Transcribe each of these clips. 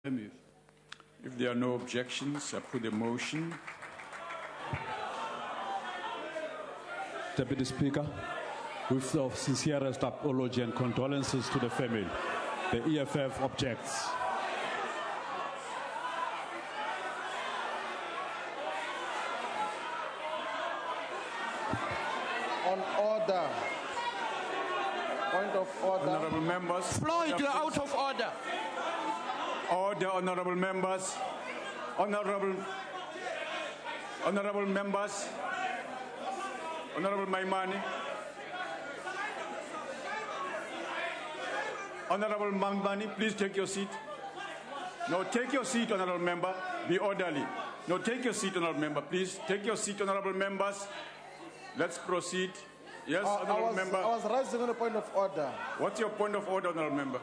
If there are no objections, I put the motion. Deputy Speaker, with the sincerest apology and condolences to the family, the EFF objects. On order. Point of order. Honorable members. Floyd, you're out of order. Order, honorable members. Honorable members. Honorable Maimani. Honorable Maimani, please take your seat. No, take your seat, honorable member. Be orderly. No, take your seat, honorable member. Please take your seat, honorable members. Let's proceed. Yes, honorable member. I was raising on a point of order. What's your point of order, honorable member?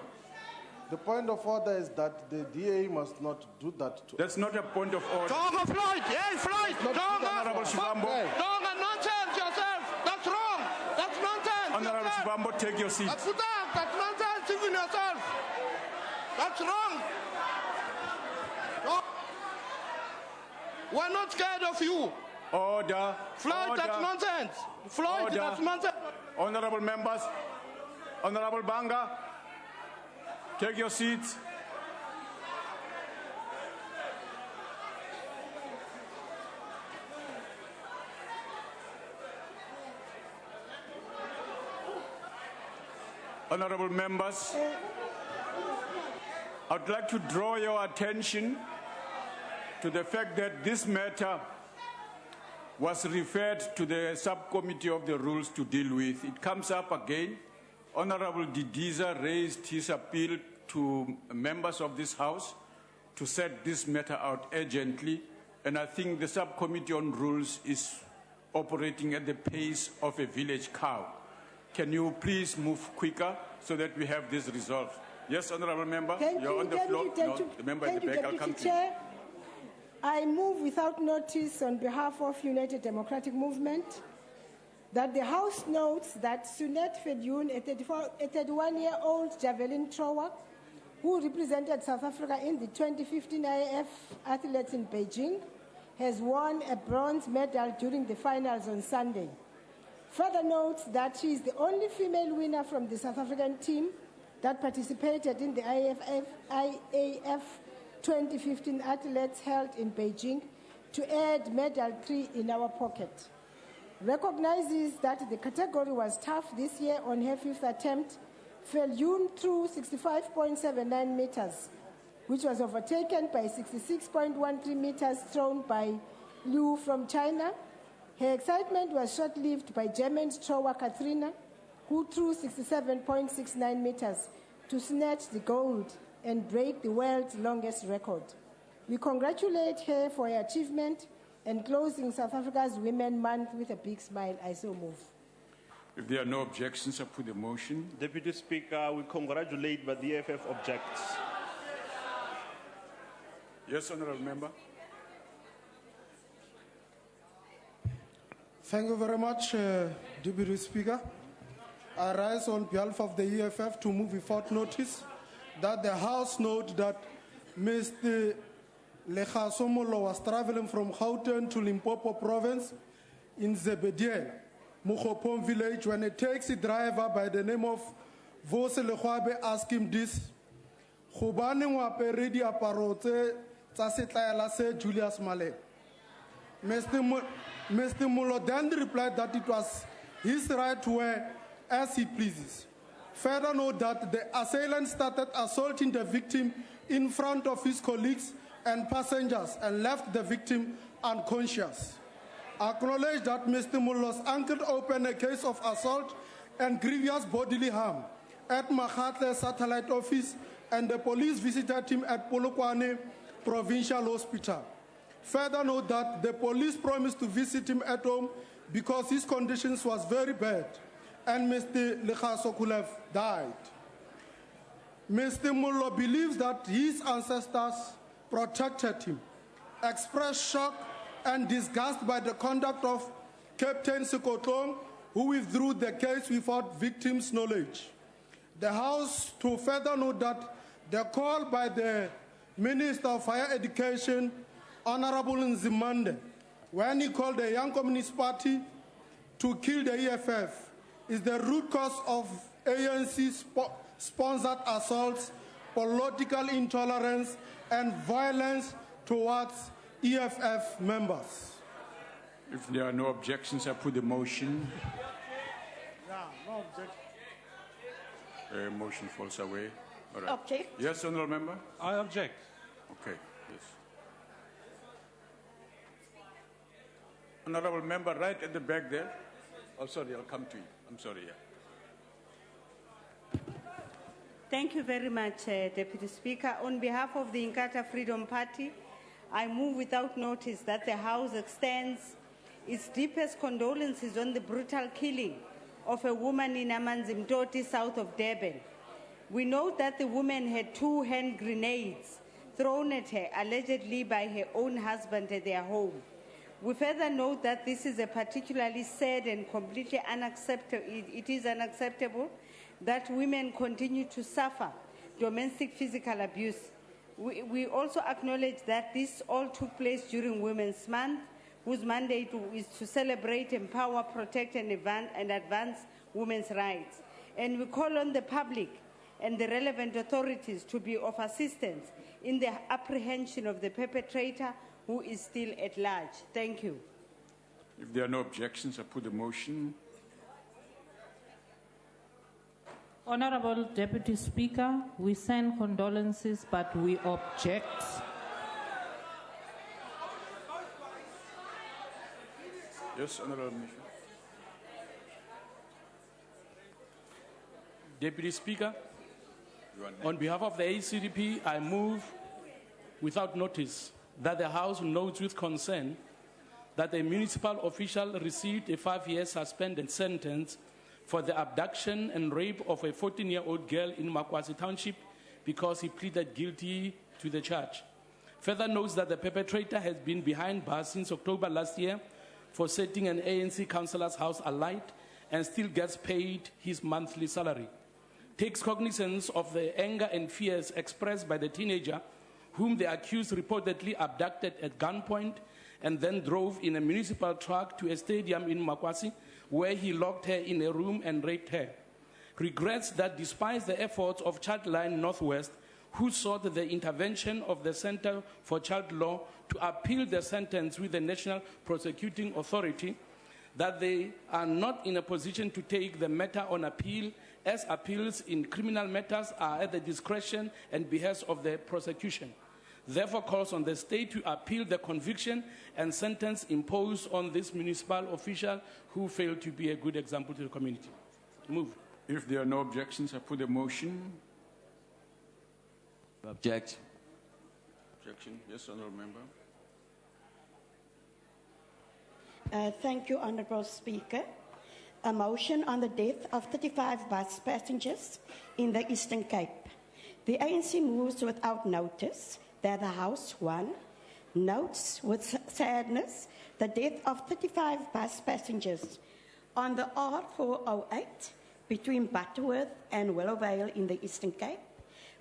The point of order is that the DA must not do that to. That's not a point of order. Tonga, Floyd! Hey, Floyd! Tonga! Honorable Shivambo. Tonga, nonsense yourself! That's wrong! That's nonsense! Honorable Shivambo, take your seat. That's nonsense even yourself! That's wrong! We're not scared of you! Order. Floyd, order. that's nonsense! Floyd, Order. that's nonsense! Honorable members, Honorable Banga, take your seats. Honorable members, I'd like to draw your attention to the fact that this matter was referred to the subcommittee of the rules to deal with. It comes up again. Honorable Didiza raised his appeal to members of this House to set this matter out urgently, and I think the subcommittee on rules is operating at the pace of a village cow. Can you please move quicker so that we have this resolved? Yes, honorable member, you're on the floor. No, the member at the back, I'll come to you. I move without notice on behalf of United Democratic Movement that the House notes that Sunette Fedyun, a 31-year-old javelin thrower who represented South Africa in the 2015 IAF Athletes in Beijing, has won a bronze medal during the finals on Sunday. Further notes that she is the only female winner from the South African team that participated in the IAF 2015 athletes held in Beijing to add medal 3 in our pocket. Recognizes that the category was tough this year. On her 5th attempt, Fedyun threw 65.79 meters, which was overtaken by 66.13 meters thrown by Liu from China. Her excitement was short-lived by German thrower Katrina, who threw 67.69 meters to snatch the gold and break the world's longest record. We congratulate her for her achievement and closing South Africa's Women Month with a big smile. I so move. If there are no objections, I put the motion. Deputy Speaker, we congratulate, but the EFF objects. Yes, honorable member. Thank you very much, Deputy Speaker. I rise on behalf of the EFF to move without notice that the House note that Mr. Lekgasomolo was traveling from Gauteng to Limpopo province in Zebediel, Mokopong village, when a taxi driver by the name of Vose Lekgwabe asked him this: Gobaneng wa apere diaparo tsa setlaela se Julius Malema? Mr. Molo then replied that it was his right to wear as he pleases. Further note that the assailant started assaulting the victim in front of his colleagues and passengers and left the victim unconscious. Acknowledge that Mr. Molo's uncle opened a case of assault and grievous bodily harm at Makhatle Satellite Office, and the police visited him at Polokwane Provincial Hospital. Further note that the police promised to visit him at home because his conditions was very bad and Mr. Lekgaso could have died. Mr. Molo believes that his ancestors protected him, expressed shock and disgust by the conduct of Captain Sekotlong, who withdrew the case without victims' knowledge. The House to further note that the call by the Minister of Higher Education, Honorable Nzimande, when he called the Young Communist Party to kill the EFF, is the root cause of ANC-sponsored assaults, political intolerance, and violence towards EFF members. If there are no objections, I put the motion. No objection. Motion falls away. All right. Object. Yes, Honourable Member? I object. Okay, yes. Honourable Member, right at the back there. Oh, sorry, I'll come to you. I'm sorry, yeah. Thank you very much, Deputy Speaker. On behalf of the Inkatha Freedom Party, I move without notice that the House extends its deepest condolences on the brutal killing of a woman in Amanzimtoti, south of Durban. We note that the woman had 2 hand grenades thrown at her, allegedly by her own husband at their home. We further note that this is a particularly sad and completely unacceptable. It is unacceptable that women continue to suffer domestic physical abuse. We also acknowledge that this all took place during Women's Month, whose mandate is to celebrate, empower, protect, and advance women's rights. And we call on the public and the relevant authorities to be of assistance in the apprehension of the perpetrator, who is still at large. Thank you. If there are no objections, I put the motion. Honorable Deputy Speaker, we send condolences, but we object. Yes, Honourable Minister. Deputy Speaker, on behalf of the ACDP, I move without notice that the House notes with concern that a municipal official received a 5-year suspended sentence for the abduction and rape of a 14-year-old girl in Makwasi Township because he pleaded guilty to the charge. Further notes that the perpetrator has been behind bars since October last year for setting an ANC councillor's house alight and still gets paid his monthly salary. Takes cognizance of the anger and fears expressed by the teenager whom the accused reportedly abducted at gunpoint and then drove in a municipal truck to a stadium in Makwasi, where he locked her in a room and raped her. Regrets that despite the efforts of Childline Northwest, who sought the intervention of the Center for Child Law to appeal the sentence with the National Prosecuting Authority, that they are not in a position to take the matter on appeal, as appeals in criminal matters are at the discretion and behest of the prosecution. Therefore calls on the state to appeal the conviction and sentence imposed on this municipal official who failed to be a good example to the community. Move. If there are no objections, I put the motion. Object. Objection. Yes, Honourable Member. Thank you, Honourable Speaker. A motion on the death of 35 bus passengers in the Eastern Cape. The ANC moves without notice that the House, 1, notes with sadness the death of 35 bus passengers on the R408 between Butterworth and Willowvale in the Eastern Cape,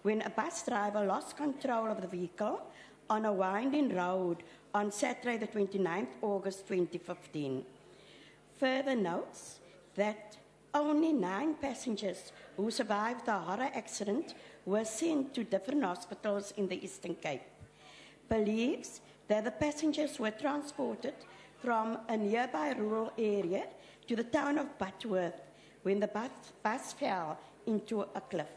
when a bus driver lost control of the vehicle on a winding road on Saturday, the 29th August 2015. Further notes that only 9 passengers who survived the horror accident were sent to different hospitals in the Eastern Cape. Believes that the passengers were transported from a nearby rural area to the town of Butterworth when the bus fell into a cliff.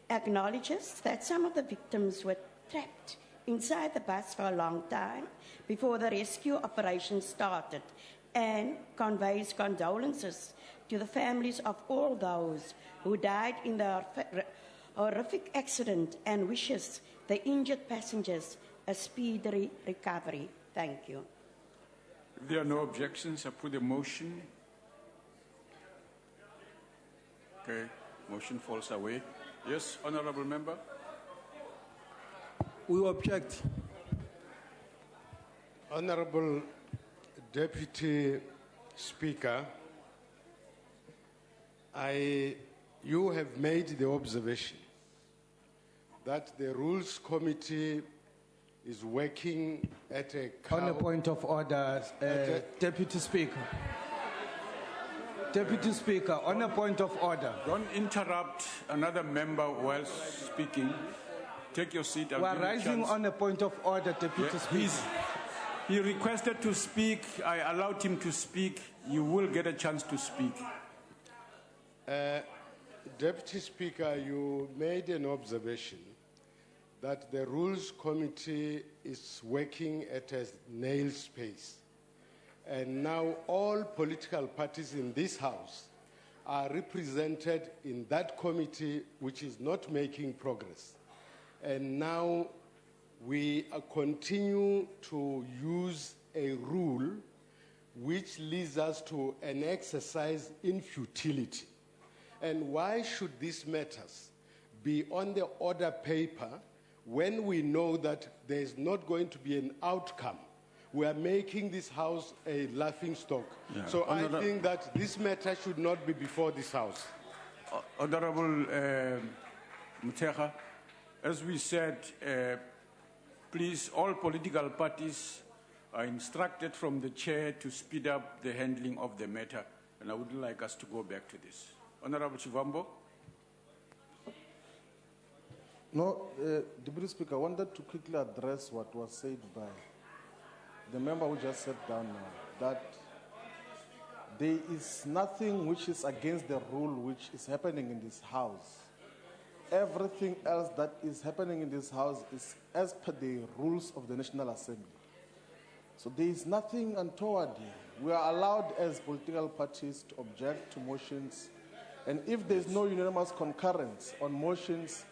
Acknowledges that some of the victims were trapped inside the bus for a long time before the rescue operation started, and conveys condolences to the families of all those who died in the horrific accident and wishes the injured passengers a speedy recovery. Thank you. If there are no objections, I put the motion. Okay, motion falls away. Yes, Honourable Member. We object. Honourable Deputy Speaker, you have made the observation that the Rules Committee is working at a On a point of order, Deputy Speaker. Deputy Speaker, on a point of order. Don't interrupt another member while speaking. Take your seat. We are rising on a point of order, Deputy Speaker. He requested to speak. I allowed him to speak. You will get a chance to speak. Deputy Speaker, you made an observation that the Rules Committee is working at a snail's pace. And now all political parties in this House are represented in that committee, which is not making progress. And now we continue to use a rule which leads us to an exercise in futility. And why should these matters be on the order paper when we know that there is not going to be an outcome? We are making this House a laughing stock. Yeah. So I think that this matter should not be before this House. Honorable Muteja, as we said, please, all political parties are instructed from the chair to speed up the handling of the matter, and I would like us to go back to this. Honorable Chivambo. No, Deputy Speaker, I wanted to quickly address what was said by the member who just sat down now, that there is nothing which is against the rule which is happening in this House. Everything else that is happening in this House is as per the rules of the National Assembly. So there is nothing untoward here. We are allowed as political parties to object to motions, and if there is no unanimous concurrence on motions,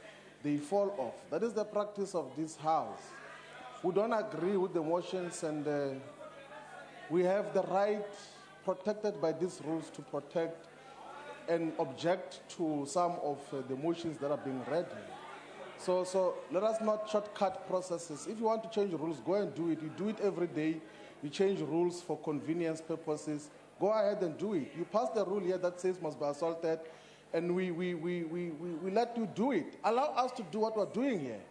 they fall off. That is the practice of this House. We don't agree with the motions, and we have the right, protected by these rules, to protect and object to some of the motions that are being read here. So let us not shortcut processes. If you want to change rules, go and do it. You do it every day. You change rules for convenience purposes. Go ahead and do it. You pass the rule here that says must be assaulted, and we let you do it. Allow us to do what we're doing here.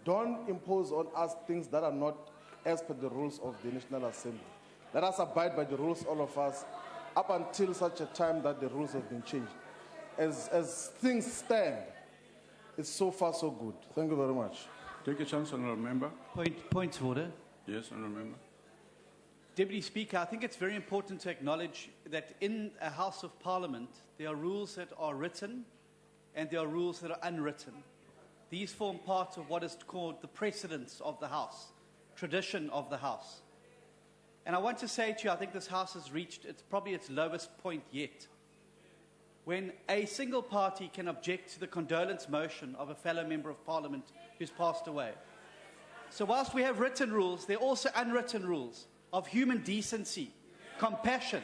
Don't impose on us things that are not as per the rules of the National Assembly. Let us abide by the rules, all of us, up until such a time that the rules have been changed. As things stand, it's so far so good. Thank you very much. Take a chance, Honourable Member. Point of order. Yes, Honourable Member. Deputy Speaker, I think it's very important to acknowledge that in a House of Parliament, there are rules that are written and there are rules that are unwritten. These form part of what is called the precedence of the House, tradition of the House. And I want to say to you, I think this House has reached probably its lowest point yet. When a single party can object to the condolence motion of a fellow member of Parliament who's passed away. So whilst we have written rules, there are also unwritten rules of human decency, compassion,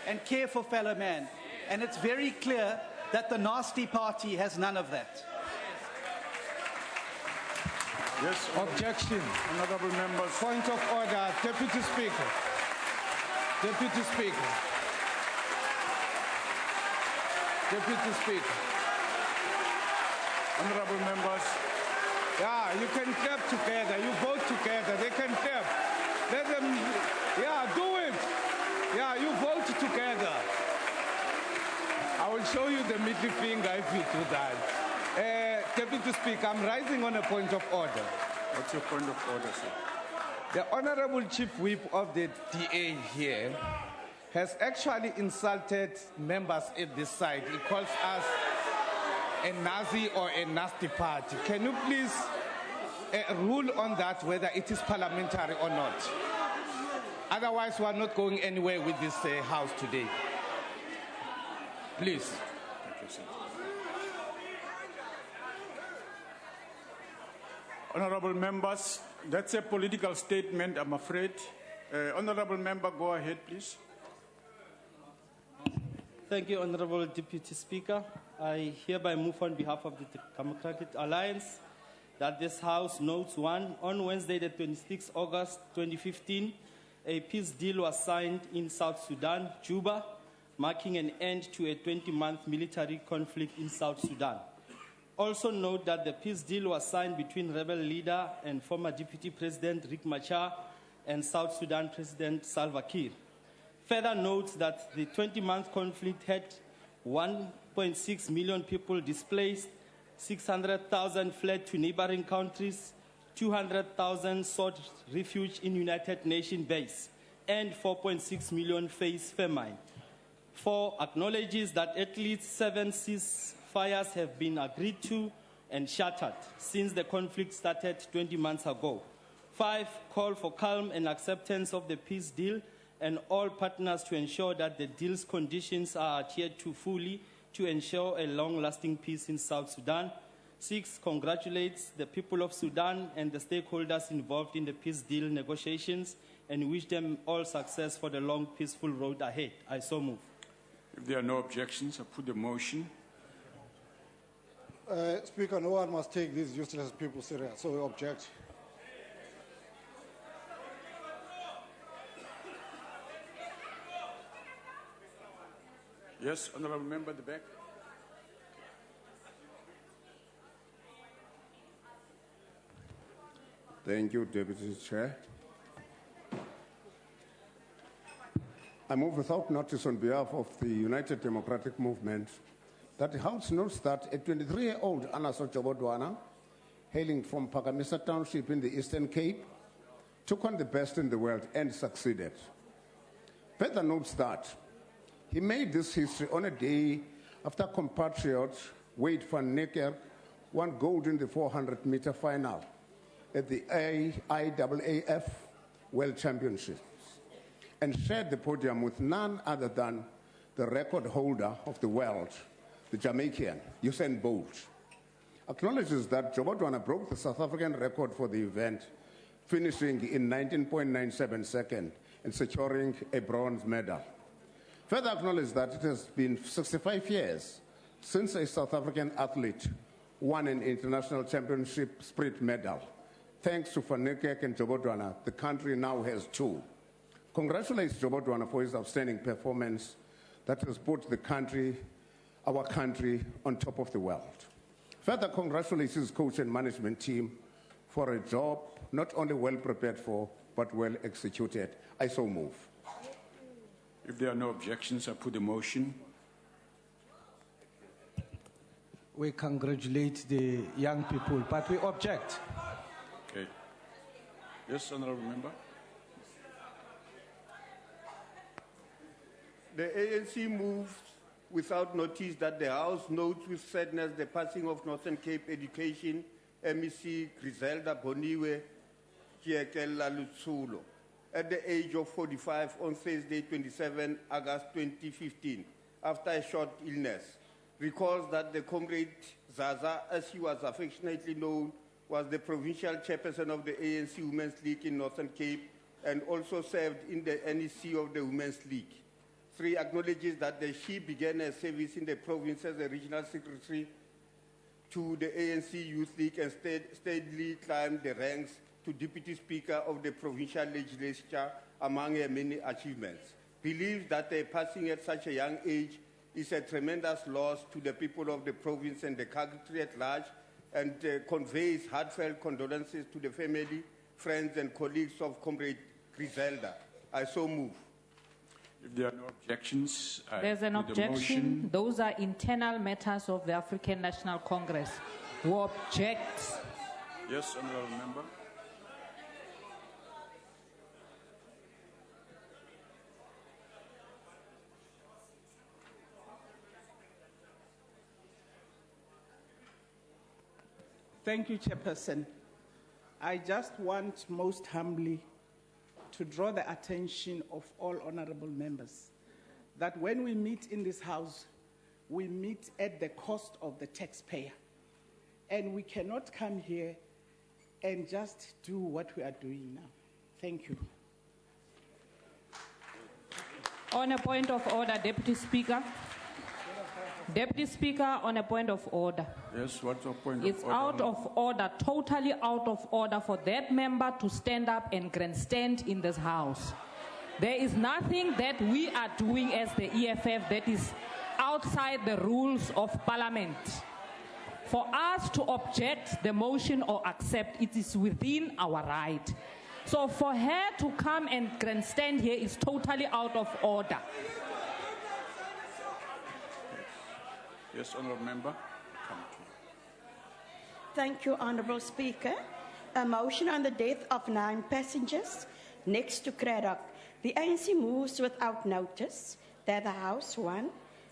and care for fellow man. And it's very clear that the nasty party has none of that. Yes. Objection. Honourable members. Point of order, Deputy Speaker. Deputy Speaker. Deputy Speaker. Honourable members. Yeah, you can clap together. You vote together. They can clap. Let them, yeah, do it. Yeah, you vote together. I will show you the middle finger if you do that. Deputy Speaker, I'm rising on a point of order. What's your point of order, sir? The Honorable Chief Whip of the DA here has actually insulted members at this side. He calls us a Nazi or a nasty party. Can you please rule on that, whether it is parliamentary or not? Otherwise, we are not going anywhere with this House today. Please. Thank you, sir. Honourable members, that's a political statement, I'm afraid. Honourable member, go ahead, please. Thank you, Honourable Deputy Speaker. I hereby move on behalf of the Democratic Alliance that this House notes one, on Wednesday, the 26th August 2015, a peace deal was signed in South Sudan, Juba, marking an end to a 20-month military conflict in South Sudan. Also note that the peace deal was signed between rebel leader and former Deputy President Riek Machar and South Sudan President Salva Kiir. Further notes that the 20-month conflict had 1.6 million people displaced, 600,000 fled to neighboring countries, 200,000 sought refuge in United Nations base, and 4.6 million face famine. 4 acknowledges that at least 7 ceasefires have been agreed to and shattered since the conflict started 20 months ago. 5 call for calm and acceptance of the peace deal and all partners to ensure that the deal's conditions are adhered to fully to ensure a long-lasting peace in South Sudan. 6 congratulates the people of Sudan and the stakeholders involved in the peace deal negotiations and wish them all success for the long, peaceful road ahead. I so move. If there are no objections, I put the motion. Speaker, no one must take these useless people serious, so we object. Yes, honourable member at the back. Thank you, Deputy Chair. I move without notice on behalf of the United Democratic Movement that the House notes that a 23-year-old Anaso Jobodwana, hailing from Pagamisa Township in the Eastern Cape, took on the best in the world and succeeded. Further notes that he made this history on a day after compatriot Wade van Niekerk won gold in the 400-meter final at the IAAF World Championships and shared the podium with none other than the record holder of the world, the Jamaican, Usain Bolt. Acknowledges that Jobodwana broke the South African record for the event, finishing in 19.97 seconds and securing a bronze medal. Further acknowledges that it has been 65 years since a South African athlete won an international championship sprint medal. Thanks to Van Niekerk and Jobodwana, the country now has 2. Congratulates Jobodwana for his outstanding performance that has put the country, our country, on top of the world. Further congratulates his coach and management team for a job not only well prepared for, but well executed. I so move. If there are no objections, I put the motion. We congratulate the young people, but we object. Okay. Yes, honourable member. The ANC moves without notice that the House notes with sadness the passing of Northern Cape Education MEC Griselda Boniwe Chiekela Lutsulo at the age of 45 on Thursday, 27 August 2015, after a short illness. Recalls that the comrade Zaza, as he was affectionately known, was the provincial chairperson of the ANC Women's League in Northern Cape and also served in the NEC of the Women's League. 3 acknowledges that she began her service in the province as a regional secretary to the ANC Youth League and steadily climbed the ranks to Deputy Speaker of the Provincial Legislature among her many achievements. Believes that her passing at such a young age is a tremendous loss to the people of the province and the country at large, and conveys heartfelt condolences to the family, friends, and colleagues of Comrade Griselda. I so move. If there are no objections, There's an objection. Those are internal matters of the African National Congress. Who objects? Yes, honourable member. Thank you, Chairperson. I just want most humbly to draw the attention of all honorable members that when we meet in this House, we meet at the cost of the taxpayer. And we cannot come here and just do what we are doing now. Thank you. On a point of order, Deputy Speaker. Deputy Speaker, on a point of order. Yes, what's your point It's of order? out of order, totally out of order for that member to stand up and grandstand in this House. There is nothing that we are doing as the EFF that is outside the rules of Parliament. For us to object the motion or accept, it is within our right. So for her to come and grandstand here is totally out of order. Yes, Honourable Member. Come to you. Thank you, Honourable Speaker. A motion on the death of 9 passengers next to Craddock. The ANC moves without notice that the House 1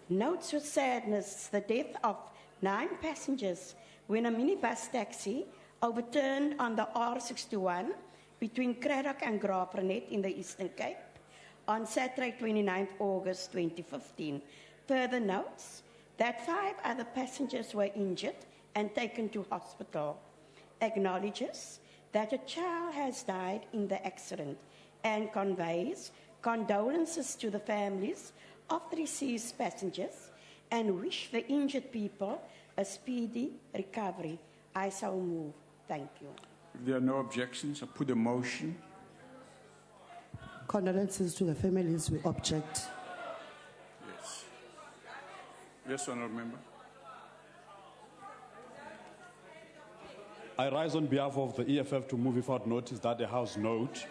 notes with sadness the death of 9 passengers when a minibus taxi overturned on the R61 between Craddock and Graafrenet in the Eastern Cape on Saturday, 29th August 2015. Further notes that 5 other passengers were injured and taken to hospital. Acknowledges that a child has died in the accident and conveys condolences to the families of the deceased passengers and wish the injured people a speedy recovery. I so move. Thank you. If there are no objections, I put the motion. Condolences to the families. We object. Yes. Yes, Honourable Member. I rise on behalf of the EFF to move without notice that the House note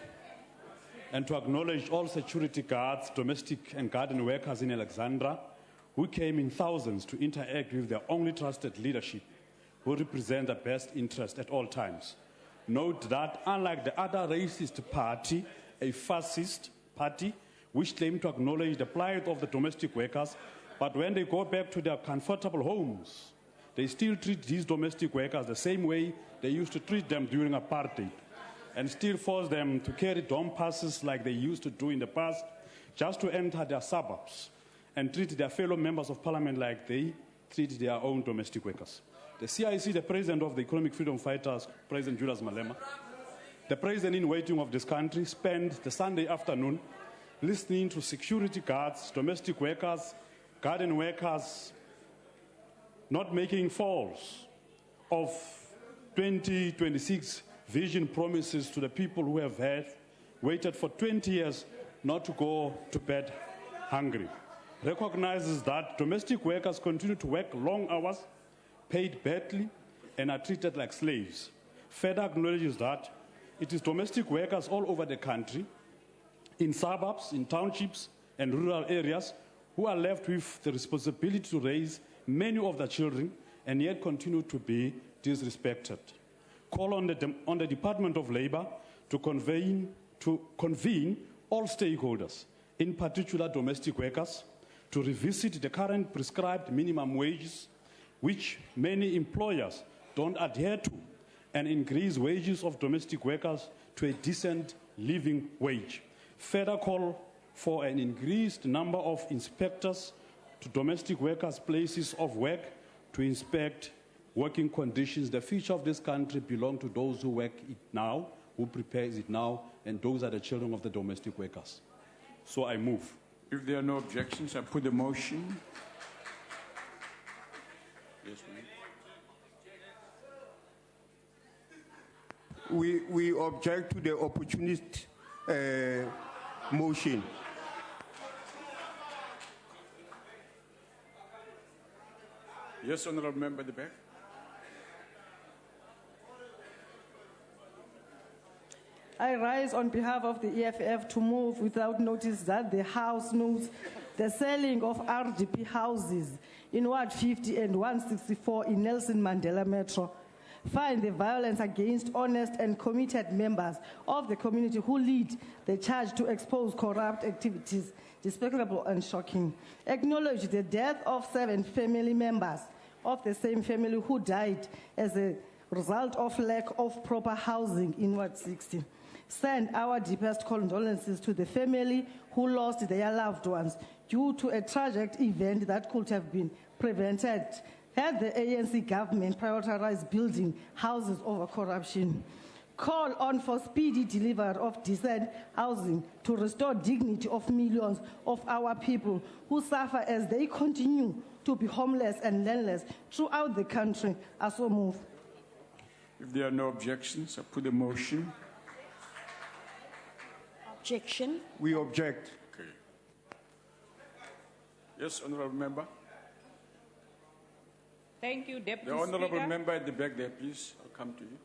and to acknowledge all security guards, domestic and garden workers in Alexandra who came in thousands to interact with their only trusted leadership who represent the best interest at all times. Note that unlike the other racist party, a fascist party, which claim to acknowledge the plight of the domestic workers, but when they go back to their comfortable homes, they still treat these domestic workers the same way they used to treat them during apartheid, and still force them to carry dome passes like they used to do in the past, just to enter their suburbs, and treat their fellow members of parliament like they treat their own domestic workers. The CIC, the president of the Economic Freedom Fighters, President Julius Malema, the president in waiting of this country, spent the Sunday afternoon listening to security guards, domestic workers, garden workers, not making false of 2026 vision promises to the people who have waited for 20 years not to go to bed hungry. Recognizes that domestic workers continue to work long hours, paid badly, and are treated like slaves. Further acknowledges that it is domestic workers all over the country, in suburbs, in townships, and rural areas, who are left with the responsibility to raise many of their children and yet continue to be disrespected. Call on the Department of Labor to convene all stakeholders, in particular domestic workers, to revisit the current prescribed minimum wages, which many employers don't adhere to, and increase wages of domestic workers to a decent living wage. Further call for an increased number of inspectors to domestic workers' places of work to inspect working conditions. The future of this country belongs to those who work it now, who prepare it now, and those are the children of the domestic workers. So I move. If there are no objections, I put the motion. Yes, ma'am. We object to the opportunist motion. Yes, Honourable Member at the back. I rise on behalf of the EFF to move without notice that the House notes the selling of RDP houses in Ward 50 and 164 in Nelson Mandela Metro. Find the violence against honest and committed members of the community who lead the charge to expose corrupt activities despicable and shocking. Acknowledge the death of 7 family members of the same family who died as a result of lack of proper housing in Ward 60. Send our deepest condolences to the family who lost their loved ones due to a tragic event that could have been prevented had the ANC government prioritized building houses over corruption. Call on for speedy delivery of decent housing to restore dignity of millions of our people who suffer as they continue to be homeless and landless throughout the country. I so move. If there are no objections, I put the motion. Objection. We object. Okay. Yes, Honourable Member. Thank you, Deputy The honourable Speaker. member at the back there, please. I'll come to you.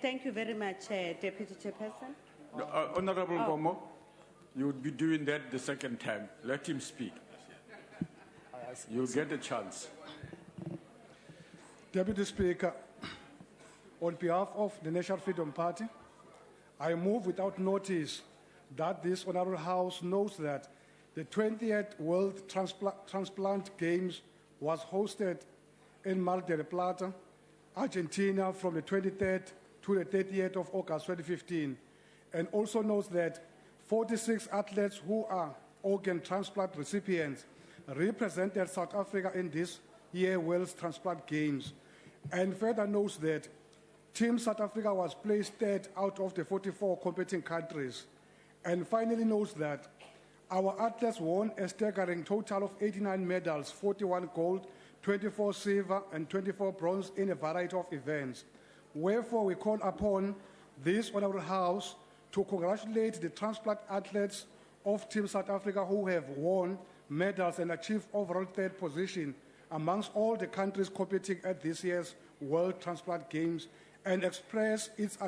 Thank you very much, Deputy Chairperson. No, Honourable Gomo, you would be doing that the second time. Let him speak. You'll get a chance. Deputy Speaker, on behalf of the National Freedom Party, I move without notice that this Honourable House knows that the 20th World Transplant Games was hosted in Mar del Plata, Argentina from the 23rd to the 30th of August 2015, and also knows that 46 athletes who are organ transplant recipients represented South Africa in this year's World Transplant Games, and further knows that Team South Africa was placed third out of the 44 competing countries, and finally knows that our athletes won a staggering total of 89 medals, 41 gold, 24 silver, and 24 bronze in a variety of events. Wherefore, we call upon this Honourable House to congratulate the transplant athletes of Team South Africa who have won medals and achieved overall third position amongst all the countries competing at this year's World Transplant Games, and express its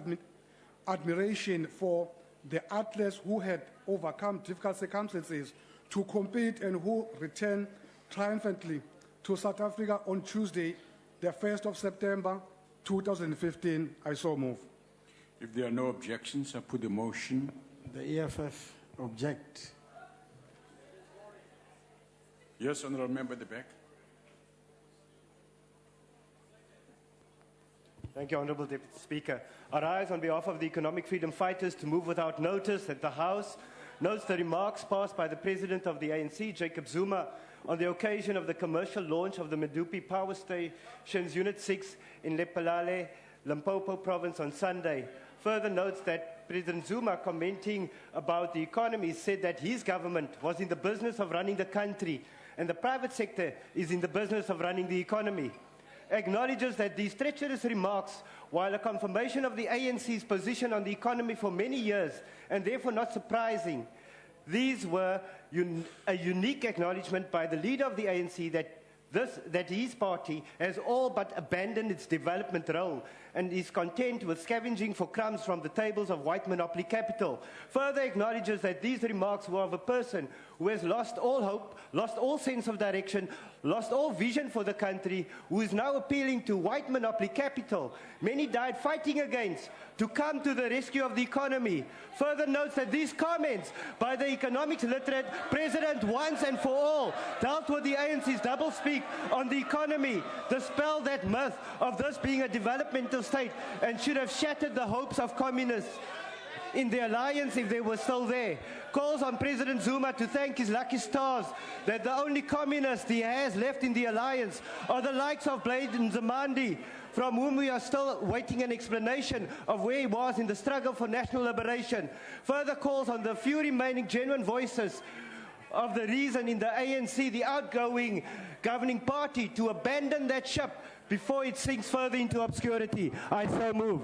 admiration for the athletes who had overcome difficult circumstances to compete and who returned triumphantly to South Africa on Tuesday, the 1st of September 2015. I so move. If there are no objections, I put the motion. The EFF object. Yes, honourable member at the back. Thank you, Honourable Deputy Speaker. I rise on behalf of the economic freedom fighters to move without notice that the House notes the remarks passed by the President of the ANC, Jacob Zuma, on the occasion of the commercial launch of the Medupi Power Station's Unit 6 in Lephalale, Limpopo Province on Sunday. Further notes that President Zuma, commenting about the economy, said that his government was in the business of running the country and the private sector is in the business of running the economy. Acknowledges that these treacherous remarks, while a confirmation of the ANC's position on the economy for many years, and therefore not surprising, these were a unique acknowledgement by the leader of the ANC that his party has all but abandoned its development role and is content with scavenging for crumbs from the tables of white monopoly capital. Further acknowledges that these remarks were of a person who has lost all hope, lost all sense of direction, lost all vision for the country, who is now appealing to white monopoly capital. Many died fighting against, to come to the rescue of the economy. Further notes that these comments by the economics literate president once and for all dealt with the ANC's doublespeak on the economy, dispelled that myth of this being a developmental state, and should have shattered the hopes of communists in the alliance if they were still there. Calls on President Zuma to thank his lucky stars that the only communists he has left in the alliance are the likes of Blade and Zamandi, from whom we are still waiting an explanation of where he was in the struggle for national liberation. Further calls on the few remaining genuine voices of the reason in the ANC, the outgoing governing party, to abandon that ship before it sinks further into obscurity. I so move.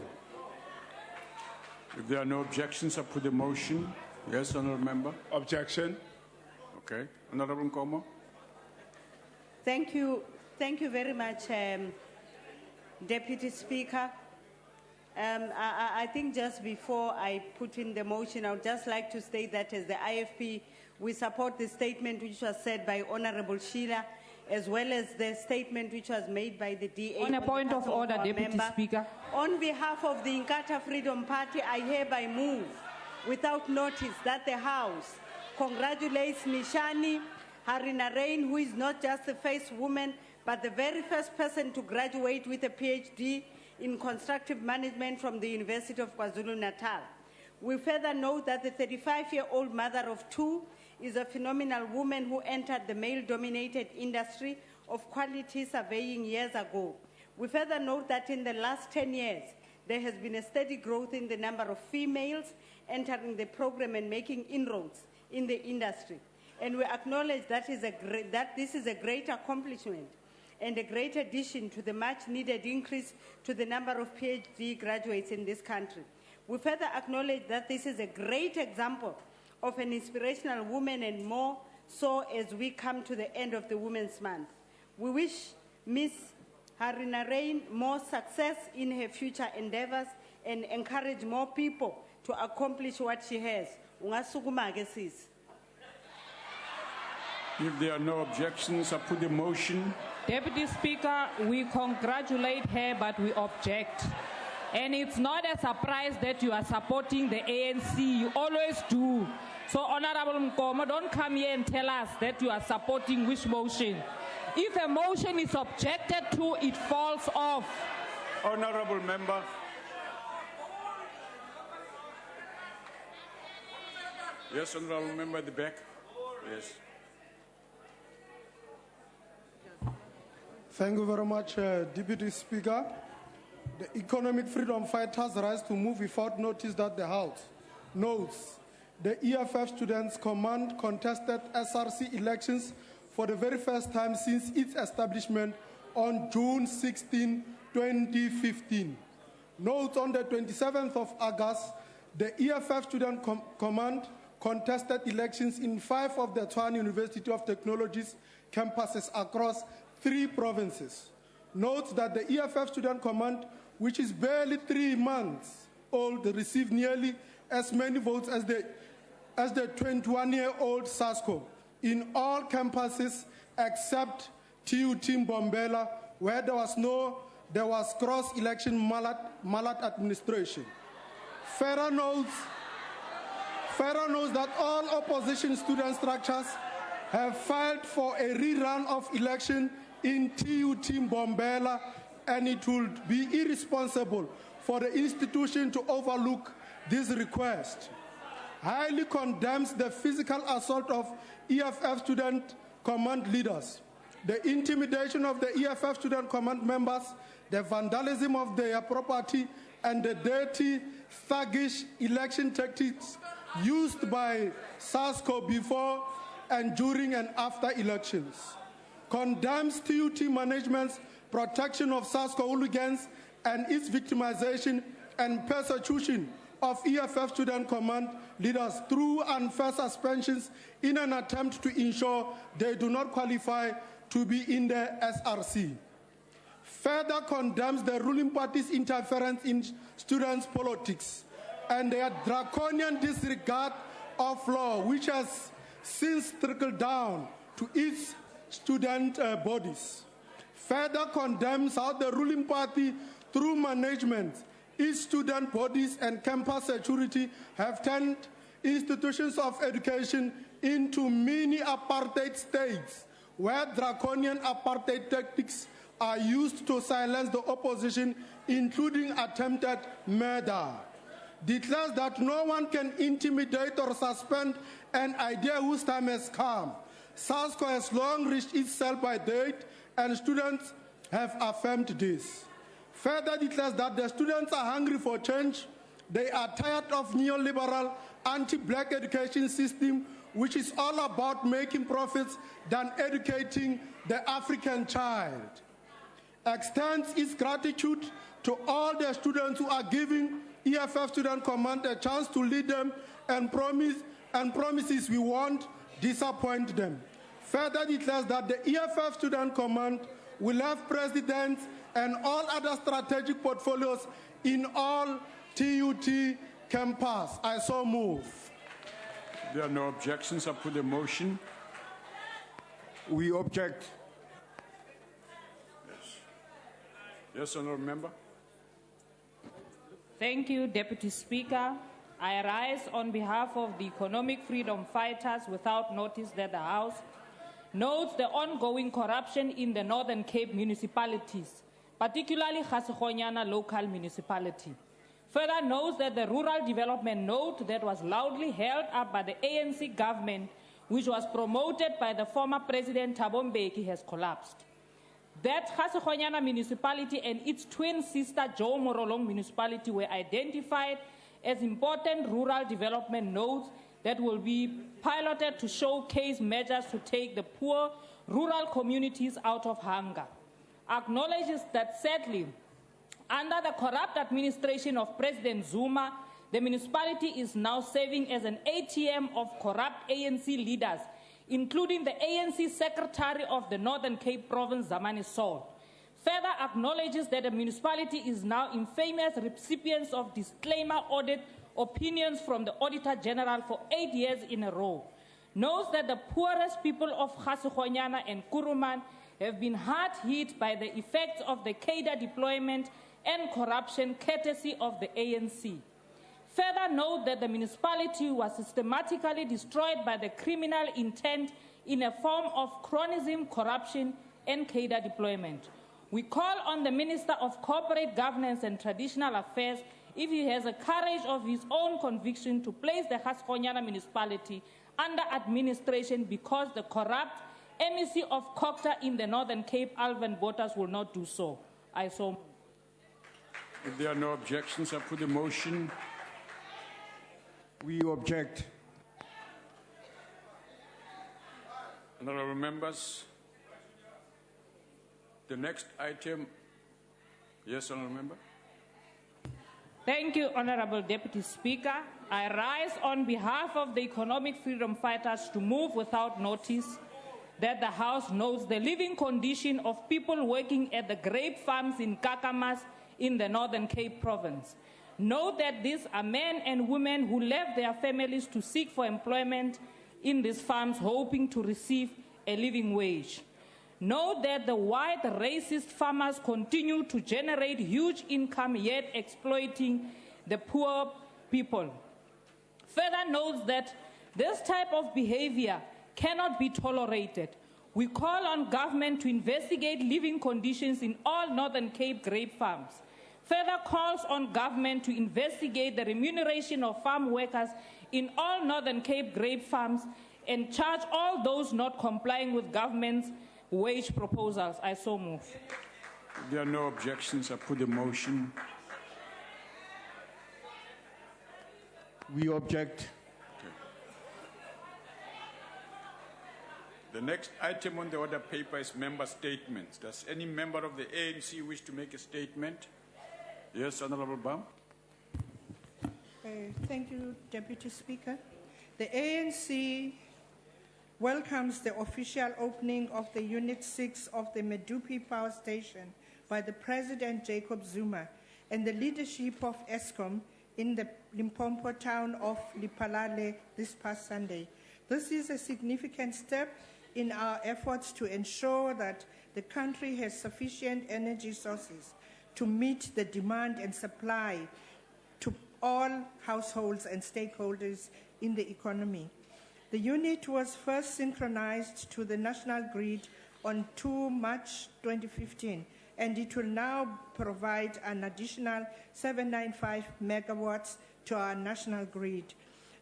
If there are no objections, I put the motion. Yes, honourable member. Objection. Okay. Honourable Nkomo. Thank you very much, Deputy Speaker. I think just before I put in the motion, I would just like to state that as the IFP, we support the statement which was said by Honourable Sheila, as well as the statement which was made by the DA. On a point of order, Deputy member. Speaker. On behalf of the Inkatha Freedom Party, I hereby move, without notice, that the House congratulates Nishani Harinarain, who is not just the first woman, but the very first person to graduate with a PhD in constructive management from the University of KwaZulu-Natal. We further note that the 35-year-old mother of two is a phenomenal woman who entered the male-dominated industry of quality surveying years ago. We further note that in the last 10 years, there has been a steady growth in the number of females entering the program and making inroads in the industry. And we acknowledge that this is a great accomplishment and a great addition to the much-needed increase to the number of PhD graduates in this country. We further acknowledge that this is a great example of an inspirational woman, and more so as we come to the end of the Women's Month. We wish Ms. Harinarain more success in her future endeavors and encourage more people to accomplish what she has. Ungasukuma-ke sis. If there are no objections, I put the motion. Deputy Speaker, we congratulate her, but we object. And it's not a surprise that you are supporting the ANC. You always do. So, Honorable Mkomo, don't come here and tell us that you are supporting which motion. If a motion is objected to, it falls off. Honorable Member. Yes, Honorable Member at the back. Yes. Thank you very much, Deputy Speaker. The economic freedom fighters rise to move without notice that the House knows the EFF Students' Command contested SRC elections for the very first time since its establishment on June 16, 2015. Note on the 27th of August, the EFF Student Command contested elections in 5 of the Tshwane University of Technologies campuses across 3 provinces. Note that the EFF Student Command, which is barely 3 months old, received nearly as many votes as the 21-year-old SASCO in all campuses except TUT Mbombela, where there was cross-election mallet administration. Further notes that all opposition student structures have filed for a rerun of election in TUT Mbombela, and it would be irresponsible for the institution to overlook this request. Highly condemns the physical assault of EFF Student Command leaders, the intimidation of the EFF Student Command members, the vandalism of their property, and the dirty, thuggish election tactics used by SASCO before and during and after elections. Condemns TUT management's protection of SASCO hooligans and its victimization and persecution of EFF Student Command leaders through unfair suspensions in an attempt to ensure they do not qualify to be in the SRC. Further condemns the ruling party's interference in students' politics and their draconian disregard of law, which has since trickled down to its student bodies. Further condemns how the ruling party, through management, its student bodies and campus security have turned institutions of education into mini apartheid states where draconian apartheid tactics are used to silence the opposition, including attempted murder. Declares that no one can intimidate or suspend an idea whose time has come. SASCO has long reached its sell-by date, and students have affirmed this. Further declares that the students are hungry for change. They are tired of neoliberal, anti-black education system, which is all about making profits than educating the African child. Extends its gratitude to all the students who are giving EFF Student Command a chance to lead them, and promises we won't disappoint them. Further declares that the EFF Student Command will have presidents and all other strategic portfolios in all TUT campuses. I so move. There are no objections. I put the motion. We object. Yes. Yes, Honourable Member. Thank you, Deputy Speaker. I rise on behalf of the economic freedom fighters without notice that the House notes the ongoing corruption in the Northern Cape municipalities, particularly Kgasekgonyana local municipality. Further notes that the rural development note that was loudly held up by the ANC government, which was promoted by the former President Thabo Mbeki, has collapsed. That Kgasekgonyana municipality and its twin sister Joe Morolong municipality were identified as important rural development nodes that will be piloted to showcase measures to take the poor rural communities out of hunger. Acknowledges that sadly, under the corrupt administration of President Zuma, the municipality is now serving as an ATM of corrupt ANC leaders, including the ANC Secretary of the Northern Cape Province, Zamani Saul. further acknowledges that the municipality is now infamous recipients of disclaimer audit opinions from the Auditor General for 8 years in a row, knows that the poorest people of Gasigonyana and Kuruman have been hard hit by the effects of the cadre deployment and corruption courtesy of the ANC. Further note that the municipality was systematically destroyed by the criminal intent in a form of cronyism, corruption, and cadre deployment. We call on the Minister of Corporate Governance and Traditional Affairs, if he has a courage of his own conviction, to place the Gasigonyana municipality under administration, because the corrupt MEC of Cocta in the Northern Cape, Alvin Bottas, will not do so. I so move. If there are no objections, I put the motion. We object. Honourable members, the next item. Yes, Honourable Member. Thank you, Honourable Deputy Speaker. I rise on behalf of the economic freedom fighters to move without notice that the House knows the living condition of people working at the grape farms in Kakamas in the Northern Cape province. Note that these are men and women who left their families to seek for employment in these farms, hoping to receive a living wage. Note that the white racist farmers continue to generate huge income, yet exploiting the poor people. Further notes that this type of behavior cannot be tolerated. We call on government to investigate living conditions in all Northern Cape grape farms. Further calls on government to investigate the remuneration of farm workers in all Northern Cape grape farms and charge all those not complying with government's wage proposals. I so move. If there are no objections, I put the motion. We object. The next item on the order paper is member statements. Does any member of the ANC wish to make a statement? Yes, Honourable Bam. Thank you, Deputy Speaker. The ANC welcomes the official opening of the Unit 6 of the Medupi Power Station by the President Jacob Zuma and the leadership of Eskom in the Limpopo town of Lipalale this past Sunday. This is a significant step in our efforts to ensure that the country has sufficient energy sources to meet the demand and supply to all households and stakeholders in the economy. The unit was first synchronized to the national grid on 2 March 2015, and it will now provide an additional 795 megawatts to our national grid.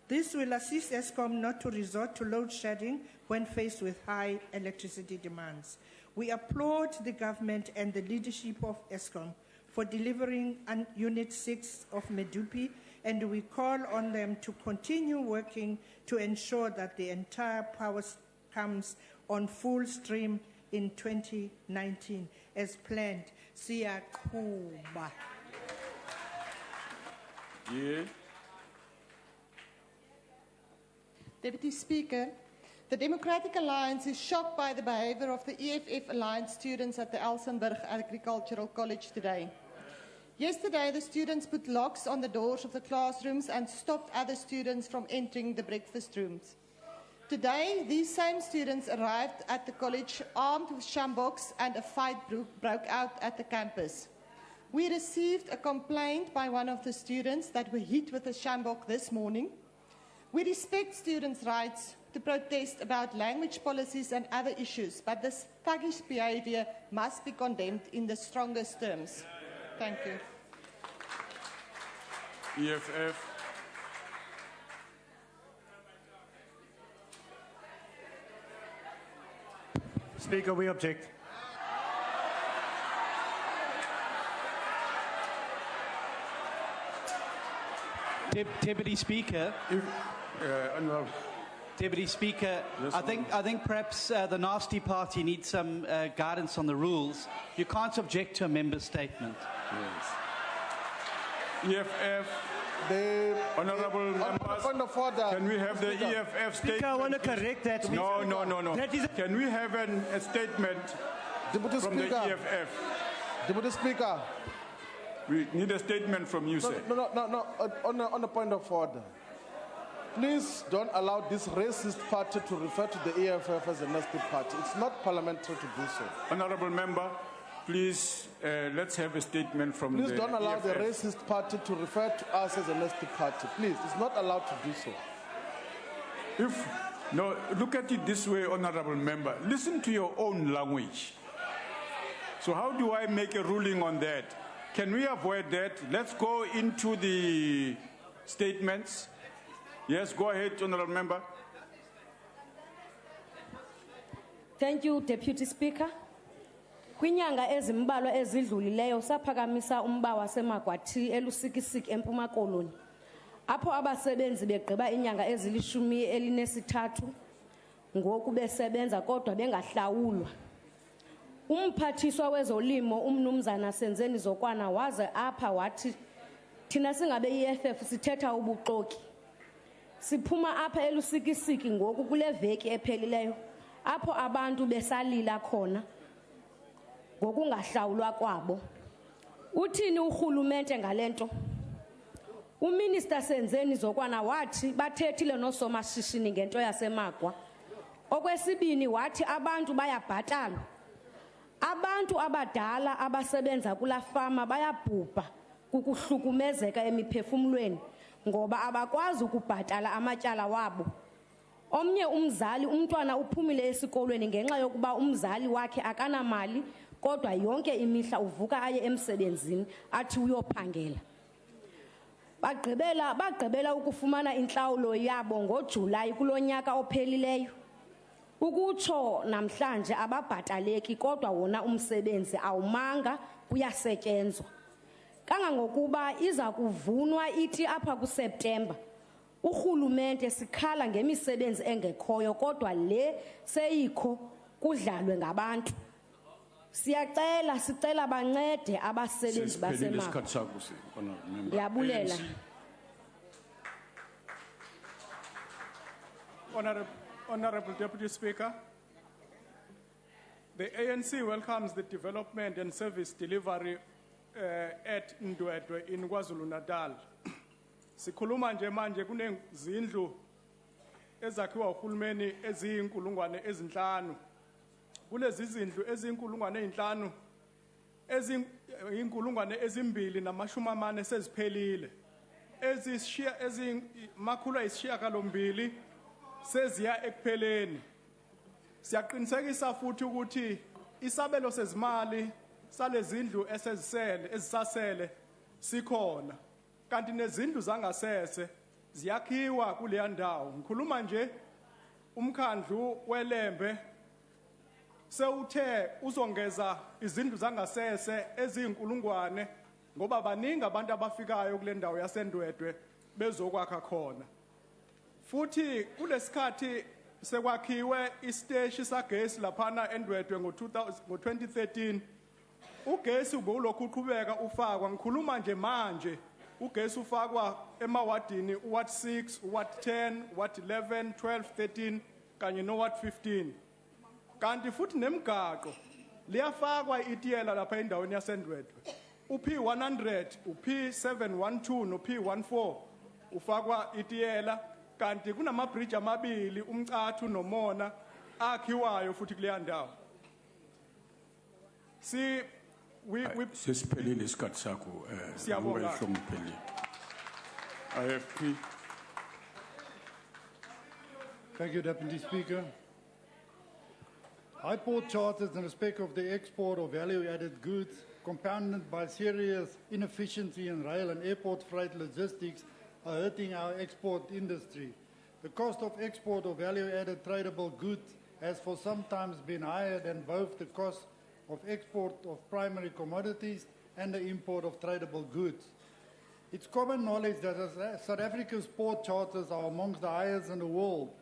This will assist Eskom not to resort to load shedding when faced with high electricity demands. We applaud the government and the leadership of Eskom for delivering Unit 6 of Medupi, and we call on them to continue working to ensure that the entire power comes on full stream in 2019 as planned. Siyakuba. Yeah. Deputy Speaker, the Democratic Alliance is shocked by the behavior of the EFF Alliance students at the Elsenburg Agricultural College today. Yesterday, the students put locks on the doors of the classrooms and stopped other students from entering the breakfast rooms. Today, these same students arrived at the college armed with shamboks, and a fight broke out at the campus. We received a complaint by one of the students that were hit with a shambok this morning. We respect students' rights to protest about language policies and other issues, but this thuggish behavior must be condemned in the strongest terms. Thank you. EFF. Speaker, we object. Deputy Speaker. Deputy Speaker, Yes, I think perhaps the nasty party needs some guidance on the rules. You can't object to a member statement. Yes. EFF. The honourable members, can we have the EFF statement? Speaker, I want to correct that. No. That is Can we have a statement from the EFF? Deputy Speaker. We need a statement from you, sir. No. On a point of order. Please don't allow this racist party to refer to the EFF as a nasty party. It's not parliamentary to do so. Honorable member, please, let's have a statement from Please the don't allow the EFF. racist party to refer to us as a nasty party. Please, it's not allowed to do so. No, look at it this way, honorable member. Listen to your own language. So how do I make a ruling on that? Can we avoid that? Let's go into the statements. Yes, go ahead, honorable member. Thank you, Deputy Speaker. Kwinyanga ezimbalwa ezidlulileyo saphakamisa umba waseMagwathi elusikisiki eMpuma Koloni. Apho abasebenzi begqiba inyanga ezili-13 ngoku besebenza kodwa bengahlawulwa. Umphathiswa wezolimo umnumzana Senzeni Zokwana waze apha wathi thina singabe EFF sithetha ubuxoki. Siphuma apha elusikisiki ngoku kule veki ephelileyo apho abantu besalila khona ngokungahlawulwa kwabo. Uthini urhulumente ngalento? Uminister Senzeni Zokwana wathi bathethile nosomashishini ngento yaseMagwa. Okwesibini wathi abantu bayabhatalwa. Abantu abadala abasebenza kula fama bayabhubha kukuhlukumezeka emiphefumlweni ngoba abakwazi ukubhatala amatyala wabo. Omnye umzali umntwana uphumile esikolweni ngenxa yokuba umzali wakhe akanamali kodwa yonke imihla uvuka aye emsebenzini athi uyophangela. Bagqibela ukufumana inhlawulo yabo ngoJulayi kulonyaka ophelileyo. Ukutsho namhlanje ababhataleki kodwa wona umsebenzi awumanga kuyasetyenzwa. Kangangokuba iza kuvunwa iti apha kuSeptember. Urhulumente sikhala ngemisebenzi engekhoyo kodwa le seyikho kudlalwe ngabantu. Sicela bancede abasebenzi baseMagwa. Ndiyabulela. Honorable Deputy Speaker, the ANC welcomes the development and service delivery at Ndwedwe in KwaZulu-Natal. Sikhuluma nje manje kunezindlu ezakhiwa uhulumeni eziyinkulungwane ezinhlanu. Kulezi zindlu eziyinkulungwane ezinhlanu eziyinkulungwane ezimbili namashumi amane seziphelile. Makhulu ayisishiyagalombili seziya ekupheleni. Siyaqinisekisa futhi ukuthi isabelo sezimali salezindlu ezisasele sikhona. Kanti nezindlu zangasese ziyakhiwa kuleya ndawo. Ngikhuluma nje umkhandlu weLembe sewuthe uzongeza izindlu zangasese eziyinkulungwane ngoba baningi abantu abafikayo kule ndawo yaseNdwedwe bezokwakha khona. Futhi kulesikhathi sekwakhiwe isiteshi sagesi laphana eNdwedwe ngo-2013 ugesi ubulokhu uqhubeka ufakwa. Ngikhuluma nje manje ugesi ufakwa emawadini uWard 6, uWard 10, uWard 11, 12, 13 kanye noWard 15. Kanti futhi nemigaqo liyafakwa itiyela lapha endaweni yaseNdwedwe. uP100, uP712 noP14 ufakwa itiyela. Kanti kunamabridge amabili umcathu nomona akhiwayo futhi kuleya ndawo. Sesiphelile isikhathi sakho. Siyabonga. I agree. Thank you, Deputy Speaker. High port charters in respect of the export of value-added goods, compounded by serious inefficiency in rail and airport freight logistics, are hurting our export industry. The cost of export of value-added tradable goods has for some time been higher than both the cost of export of primary commodities and the import of tradable goods. It's common knowledge that South Africa's port charters are amongst the highest in the world.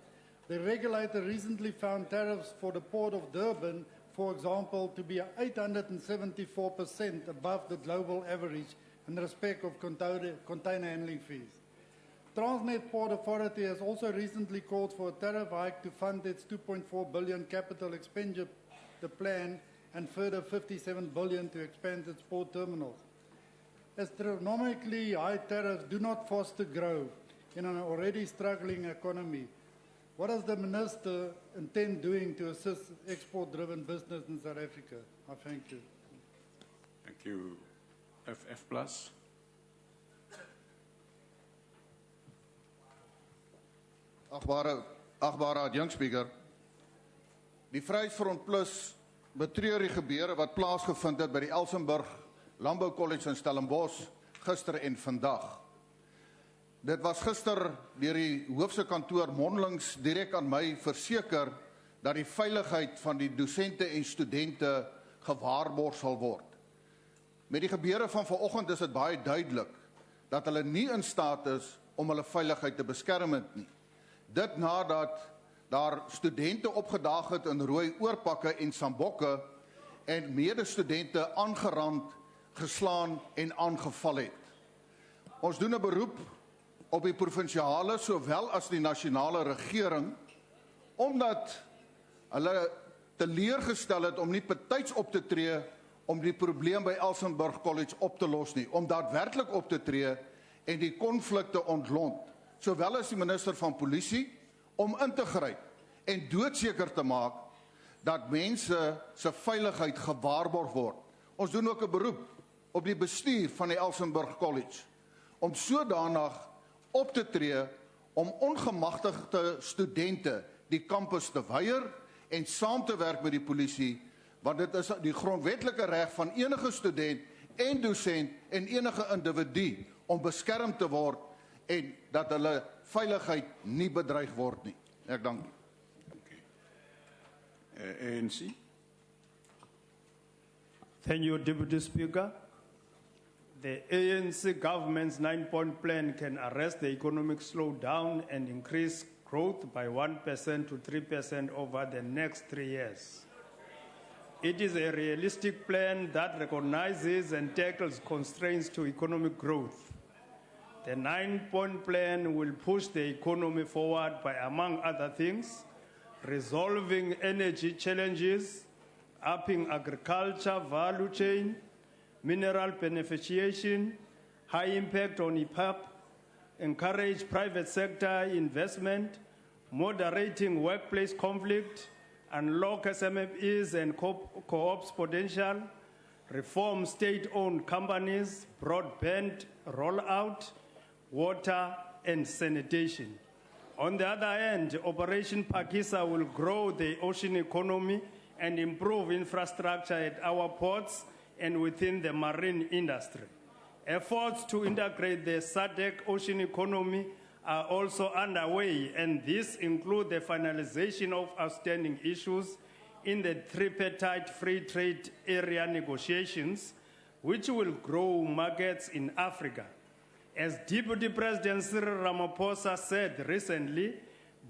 The regulator recently found tariffs for the port of Durban, for example, to be 874% above the global average in respect of container handling fees. Transnet Port Authority has also recently called for a tariff hike to fund its 2.4 billion capital expenditure plan and further 57 billion to expand its port terminals. Astronomically high tariffs do not foster growth in an already struggling economy. What does the Minister intend doing to assist export-driven business in South Africa? I thank you. Thank you. FF Plus. Agbare adjunkspreker, die Vryheidsfront Plus betreur die gebeure wat plaasgevind het by die Elsenburg Landbou College in Stellenbosch gister en vandag. Dit was gister deur die hoofse kantoor mondelings direk aan my verseker dat die veiligheid van die dosente en studente gewaarborg sal word. Met die gebeure van vanoggend is dit baie duidelik dat hulle nie in staat is om hulle veiligheid te beskerm nie. Dit nadat daar studente opgedaag het in rooi oorpakke en sambokke en medestudente aangerand, geslaan en aangeval het. Ons doen 'n beroep op die provinsiale sowel as die nasionale regering omdat hulle teleurgestel het om nie betyds op te tree om die probleem by Elsenburg College op te los nie, om daadwerklik op te tree en die konflikte ontlont, sowel as die minister van polisie, om in te gryp en doodseker te maak dat mense se veiligheid gewaarborg word. Ons doen ook 'n beroep op die bestuur van die Elsenburg College om sodanig op te tree om ongemagtigde studente die kampus te weier en saam te werk met die polisie, want dit is die grondwetlike reg van enige student en dosent en enige individu om beskerm te word en dat hulle veiligheid nie bedreig word nie. Ek dank. ANC. Thank you, Deputy Speaker. The ANC government's 9-point plan can arrest the economic slowdown and increase growth by 1% to 3% over the next 3 years. It is a realistic plan that recognizes and tackles constraints to economic growth. The 9-point plan will push the economy forward by, among other things, resolving energy challenges, upping agriculture value chain, mineral beneficiation, high impact on EPAP, encourage private sector investment, moderating workplace conflict, unlock SMEs and co-ops potential, reform state-owned companies, broadband rollout, water and sanitation. On the other hand, Operation Pakisa will grow the ocean economy and improve infrastructure at our ports and within the marine industry. Efforts to integrate the SADC ocean economy are also underway, and these include the finalization of outstanding issues in the tripartite free trade area negotiations, which will grow markets in Africa. As Deputy President Cyril Ramaphosa said recently,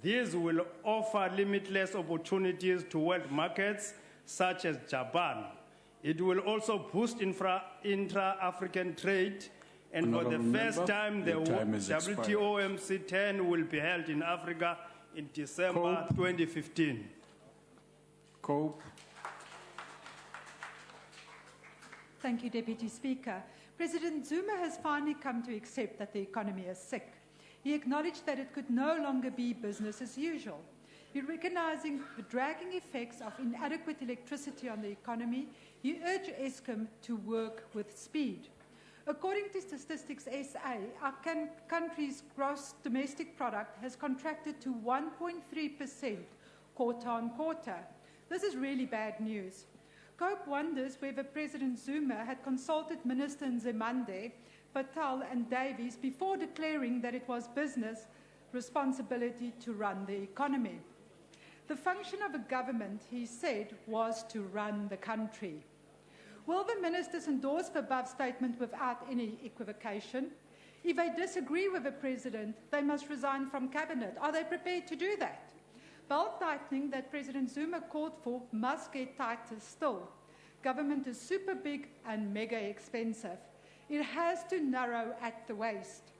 these will offer limitless opportunities to world markets such as Japan. It will also boost intra-African trade, and for the first time, the WTO MC10 will be held in Africa in December 2015. Cope. Thank you, Deputy Speaker. President Zuma has finally come to accept that the economy is sick. He acknowledged that it could no longer be business as usual. In recognizing the dragging effects of inadequate electricity on the economy, he urged Eskom to work with speed. According to Statistics SA, our country's gross domestic product has contracted to 1.3% quarter on quarter. This is really bad news. Cope wonders whether President Zuma had consulted Minister Nzimande, Patel and Davies before declaring that it was business responsibility to run the economy. The function of a government, he said, was to run the country. Will the ministers endorse the above statement without any equivocation? If they disagree with the president, they must resign from cabinet. Are they prepared to do that? Belt tightening that President Zuma called for must get tighter still. Government is super big and mega expensive. It has to narrow at the waist.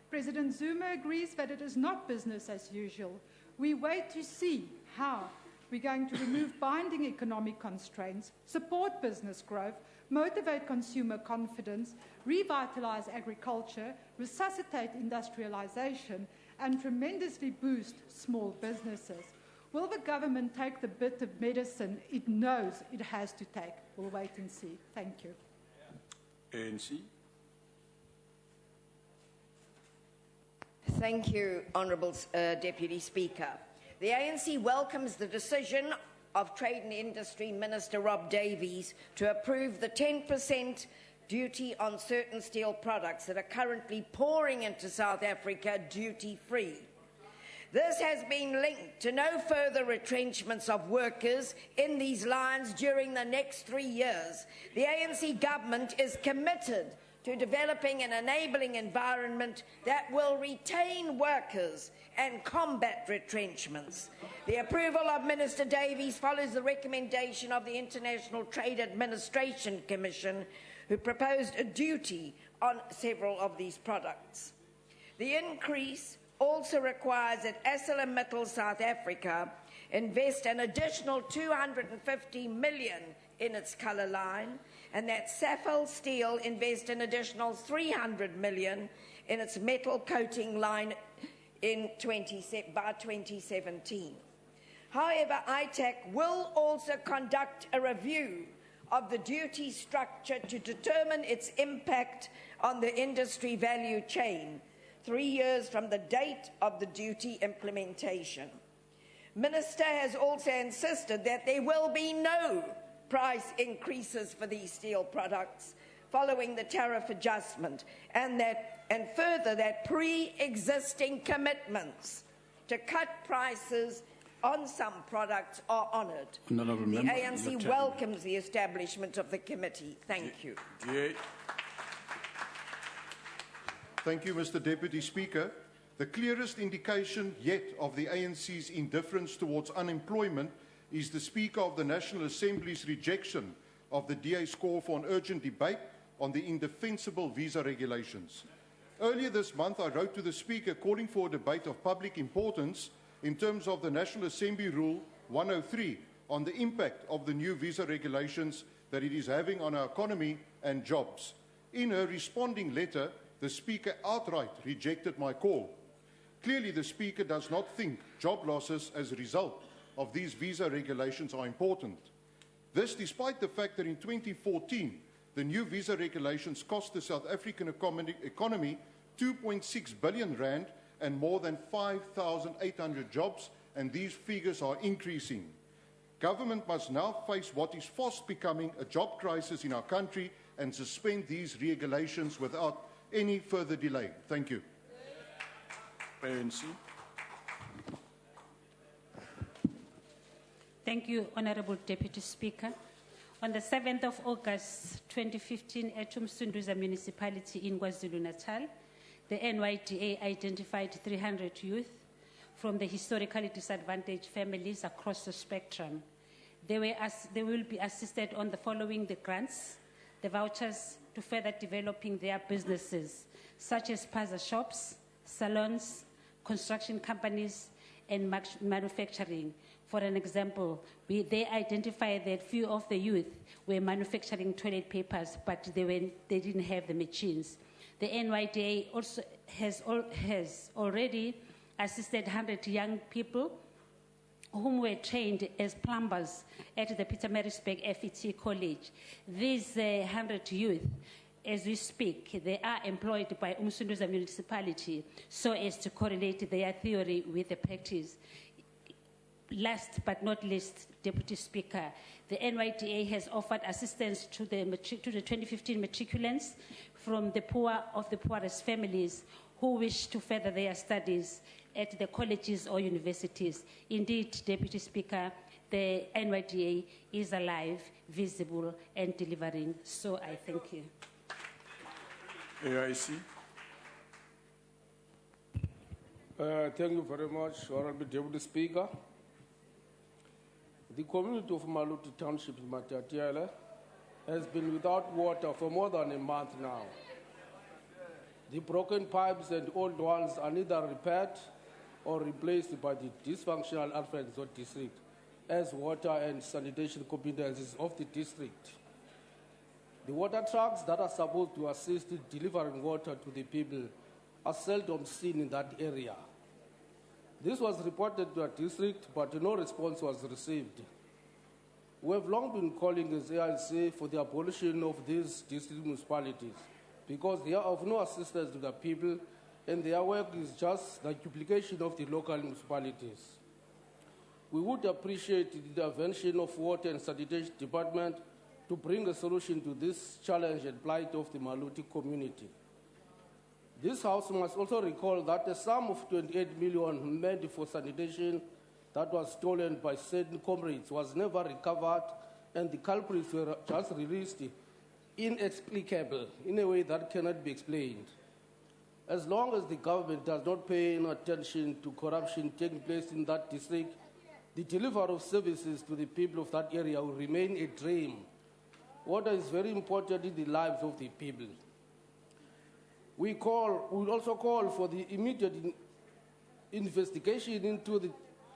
President Zuma agrees that it is not business as usual. We wait to see how We're going to remove binding economic constraints, support business growth, motivate consumer confidence, revitalize agriculture, resuscitate industrialization, and tremendously boost small businesses. Will the government take the bit of medicine it knows it has to take? We'll wait and see. Thank you. ANC. Thank you, Honourable Deputy Speaker. The ANC welcomes the decision of Trade and Industry Minister Rob Davies to approve the 10% duty on certain steel products that are currently pouring into South Africa duty-free. This has been linked to no further retrenchments of workers in these lines during the next 3 years. The ANC government is committed to developing an enabling environment that will retain workers and combat retrenchments. The approval of Minister Davies follows the recommendation of the International Trade Administration Commission, who proposed a duty on several of these products. The increase also requires that ArcelorMittal South Africa invest an additional 250 million in its colour line, and that Safel Steel invest an additional 300 million in its metal coating line by 2017. However, ITAC will also conduct a review of the duty structure to determine its impact on the industry value chain 3 years from the date of the duty implementation. Minister has also insisted that there will be no price increases for these steel products following the tariff adjustment, and further that pre-existing commitments to cut prices on some products are honoured. The ANC welcomes the establishment of the committee. Thank you. Thank you, Mr. Deputy Speaker. The clearest indication yet of the ANC's indifference towards unemployment is the Speaker of the National Assembly's rejection of the DA's call for an urgent debate on the indefensible visa regulations. Earlier this month, I wrote to the Speaker calling for a debate of public importance in terms of the National Assembly Rule 103 on the impact of the new visa regulations that it is having on our economy and jobs. In her responding letter, the Speaker outright rejected my call. Clearly, the Speaker does not think job losses as a result of these visa regulations are important. This despite the fact that in 2014, the new visa regulations cost the South African economy 2.6 billion rand and more than 5,800 jobs, and these figures are increasing. Government must now face what is fast becoming a job crisis in our country and suspend these regulations without any further delay. Thank you. ANC. Thank you, Honourable Deputy Speaker. On the 7th of August 2015 at Umsunduza Municipality in KwaZulu-Natal, the NYDA identified 300 youth from the historically disadvantaged families across the spectrum. They will be assisted on the following: the grants, the vouchers to further developing their businesses, such as plaza shops, salons, construction companies, and manufacturing. For an example, they identified that few of the youth were manufacturing toilet papers, but they didn't have the machines. The NYDA also has already assisted 100 young people whom were trained as plumbers at the Pietermaritzburg FET College. These 100 youth, as we speak, they are employed by Umsunduza Municipality so as to correlate their theory with the practice. Last but not least, Deputy Speaker, the NYDA has offered assistance to the 2015 matriculants from the poorest families who wish to further their studies at the colleges or universities. Indeed, Deputy Speaker, the NYDA is alive, visible, and delivering. So I thank you. AIC. Thank you very much, Honourable Deputy Speaker. The community of Maluti Township in Matatiele has been without water for more than a month now. The broken pipes and old ones are neither repaired or replaced by the dysfunctional Alfred Zot district as water and sanitation competencies of the district. The water trucks that are supposed to assist in delivering water to the people are seldom seen in that area. This was reported to our district, but no response was received. We have long been calling as ANC for the abolition of these district municipalities because they are of no assistance to the people and their work is just the duplication of the local municipalities. We would appreciate the intervention of Water and Sanitation Department to bring a solution to this challenge and plight of the Maluti community. This House must also recall that a sum of 28 million meant for sanitation that was stolen by certain comrades was never recovered, and the culprits were just released inexplicable in a way that cannot be explained. As long as the government does not pay any attention to corruption taking place in that district, the delivery of services to the people of that area will remain a dream. Water is very important in the lives of the people. We will also call for the immediate investigation into the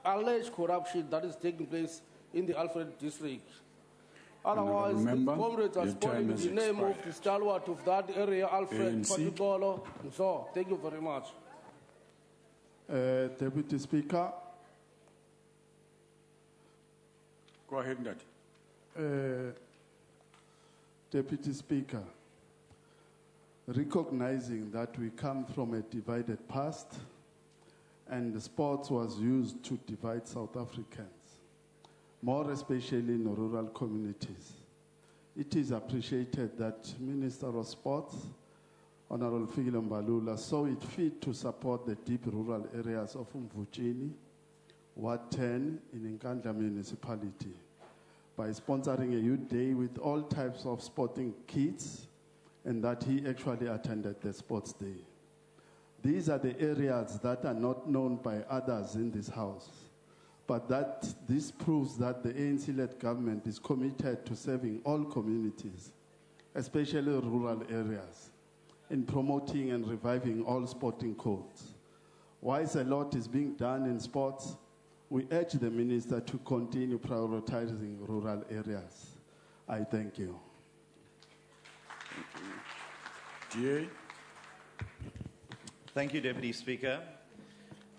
alleged corruption that is taking place in the Alfred district. Otherwise, the comrades are spoiling the name of the stalwart of that area, Alfred Patukolo. And so, thank you very much. Deputy Speaker. Go ahead, Nat. Deputy Speaker, recognizing that we come from a divided past and sports was used to divide South Africans, more especially in rural communities. It is appreciated that Minister of Sports, Honorable Fikile Mbalula, saw it fit to support the deep rural areas of Mvuchini, Ward 10 in Nkandla municipality by sponsoring a youth day with all types of sporting kits, and that he actually attended the sports day. These are the areas that are not known by others in this house, but that this proves that the ANC-led government is committed to serving all communities, especially rural areas, in promoting and reviving all sporting codes. Whilst a lot is being done in sports, we urge the minister to continue prioritizing rural areas. I thank you. GA. Thank you, Deputy Speaker.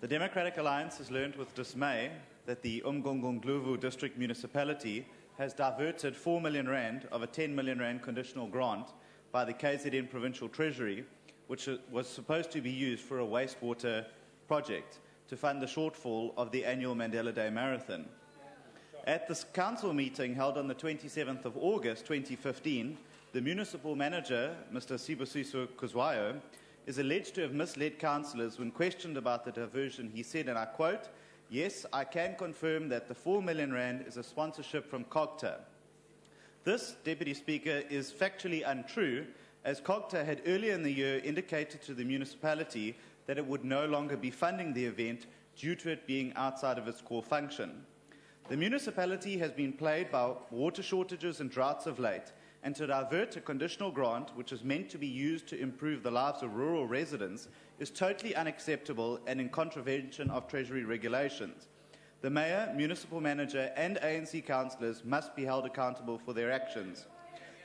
The Democratic Alliance has learned with dismay that the Umgungundlovu District Municipality has diverted 4 million rand of a 10 million rand conditional grant by the KZN Provincial Treasury, which was supposed to be used for a wastewater project to fund the shortfall of the annual Mandela Day Marathon. At this council meeting held on the 27th of August 2015, the municipal manager, Mr. Sibusiso Kuzwayo, is alleged to have misled councillors when questioned about the diversion. He said, and I quote, "Yes, I can confirm that the 4 million rand is a sponsorship from COGTA." This, Deputy Speaker, is factually untrue, as COGTA had earlier in the year indicated to the municipality that it would no longer be funding the event due to it being outside of its core function. The municipality has been plagued by water shortages and droughts of late, and to divert a conditional grant, which is meant to be used to improve the lives of rural residents, is totally unacceptable and in contravention of Treasury regulations. The Mayor, Municipal Manager and ANC councillors must be held accountable for their actions.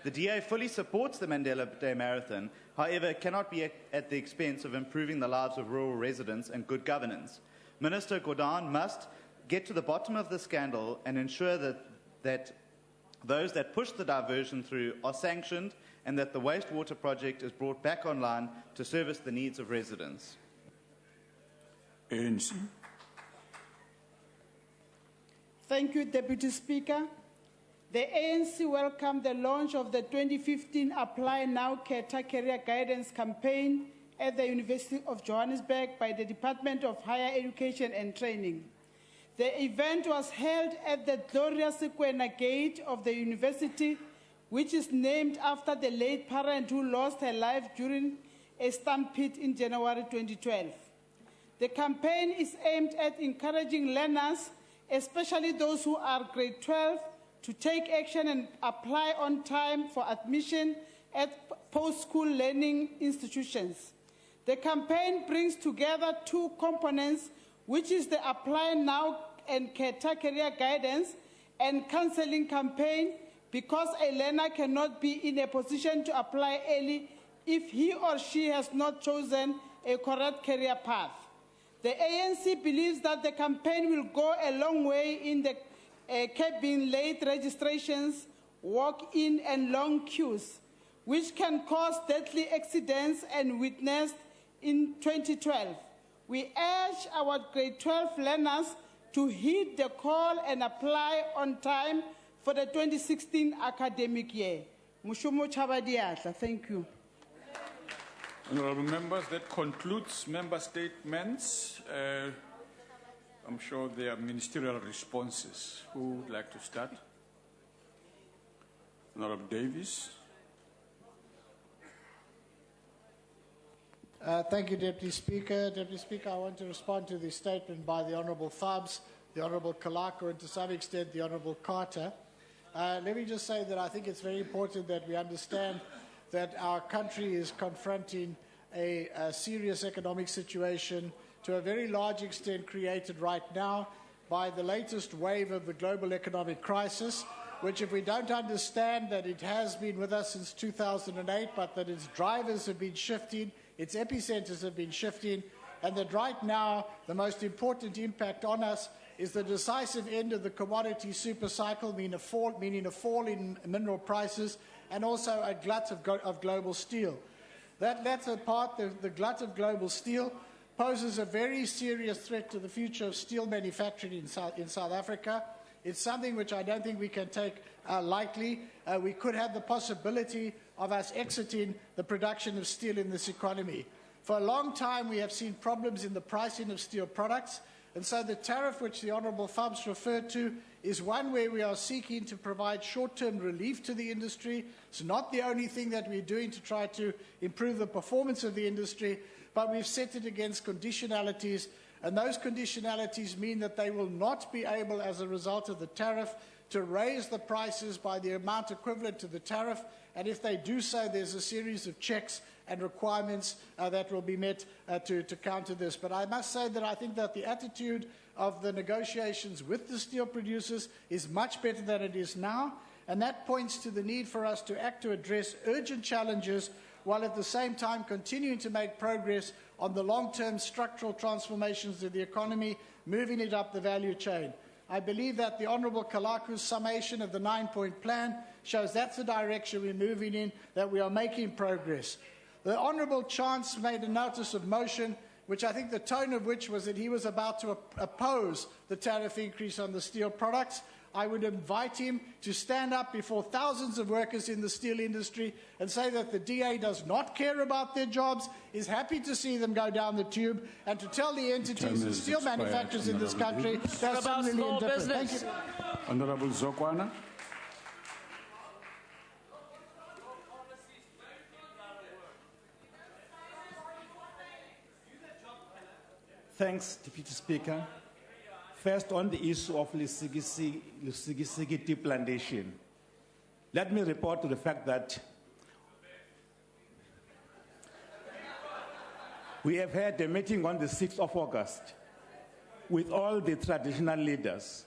The DA fully supports the Mandela Day Marathon, however, it cannot be at the expense of improving the lives of rural residents and good governance. Minister Gordhan must get to the bottom of the scandal and ensure that those that push the diversion through are sanctioned and that the wastewater project is brought back online to service the needs of residents. ANC. Thank you, Deputy Speaker. The ANC welcomed the launch of the 2015 Apply Now CARETA Career Guidance Campaign at the University of Johannesburg by the Department of Higher Education and Training. The event was held at the Gloria Sekwena Gate of the university, which is named after the late parent who lost her life during a stampede in January 2012. The campaign is aimed at encouraging learners, especially those who are grade 12, to take action and apply on time for admission at post-school learning institutions. The campaign brings together two components, which is the Apply Now and career guidance and counseling campaign because a learner cannot be in a position to apply early if he or she has not chosen a correct career path. The ANC believes that the campaign will go a long way in the curbing late registrations, walk-in and long queues, which can cause deadly accidents and witnessed in 2012. We urge our grade 12 learners to heed the call and apply on time for the 2016 academic year. Mushumo Chabadiatla, thank you. Honourable members, that concludes member statements. I'm sure there are ministerial responses. Who would like to start? Honourable Davies. Thank you, Deputy Speaker. Deputy Speaker, I want to respond to the statement by the Honourable Fabs, the Honourable Kalako, and to some extent the Honourable Carter. Let me just say that I think it's very important that we understand that our country is confronting a serious economic situation to a very large extent created right now by the latest wave of the global economic crisis, which, if we don't understand that it has been with us since 2008, but that its drivers have been shifting, its epicenters have been shifting, and that right now the most important impact on us is the decisive end of the commodity super cycle, meaning a fall in mineral prices, and also a glut of global steel. That latter part, the glut of global steel, poses a very serious threat to the future of steel manufacturing in South Africa. It's something which I don't think we can take lightly. We could have the possibility of us exiting the production of steel in this economy. For a long time, we have seen problems in the pricing of steel products, and so the tariff which the Honourable Fabs referred to is one where we are seeking to provide short-term relief to the industry. It's not the only thing that we're doing to try to improve the performance of the industry, but we've set it against conditionalities, and those conditionalities mean that they will not be able, as a result of the tariff, to raise the prices by the amount equivalent to the tariff, and if they do so, there's a series of checks and requirements that will be met to counter this. But I must say that I think that the attitude of the negotiations with the steel producers is much better than it is now, and that points to the need for us to act to address urgent challenges while at the same time continuing to make progress on the long-term structural transformations of the economy, moving it up the value chain. I believe that the Honourable Kalaku's summation of the 9-point plan shows that's the direction we're moving in, that we are making progress. The Honourable Chance made a notice of motion, which I think the tone of which was that he was about to oppose the tariff increase on the steel products. I would invite him to stand up before thousands of workers in the steel industry and say that the DA does not care about their jobs, is happy to see them go down the tube, and to tell the entities, the steel manufacturers in this country, they're suddenly indifferent. Thank you. Honourable Zokwana. Thanks, Deputy Speaker. First, on the issue of Lusigisi tea plantation, let me report to the fact that we have had a meeting on the 6th of August with all the traditional leaders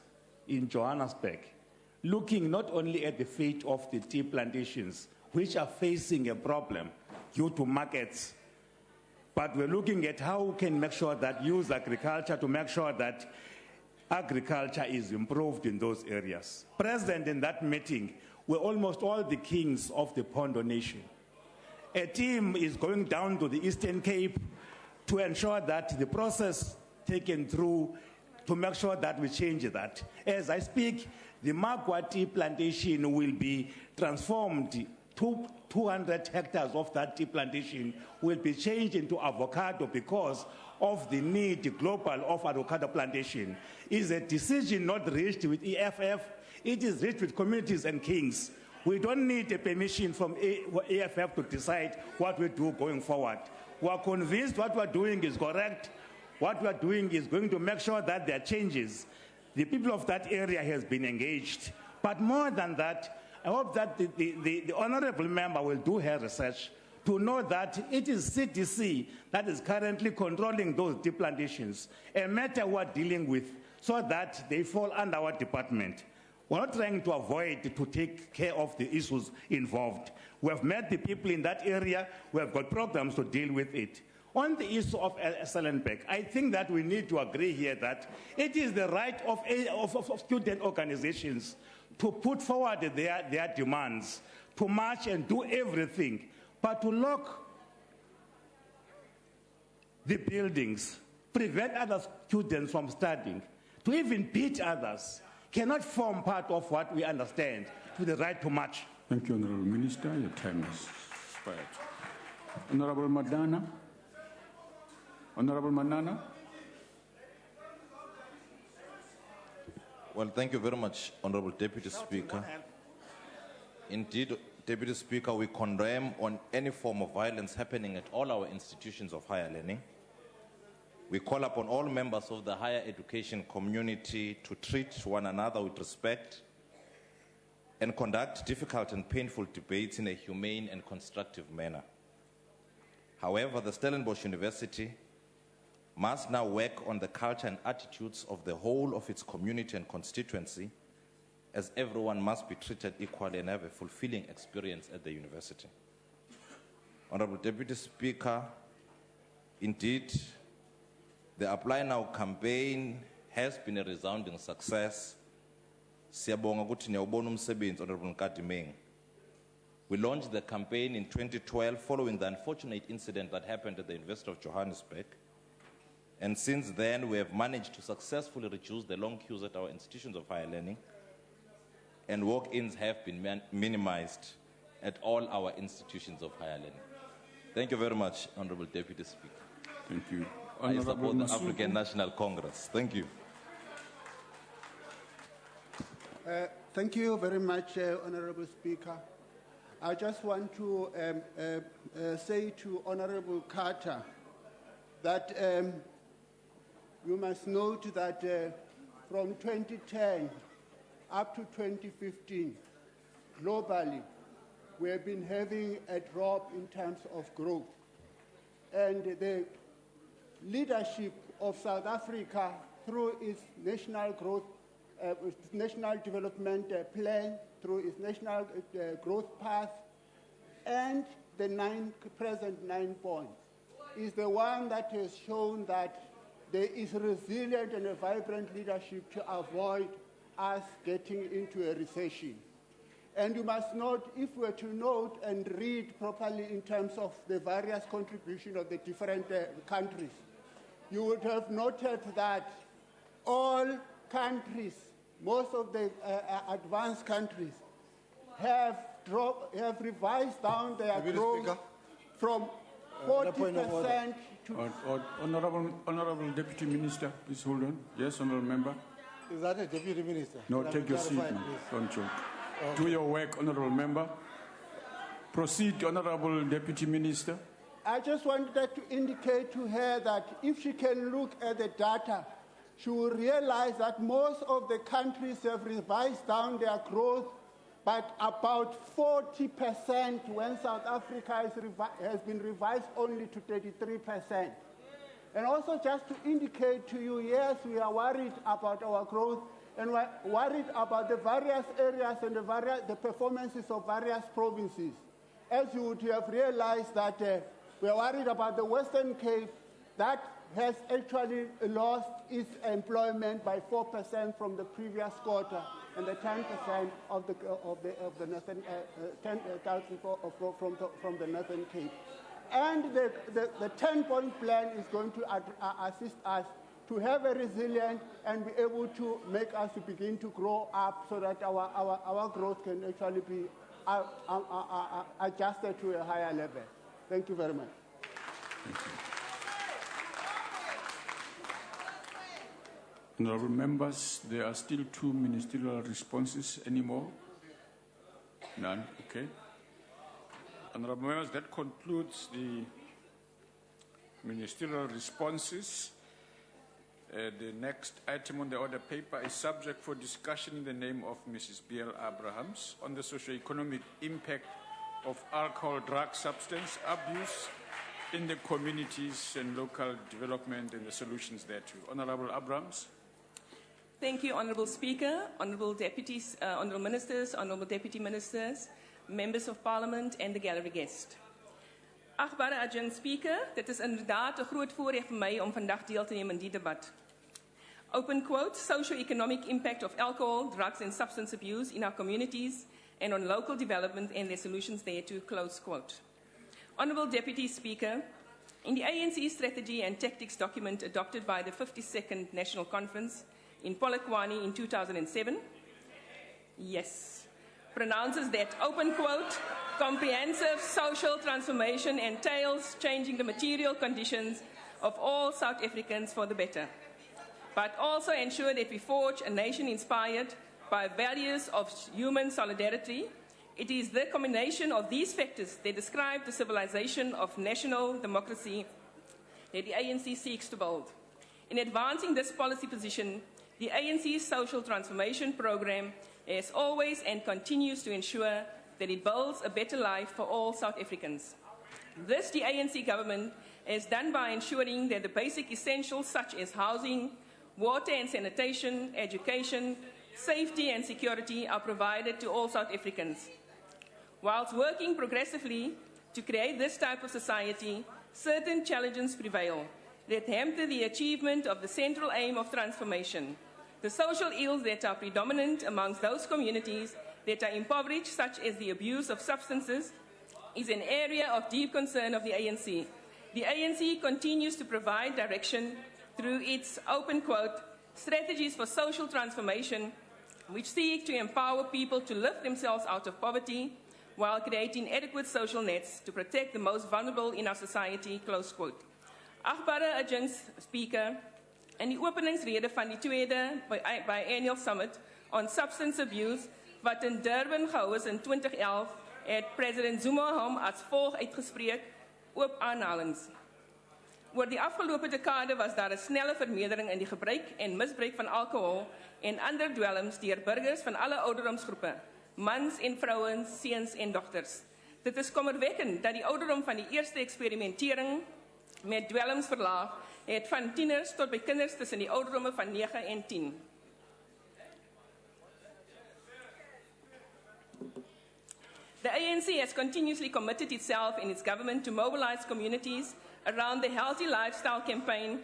in Johannesburg, looking not only at the fate of the tea plantations, which are facing a problem due to markets, but we're looking at how we can make sure that use agriculture to make sure that agriculture is improved in those areas. Present in that meeting were almost all the kings of the Pondo Nation. A team is going down to the Eastern Cape to ensure that the process taken through to make sure that we change that. As I speak, the Magwa tea plantation will be transformed. 200 hectares of that tea plantation will be changed into avocado because of the need global of avocado plantation. Is a decision not reached with EFF, it is reached with communities and kings. We don't need a permission from EFF to decide what we do going forward. We are convinced what we're doing is correct. What we're doing is going to make sure that there are changes. The people of that area has been engaged. But more than that, I hope that the honourable member will do her research to know that it is CDC that is currently controlling those deep plantations, a matter we're dealing with, so that they fall under our department. We're not trying to avoid to take care of the issues involved. We have met the people in that area. We have got programs to deal with it. On the issue of Stellenbosch, I think that we need to agree here that it is the right of student organizations to put forward their demands, to march and do everything, but to lock the buildings, prevent other students from studying, to even beat others, cannot form part of what we understand to the right to march. Thank you, Honorable Minister. Your time has expired. Honorable Madana. Honorable Manana. Well, thank you very much, Honorable Deputy Speaker. Indeed, Deputy Speaker, we condemn on any form of violence happening at all our institutions of higher learning. We call upon all members of the higher education community to treat one another with respect and conduct difficult and painful debates in a humane and constructive manner. However, the Stellenbosch University must now work on the culture and attitudes of the whole of its community and constituency, as everyone must be treated equally and have a fulfilling experience at the university. Honorable Deputy Speaker, indeed, the Apply Now campaign has been a resounding success. Siyabonga ukuthi niyawubona umsebenzi, Honorable Nkadimeng. We launched the campaign in 2012 following the unfortunate incident that happened at the University of Johannesburg. And since then, we have managed to successfully reduce the long queues at our institutions of higher learning, and walk-ins have been minimized at all our institutions of higher learning. Thank you very much, Honorable Deputy Speaker. Thank you. I support the African National Congress. Thank you. Thank you very much, Honorable Speaker. I just want to say to Honorable Carter that you must note that from 2010 up to 2015, globally, we have been having a drop in terms of growth. And the leadership of South Africa through its national growth, national development plan, through its national growth path, and the present 9 points, is the one that has shown that there is resilient and a vibrant leadership to avoid us getting into a recession. And you must note, if we were to note and read properly in terms of the various contributions of the different countries, you would have noted that all countries, most of the advanced countries, have revised down their growth from 40% to... Honorable Deputy Minister, please hold on. Yes, Honorable Member. Is that a Deputy Minister? No, take your seat, man. Don't joke. Okay. Do your work, Honorable Member. Proceed, Honorable Deputy Minister. I just wanted to indicate to her that if she can look at the data, she will realize that most of the countries have revised down their growth, but about 40% when South Africa has been revised only to 33%. And also just to indicate to you, yes, we are worried about our growth, and we're worried about the various areas and the performances of various provinces. As you would have realized that we are worried about the Western Cape, that has actually lost its employment by 4% from the previous quarter, and the 10% of the northern 10,000 from the Northern Cape. And the 10-point plan is going to assist us to have a resilient and be able to make us to begin to grow up so that our growth can actually be adjusted to a higher level. Thank you very much. Thank you. Honourable members, there are still 2 ministerial responses. Any more? None? Okay. Honourable members, that concludes the ministerial responses. The next item on the order paper is subject for discussion in the name of Mrs. B.L. Abrahams on the socio-economic impact of alcohol, drug, substance abuse in the communities and local development and the solutions thereto. Honorable Abrams. Thank you, Honorable Speaker, Honorable Deputies, Honorable Ministers, Honorable Deputy Ministers, Members of Parliament en de gallery guest. Achtbare adjunct Speaker, dit is inderdaad een groot voorrecht voor mij om vandaag deel te nemen in die debat. Open quote, socio-economic impact of alcohol, drugs and substance abuse in our communities and on local development and their solutions thereto, close quote. Honorable Deputy Speaker, in the ANC strategy and tactics document adopted by the 52nd National Conference in Polokwane in 2007, yes, pronounces that, open quote, comprehensive social transformation entails changing the material conditions of all South Africans for the better, but also ensure that we forge a nation inspired by values of human solidarity. It is the combination of these factors that describe the civilization of national democracy that the ANC seeks to build. In advancing this policy position, the ANC's social transformation program has always and continues to ensure that it builds a better life for all South Africans. This the ANC government has done by ensuring that the basic essentials such as housing, water and sanitation, education, safety and security are provided to all South Africans. Whilst working progressively to create this type of society, certain challenges prevail that hamper the achievement of the central aim of transformation. The social ills that are predominant amongst those communities that are impoverished, such as the abuse of substances, is an area of deep concern of the ANC. The ANC continues to provide direction through its, open quote, strategies for social transformation, which seek to empower people to lift themselves out of poverty while creating adequate social nets to protect the most vulnerable in our society, close quote. Achtbare adjunct Speaker, in die openingsrede van die tweede biennial summit on substance abuse, wat in Durban gehou is in 2011, het president Zuma hom as volg uitgespreek, oop aanhalings. Oor die afgelope dekade was daar 'n snelle vermeerdering in die gebruik en misbruik van alkohol en ander dwelms deur burgers van alle ouderdomsgroepe, mans en vrouens, seuns en dogters. Dit is kommerwekkend dat die ouderdom van die eerste eksperimentering met dwelms verlaag het van tieners tot by kinders tussen die ouderdomme van 9 en 10. The ANC has continuously committed itself and its government to mobilize communities around the Healthy Lifestyle campaign,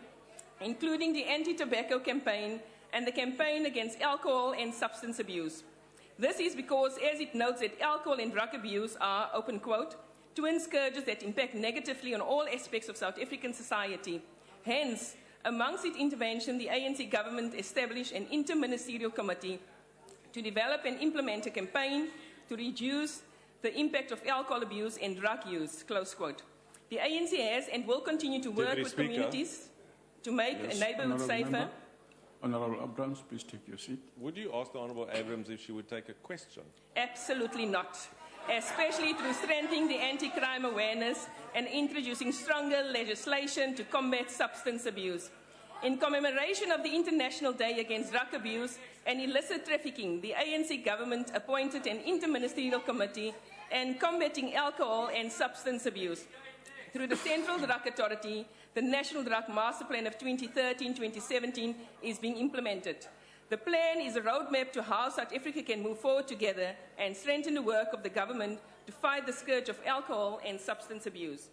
including the anti-tobacco campaign and the campaign against alcohol and substance abuse. This is because, as it notes, that alcohol and drug abuse are, open quote, twin scourges that impact negatively on all aspects of South African society. Hence, amongst its intervention, the ANC government established an interministerial committee to develop and implement a campaign to reduce the impact of alcohol abuse and drug use, close quote. The ANC has and will continue to work with communities to make a neighborhood safer. Honorable Abrams, please take your seat. Would you ask the Honorable Abrams if she would take a question? Absolutely not. Especially through strengthening the anti-crime awareness and introducing stronger legislation to combat substance abuse. In commemoration of the International Day Against Drug Abuse and Illicit Trafficking, the ANC government appointed an interministerial committee on combating alcohol and substance abuse. Through the Central Drug Authority, the National Drug Master Plan of 2013-2017 is being implemented. The plan is a roadmap to how South Africa can move forward together and strengthen the work of the government to fight the scourge of alcohol and substance abuse.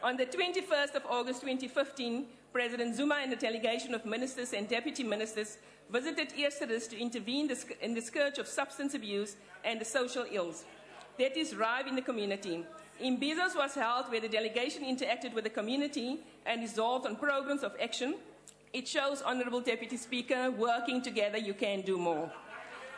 On the 21st of August 2015, President Zuma and a delegation of ministers and deputy ministers visited Eersterus to intervene in the scourge of substance abuse and the social ills that is rife in the community. Imbizos was held where the delegation interacted with the community and resolved on programs of action. It shows, Honourable Deputy Speaker, working together you can do more.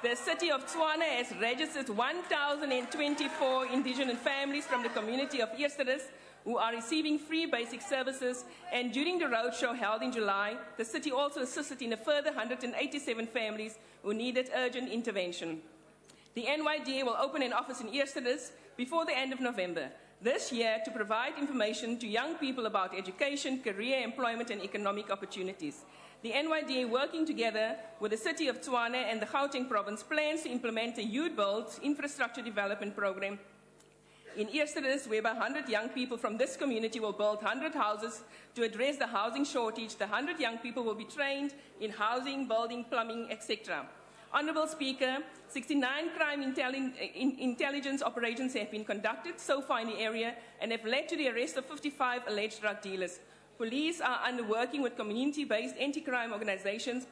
The city of Tshwane has registered 1,024 indigenous families from the community of Eersterus who are receiving free basic services, and during the roadshow held in July, the city also assisted in a further 187 families who needed urgent intervention. The NYDA will open an office in Eersterus before the end of November this year to provide information to young people about education, career, employment, and economic opportunities. The NYDA, working together with the city of Tshwane and the Gauteng province, plans to implement a youth build infrastructure development program in Eersteris, whereby 100 young people from this community will build 100 houses to address the housing shortage. The 100 young people will be trained in housing, building, plumbing, etc. Honourable Speaker, 69 crime intelligence operations have been conducted so far in the area and have led to the arrest of 55 alleged drug dealers. Police are working with community-based anti-crime organizations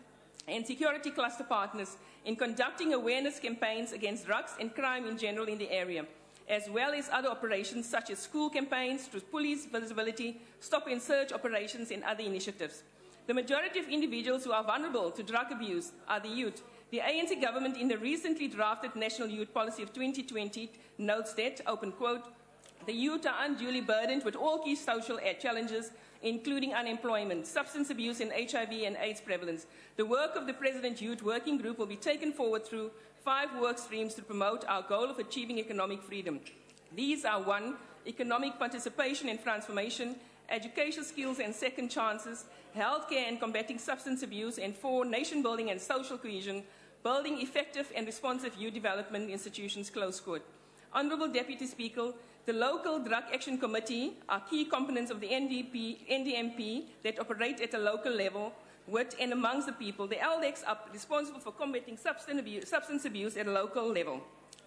and security cluster partners in conducting awareness campaigns against drugs and crime in general in the area, as well as other operations such as school campaigns through police visibility, stop and search operations and other initiatives. The majority of individuals who are vulnerable to drug abuse are the youth. The ANC government in the recently drafted National Youth Policy of 2020 notes that, open quote, the youth are unduly burdened with all key social challenges, including unemployment, substance abuse, and HIV and AIDS prevalence. The work of the President Youth Working Group will be taken forward through 5 work streams to promote our goal of achieving economic freedom. These are 1, economic participation and transformation, education skills and second chances, healthcare and combating substance abuse, and 4, nation building and social cohesion, building effective and responsive youth development institutions, close quote. Honourable Deputy Speaker, the local drug action committee are key components of the NDMP that operate at a local level with and amongst the people. The LDECs are responsible for combating substance abuse at a local level.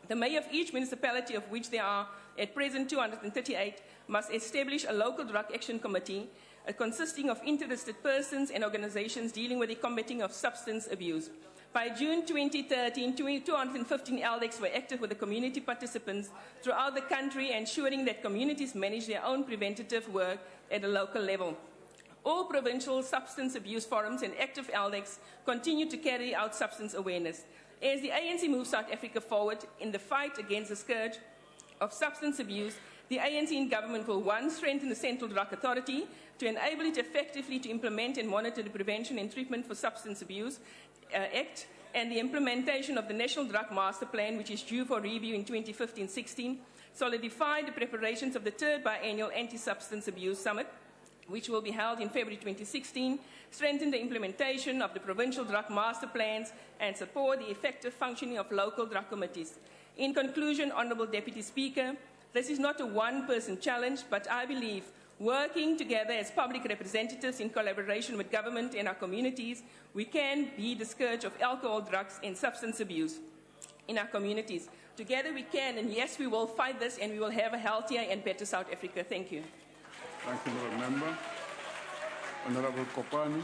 The mayor of each municipality, of which there are at present 238, must establish a local drug action committee consisting of interested persons and organizations dealing with the combating of substance abuse. By June 2013, 215 LDECs were active with the community participants throughout the country, ensuring that communities manage their own preventative work at a local level. All provincial substance abuse forums and active LDECs continue to carry out substance awareness. As the ANC moves South Africa forward in the fight against the scourge of substance abuse, the ANC in government will, 1, strengthen the Central Drug Authority to enable it effectively to implement and monitor the Prevention and Treatment for Substance Abuse Act and the implementation of the National Drug Master Plan, which is due for review in 2015-16, solidify the preparations of the 3rd biennial Anti-Substance Abuse Summit, which will be held in February 2016, strengthen the implementation of the provincial drug master plans, and support the effective functioning of local drug committees. In conclusion, Honourable Deputy Speaker, this is not a one-person challenge, but I believe working together as public representatives in collaboration with government and our communities, we can be the scourge of alcohol, drugs, and substance abuse in our communities. Together we can, and yes, we will fight this, and we will have a healthier and better South Africa. Thank you. Thank you, Honourable Member. Honourable Kopani.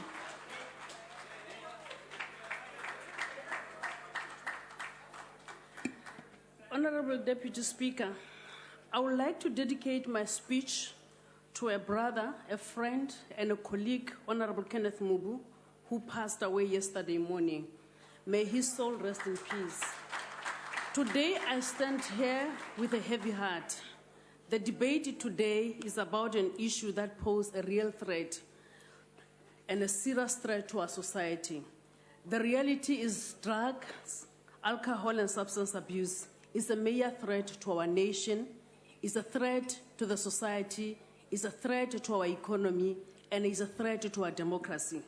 Honourable Deputy Speaker, I would like to dedicate my speech to a brother, a friend, and a colleague, Honourable Kenneth Mubu, who passed away yesterday morning. May his soul rest in peace. Today, I stand here with a heavy heart. The debate today is about an issue that poses a real threat and a serious threat to our society. The reality is drugs, alcohol, and substance abuse is a major threat to our nation, is a threat to the society, is a threat to our economy, and is a threat to our democracy.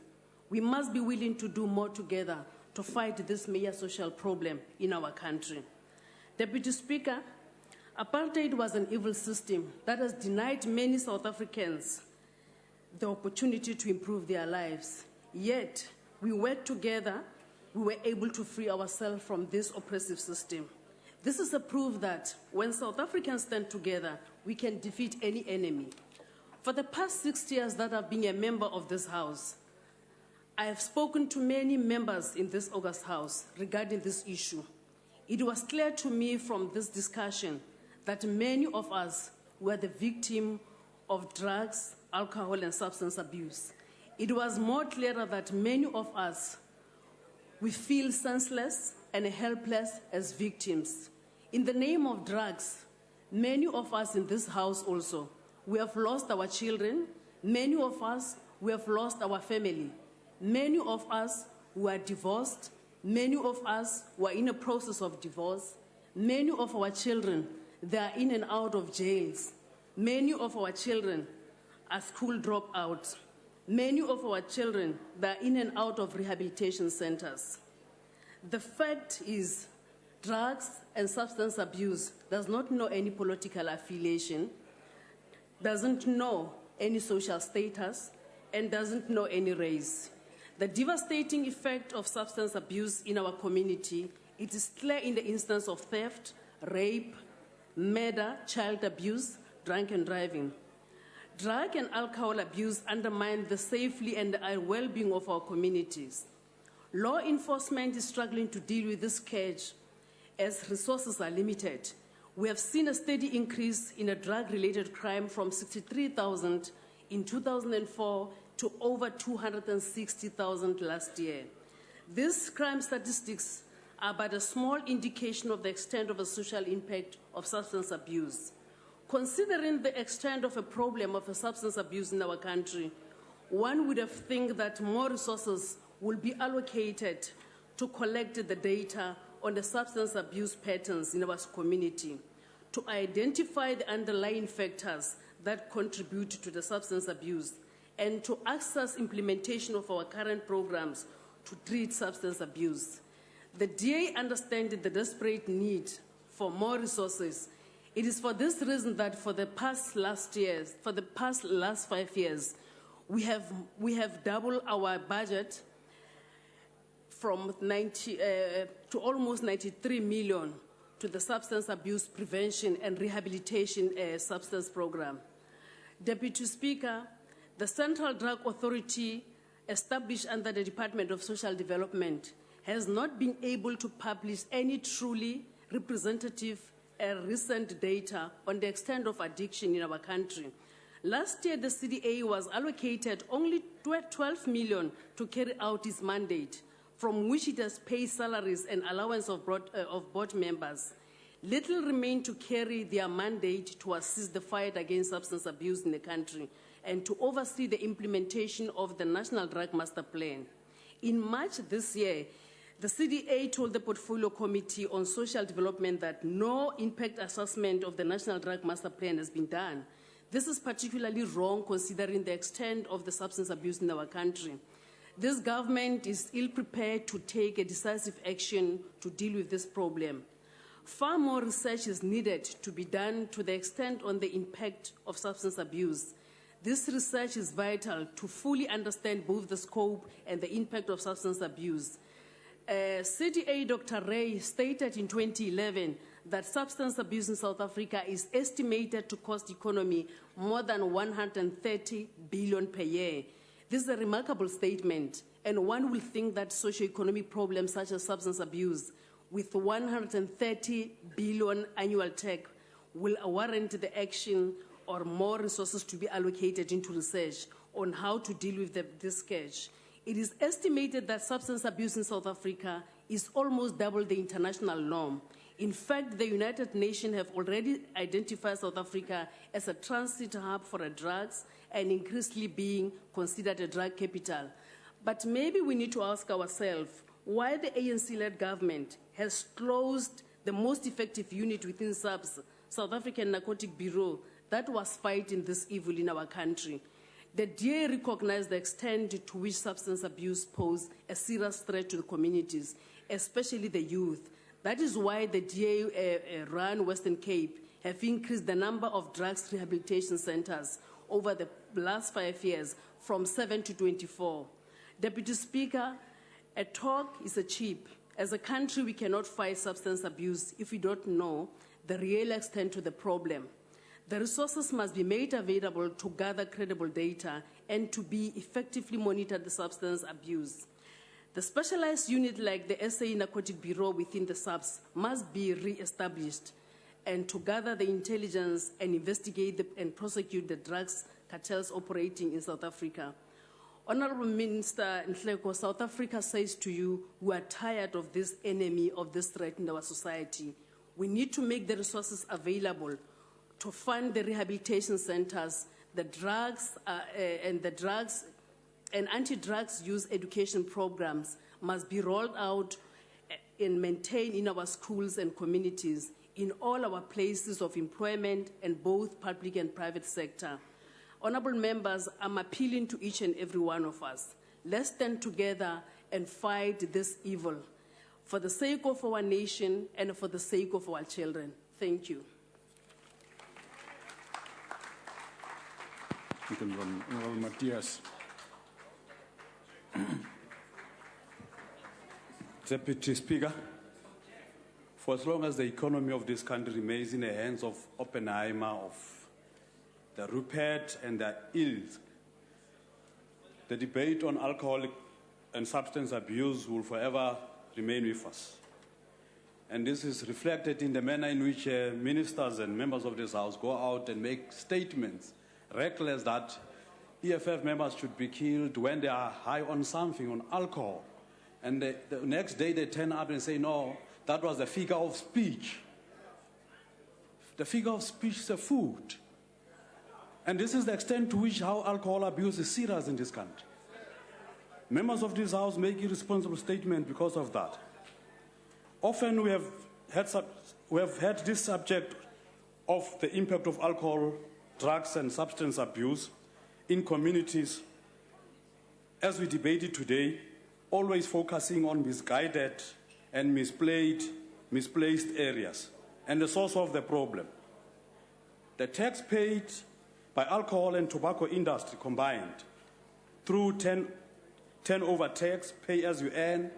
We must be willing to do more together to fight this major social problem in our country. Deputy Speaker, apartheid was an evil system that has denied many South Africans the opportunity to improve their lives. Yet, we worked together, we were able to free ourselves from this oppressive system. This is a proof that when South Africans stand together, we can defeat any enemy. For the past 6 years that I've been a member of this House, I have spoken to many members in this August House regarding this issue. It was clear to me from this discussion that many of us were the victim of drugs, alcohol, and substance abuse. It was more clearer that many of us, we feel senseless and helpless as victims. In the name of drugs, many of us in this House also, we have lost our children. Many of us, we have lost our family. Many of us were divorced. Many of us were in a process of divorce. Many of our children, they are in and out of jails. Many of our children are school dropouts. Many of our children, they are in and out of rehabilitation centers. The fact is Drugs and substance abuse does not know any political affiliation, doesn't know any social status, and doesn't know any race. The devastating effect of substance abuse in our community, it is clear in the instance of theft, rape, murder, child abuse, drunken driving. Drug and alcohol abuse undermine the safety and the well-being of our communities. Law enforcement is struggling to deal with this scourge as resources are limited. We have seen a steady increase in a drug-related crime from 63,000 in 2004 to over 260,000 last year. These crime statistics are but a small indication of the extent of the social impact of substance abuse. Considering the extent of a problem of substance abuse in our country, one would have think that more resources will be allocated to collect the data on the substance abuse patterns in our community, to identify the underlying factors that contribute to the substance abuse, and to access implementation of our current programs to treat substance abuse. The DA understands the desperate need for more resources. It is for this reason that for the past last 5 years, we have doubled our budget from 90 to almost 93 million to the substance abuse prevention and rehabilitation substance program. Deputy Speaker, the Central Drug Authority, established under the Department of Social Development, has not been able to publish any truly representative recent data on the extent of addiction in our country. Last year, the CDA was allocated only 12 million to carry out its mandate, from which it has paid salaries and allowance of board members. Little remained to carry their mandate to assist the fight against substance abuse in the country and to oversee the implementation of the National Drug Master Plan. In March this year, the CDA told the Portfolio Committee on Social Development that no impact assessment of the National Drug Master Plan has been done. This is particularly wrong considering the extent of the substance abuse in our country. This government is ill-prepared to take a decisive action to deal with this problem. Far more research is needed to be done to the extent on the impact of substance abuse. This research is vital to fully understand both the scope and the impact of substance abuse. CDA Dr. Ray stated in 2011 that substance abuse in South Africa is estimated to cost the economy more than 130 billion per year. This is a remarkable statement, and one will think that socio-economic problems such as substance abuse with 130 billion annual tech will warrant the action or more resources to be allocated into research on how to deal with this scourge. It is estimated that substance abuse in South Africa is almost double the international norm. In fact, the United Nations have already identified South Africa as a transit hub for drugs and increasingly being considered a drug capital. But maybe we need to ask ourselves why the ANC-led government has closed the most effective unit within SABS, South African Narcotic Bureau, that was fighting this evil in our country. The DA recognized the extent to which substance abuse poses a serious threat to the communities, especially the youth. That is why the DA-run Western Cape have increased the number of drugs rehabilitation centers over the last 5 years from 7 to 24. Deputy Speaker, a talk is a cheap. As a country, we cannot fight substance abuse if we don't know the real extent to the problem. The resources must be made available to gather credible data and to be effectively monitor the substance abuse. The specialized unit like the SA Narcotic Bureau within the SABS must be re-established and to gather the intelligence and investigate and prosecute the drugs cartels operating in South Africa. Honorable Minister Nhleko, South Africa says to you, we are tired of this enemy of this threat in our society. We need to make the resources available to fund the rehabilitation centers, the drugs and anti-drugs use education programs must be rolled out and maintained in our schools and communities, in all our places of employment and both public and private sector. Honorable members, I'm appealing to each and every one of us. Let's stand together and fight this evil. for the sake of our nation and for the sake of our children. Thank you. Honorable Matthias. Deputy Speaker, for as long as the economy of this country remains in the hands of Oppenheimer, of the Rupert and the Ilse, the debate on alcohol and substance abuse will forever remain with us. And this is reflected in the manner in which ministers and members of this House go out and make statements reckless that EFF members should be killed when they are high on something, on alcohol. And the next day they turn up and say, no, that was a figure of speech. The figure of speech is a food. And this is the extent to which how alcohol abuse is serious in this country. Members of this House make irresponsible statements because of that. Often we have had this subject of the impact of alcohol, drugs and substance abuse in communities as we debated today, always focusing on misguided and misplaced areas and the source of the problem. The tax paid by alcohol and tobacco industry combined through turnover tax, pay as you earn,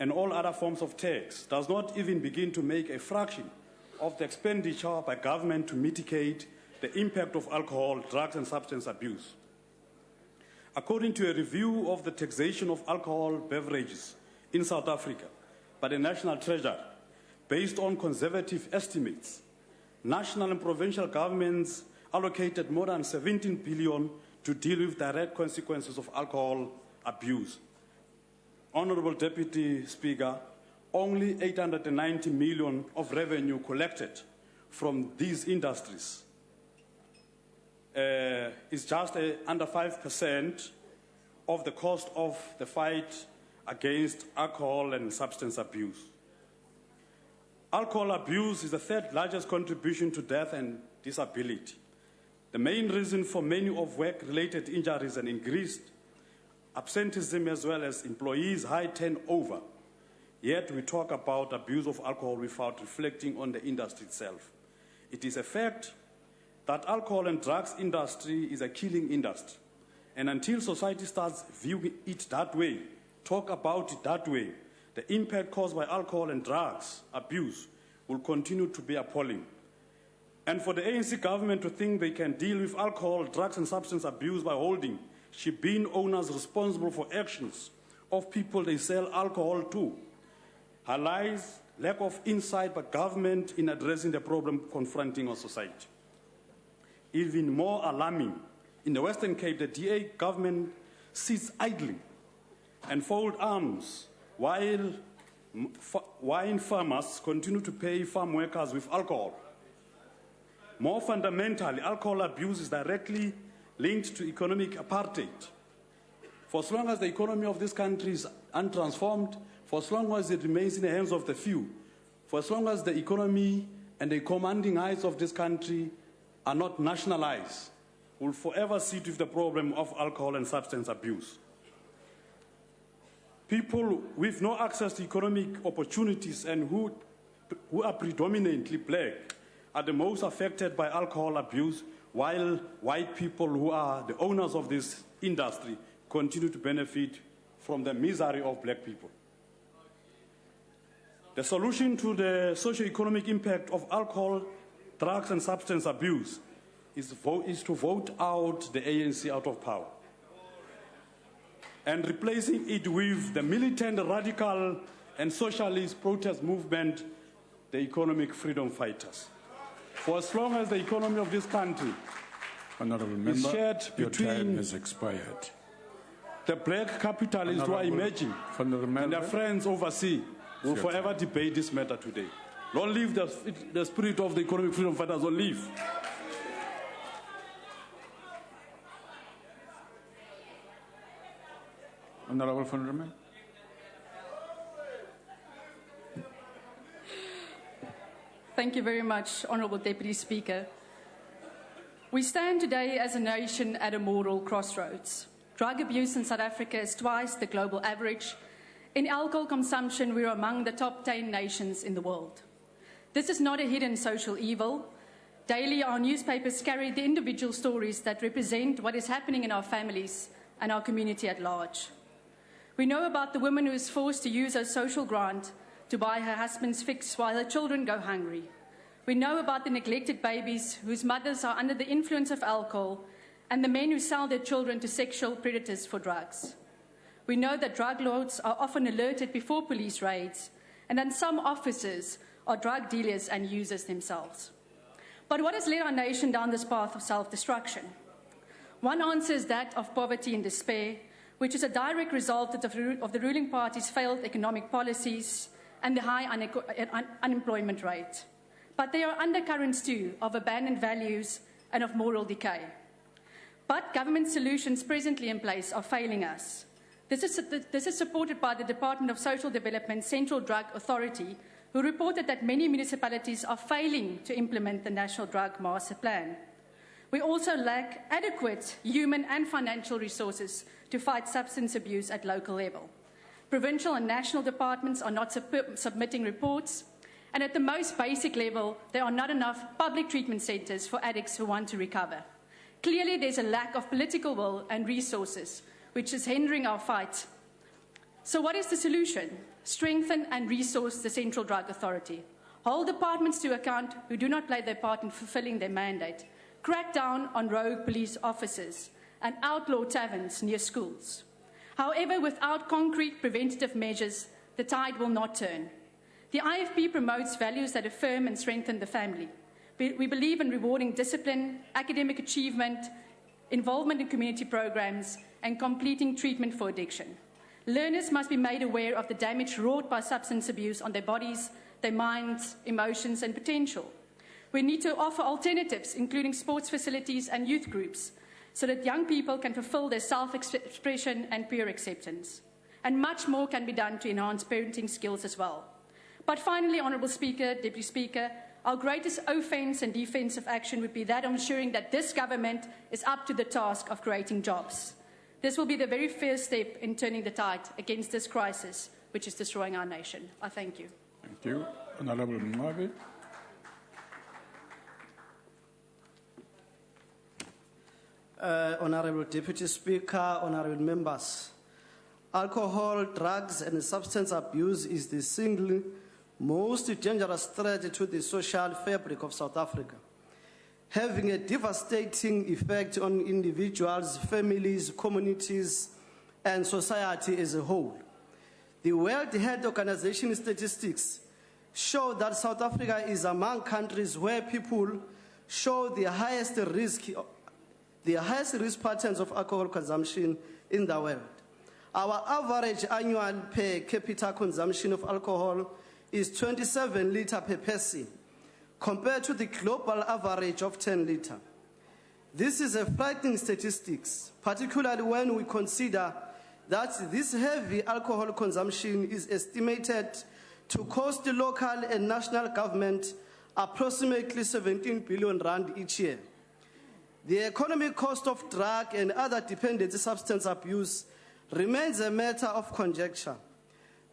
and all other forms of tax does not even begin to make a fraction of the expenditure by government to mitigate the impact of alcohol, drugs and substance abuse. According to a review of the taxation of alcohol beverages in South Africa by the National Treasury, based on conservative estimates, national and provincial governments allocated more than 17 billion to deal with direct consequences of alcohol abuse. Honorable Deputy Speaker, only 890 million of revenue collected from these industries is just under 5% of the cost of the fight against alcohol and substance abuse. Alcohol abuse is the third largest contribution to death and disability. The main reason for many of work-related injuries and increased absenteeism as well as employees' high turnover. Yet we talk about abuse of alcohol without reflecting on the industry itself. It is a fact that alcohol and drugs industry is a killing industry. And until society starts viewing it that way, talk about it that way, the impact caused by alcohol and drugs abuse will continue to be appalling. And for the ANC government to think they can deal with alcohol, drugs and substance abuse by holding shebeen owners responsible for actions of people they sell alcohol to highlights lack of insight by government in addressing the problem confronting our society. Even more alarming, in the Western Cape, the DA government sits idly and fold arms while wine farmers continue to pay farm workers with alcohol. More fundamentally, alcohol abuse is directly linked to economic apartheid. For as long as the economy of this country is untransformed, for as long as it remains in the hands of the few, for as long as the economy and the commanding heights of this country are not nationalized, we'll forever sit with the problem of alcohol and substance abuse. People with no access to economic opportunities and who are predominantly black are the most affected by alcohol abuse, while white people who are the owners of this industry continue to benefit from the misery of black people. The solution to the socio-economic impact of alcohol, drugs and substance abuse is to vote out the ANC out of power and replacing it with the militant, radical and socialist protest movement, the economic freedom fighters. For as long as the economy of this country is shared between your time has expired. The black capitalists who are emerging and their friends overseas will forever debate this matter today. Don't leave the spirit of the economic freedom fighters, don't leave. Honorable von Riemen. Thank you very much, Honourable Deputy Speaker. We stand today as a nation at a moral crossroads. Drug abuse in South Africa is twice the global average, In alcohol consumption, we are among the top 10 nations in the world. This is not a hidden social evil. Daily, our newspapers carry the individual stories that represent what is happening in our families and our community at large. We know about the woman who is forced to use her social grant to buy her husband's fix while her children go hungry. We know about the neglected babies whose mothers are under the influence of alcohol and the men who sell their children to sexual predators for drugs. We know that drug lords are often alerted before police raids and that some officers are drug dealers and users themselves. But what has led our nation down this path of self-destruction? One answer is that of poverty and despair, which is a direct result of the ruling party's failed economic policies and the high unemployment rate. But there are undercurrents too of abandoned values and of moral decay. But government solutions presently in place are failing us. This is supported by the Department of Social Development's Central Drug Authority, who reported that many municipalities are failing to implement the National Drug Master Plan. We also lack adequate human and financial resources to fight substance abuse at local level. Provincial and national departments are not submitting reports, and at the most basic level, there are not enough public treatment centres for addicts who want to recover. Clearly, there's a lack of political will and resources, which is hindering our fight. So what is the solution? Strengthen and resource the Central Drug Authority. Hold departments to account who do not play their part in fulfilling their mandate. Crack down on rogue police officers and outlaw taverns near schools. However, without concrete preventative measures, the tide will not turn. The IFP promotes values that affirm and strengthen the family. We believe in rewarding discipline, academic achievement, involvement in community programs, and completing treatment for addiction. Learners must be made aware of the damage wrought by substance abuse on their bodies, their minds, emotions, and potential. We need to offer alternatives, including sports facilities and youth groups, so that young people can fulfill their self-expression and peer acceptance. And much more can be done to enhance parenting skills as well. But finally, Honourable Speaker, Deputy Speaker, our greatest offence and defensive action would be that of ensuring that this government is up to the task of creating jobs. This will be the very first step in turning the tide against this crisis, which is destroying our nation. I thank you. Thank you. Honourable Mwabe. Honourable Deputy Speaker, honourable members, alcohol, drugs and substance abuse is the single most dangerous threat to the social fabric of South Africa, having a devastating effect on individuals, families, communities, and society as a whole. The World Health Organization statistics show that South Africa is among countries where people show the highest risk patterns of alcohol consumption in the world. Our average annual per capita consumption of alcohol is 27 litres per person, compared to the global average of 10 litres. This is a frightening statistics, particularly when we consider that this heavy alcohol consumption is estimated to cost the local and national government approximately 17 billion rand each year. The economic cost of drug and other dependency substance abuse remains a matter of conjecture,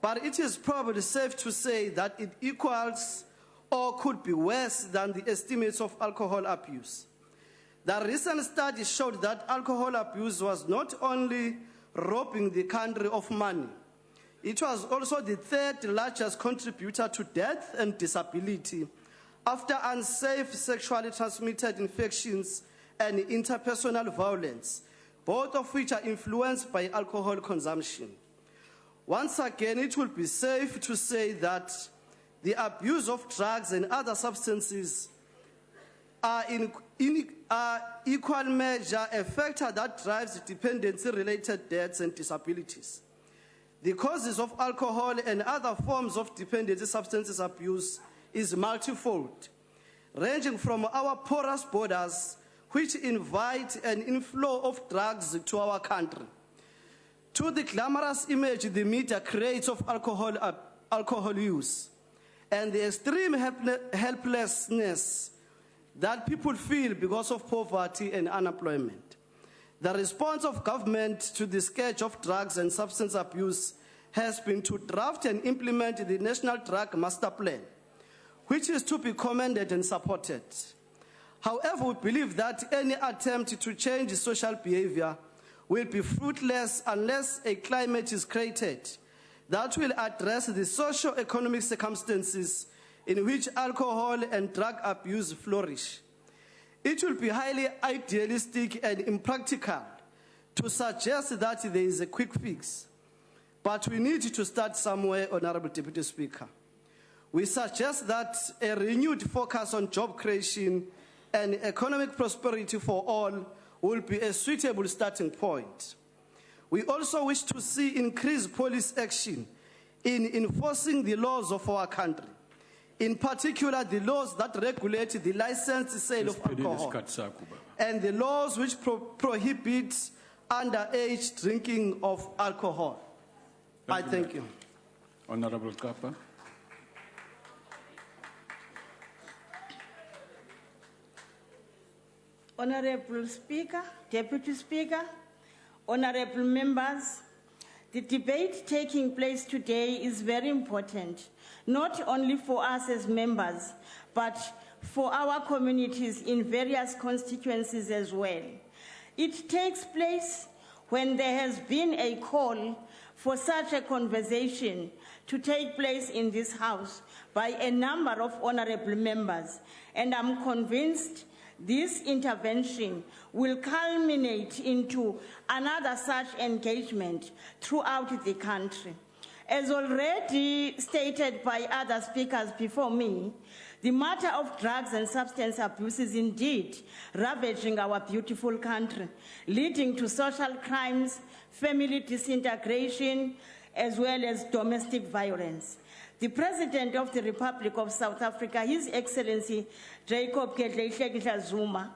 but it is probably safe to say that it equals or could be worse than the estimates of alcohol abuse. The recent study showed that alcohol abuse was not only robbing the country of money, it was also the third largest contributor to death and disability after unsafe sexually transmitted infections and interpersonal violence, both of which are influenced by alcohol consumption. Once again, it will be safe to say that the abuse of drugs and other substances are in equal measure a factor that drives dependency-related deaths and disabilities. The causes of alcohol and other forms of dependency substances abuse is multifold, ranging from our porous borders, which invite an inflow of drugs to our country, to the glamorous image the media creates of alcohol use, and the extreme helplessness that people feel because of poverty and unemployment. The response of government to the scourge of drugs and substance abuse has been to draft and implement the National Drug Master Plan, which is to be commended and supported. However, we believe that any attempt to change social behavior will be fruitless unless a climate is created that will address the socio-economic circumstances in which alcohol and drug abuse flourish. It will be highly idealistic and impractical to suggest that there is a quick fix. But we need to start somewhere, Honorable Deputy Speaker. We suggest that a renewed focus on job creation and economic prosperity for all will be a suitable starting point. We also wish to see increased police action in enforcing the laws of our country, in particular the laws that regulate the licensed sale of alcohol and the laws which prohibit underage drinking of alcohol. I thank you. Honorable Kappa. Honorable Speaker, Deputy Speaker, honorable members, the debate taking place today is very important, not only for us as members, but for our communities in various constituencies as well. It takes place when there has been a call for such a conversation to take place in this House by a number of honorable members, and I'm convinced this intervention will culminate into another such engagement throughout the country. As already stated by other speakers before me, the matter of drugs and substance abuse is indeed ravaging our beautiful country, leading to social crimes, family disintegration, as well as domestic violence. The President of the Republic of South Africa, His Excellency Jacob Gedleyihlekisa Zuma,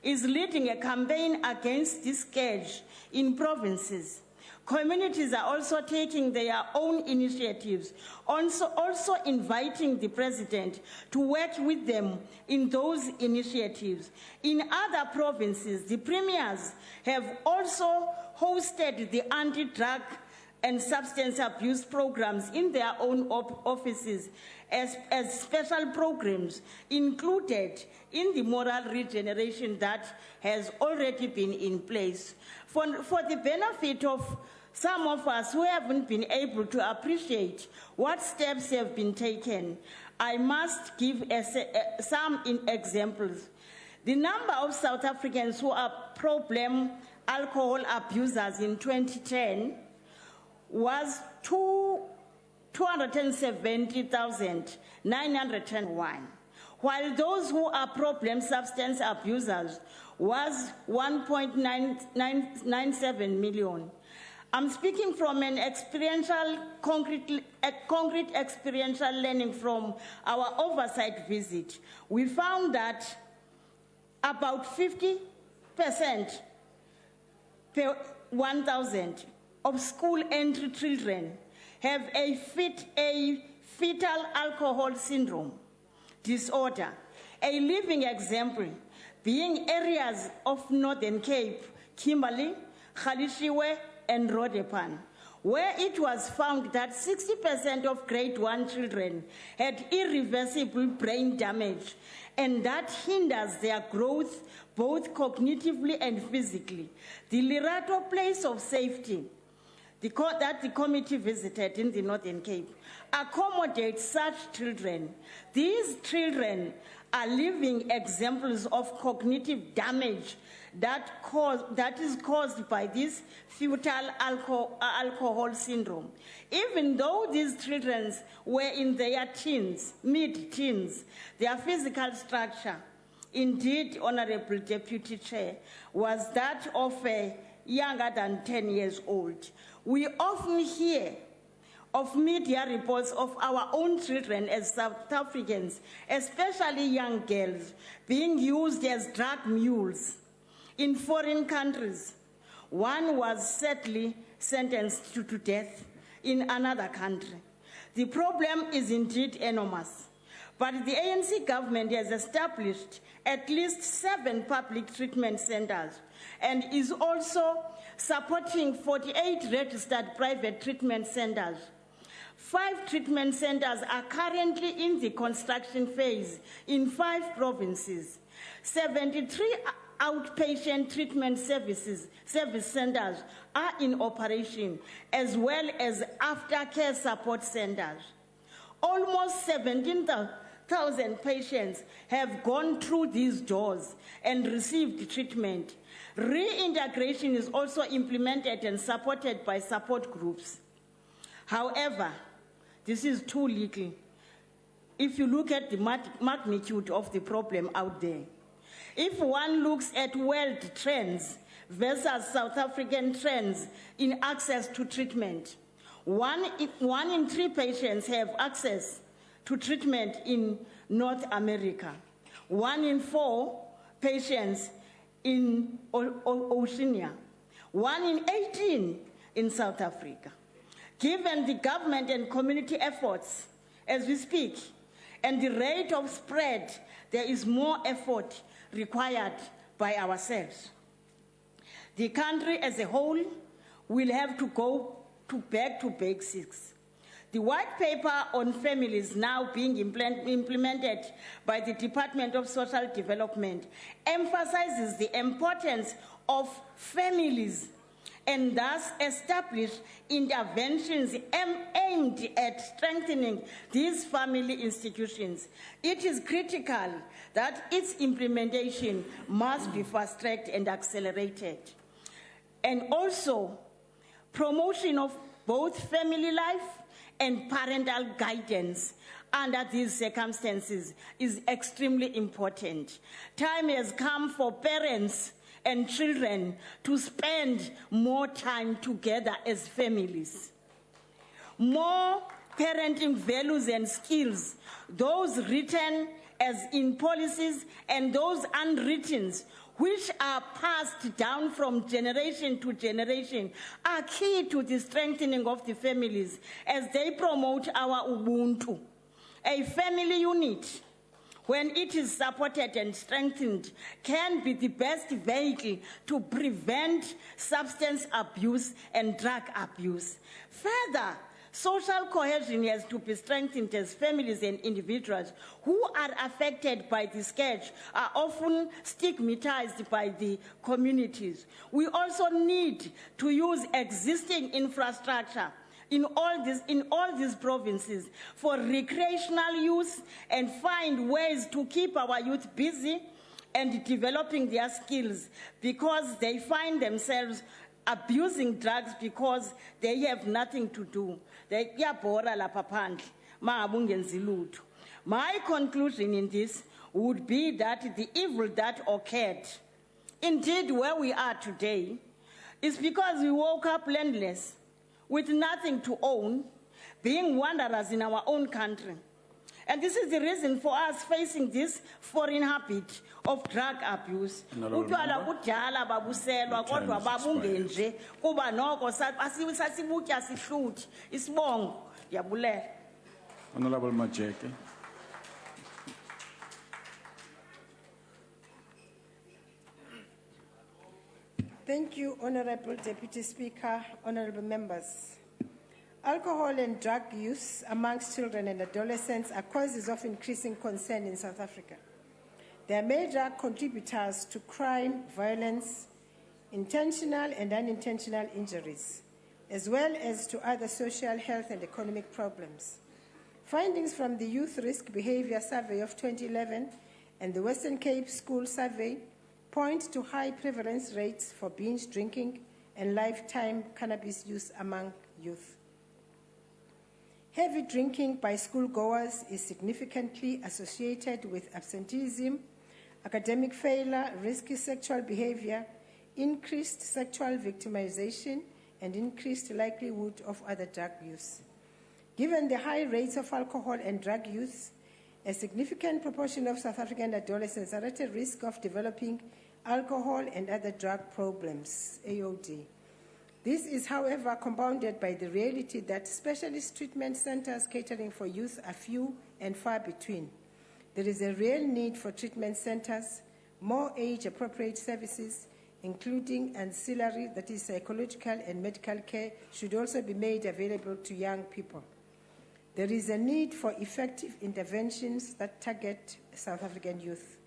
is leading a campaign against this scourge in provinces. Communities are also taking their own initiatives, also inviting the President to work with them in those initiatives. In other provinces, the premiers have also hosted the anti-drug and substance abuse programs in their own offices as special programs included in the moral regeneration that has already been in place. For the benefit of some of us who haven't been able to appreciate what steps have been taken, I must give some examples. The number of South Africans who are problem alcohol abusers in 2010 was 270,901, while those who are problem substance abusers was 1.997 million. I'm speaking from an concrete experiential learning from our oversight visit. We found that about 50% per 1,000 of school entry children have a fetal alcohol syndrome disorder, a living example being areas of Northern Cape, Kimberley, Khalishiwe, and Rodepan, where it was found that 60% of grade 1 children had irreversible brain damage, and that hinders their growth both cognitively and physically. The Lerato place of safety that the committee visited in the Northern Cape accommodates such children. These children are living examples of cognitive damage that is caused by this fetal alcohol syndrome. Even though these children were in their teens, mid-teens, their physical structure, indeed, Honorable Deputy Chair, was that of a younger than 10 years old. We often hear of media reports of our own children as South Africans, especially young girls, being used as drug mules in foreign countries. One was sadly sentenced to death in another country. The problem is indeed enormous, but the ANC government has established at least 7 public treatment centers and is also supporting 48 registered private treatment centers. 5 treatment centers are currently in the construction phase in 5 provinces. 73 outpatient treatment service centers are in operation, as well as aftercare support centers. Almost 17,000 patients have gone through these doors and received treatment. Reintegration is also implemented and supported by support groups. However, this is too little if you look at the magnitude of the problem out there. If one looks at world trends versus South African trends in access to treatment, one in 3 patients have access to treatment in North America. 1 in 4 patients in Oceania. 1 in 18 in South Africa. Given the government and community efforts as we speak and the rate of spread, there is more effort required by ourselves. The country as a whole will have to go back to basics. The white paper on families now being implemented by the Department of Social Development emphasizes the importance of families and thus establish interventions aimed at strengthening these family institutions. It is critical that its implementation must be fast-tracked and accelerated. And also, promotion of both family life and parental guidance under these circumstances is extremely important. Time has come for parents and children to spend more time together as families. More parenting values and skills, those written as in policies and those unwritten, which are passed down from generation to generation, are key to the strengthening of the families as they promote our Ubuntu. A family unit, when it is supported and strengthened, can be the best vehicle to prevent substance abuse and drug abuse. Further, social cohesion has to be strengthened as families and individuals who are affected by the scourge are often stigmatized by the communities. We also need to use existing infrastructure in all these provinces for recreational use and find ways to keep our youth busy and developing their skills, because they find themselves abusing drugs because they have nothing to do. My conclusion in this would be that the evil that occurred, indeed where we are today, is because we woke up landless, with nothing to own, being wanderers in our own country. And this is the reason for us facing this foreign habit of drug abuse. Utywala kudala babuselwa kodwa babungenje kuba noko sasibutya sihluthi isibongo. Ndiyabulela. Honorable Majeke. Thank you, Honorable Deputy Speaker, honorable members. Alcohol and drug use amongst children and adolescents are causes of increasing concern in South Africa. They are major contributors to crime, violence, intentional and unintentional injuries, as well as to other social, health, and economic problems. Findings from the Youth Risk Behavior Survey of 2011 and the Western Cape School Survey point to high prevalence rates for binge drinking and lifetime cannabis use among youth. Heavy drinking by schoolgoers is significantly associated with absenteeism, academic failure, risky sexual behavior, increased sexual victimization, and increased likelihood of other drug use. Given the high rates of alcohol and drug use, a significant proportion of South African adolescents are at a risk of developing alcohol and other drug problems, AOD. This is, however, compounded by the reality that specialist treatment centers catering for youth are few and far between. There is a real need for treatment centers, more age-appropriate services, including ancillary, that is psychological and medical care, should also be made available to young people. There is a need for effective interventions that target South African youth.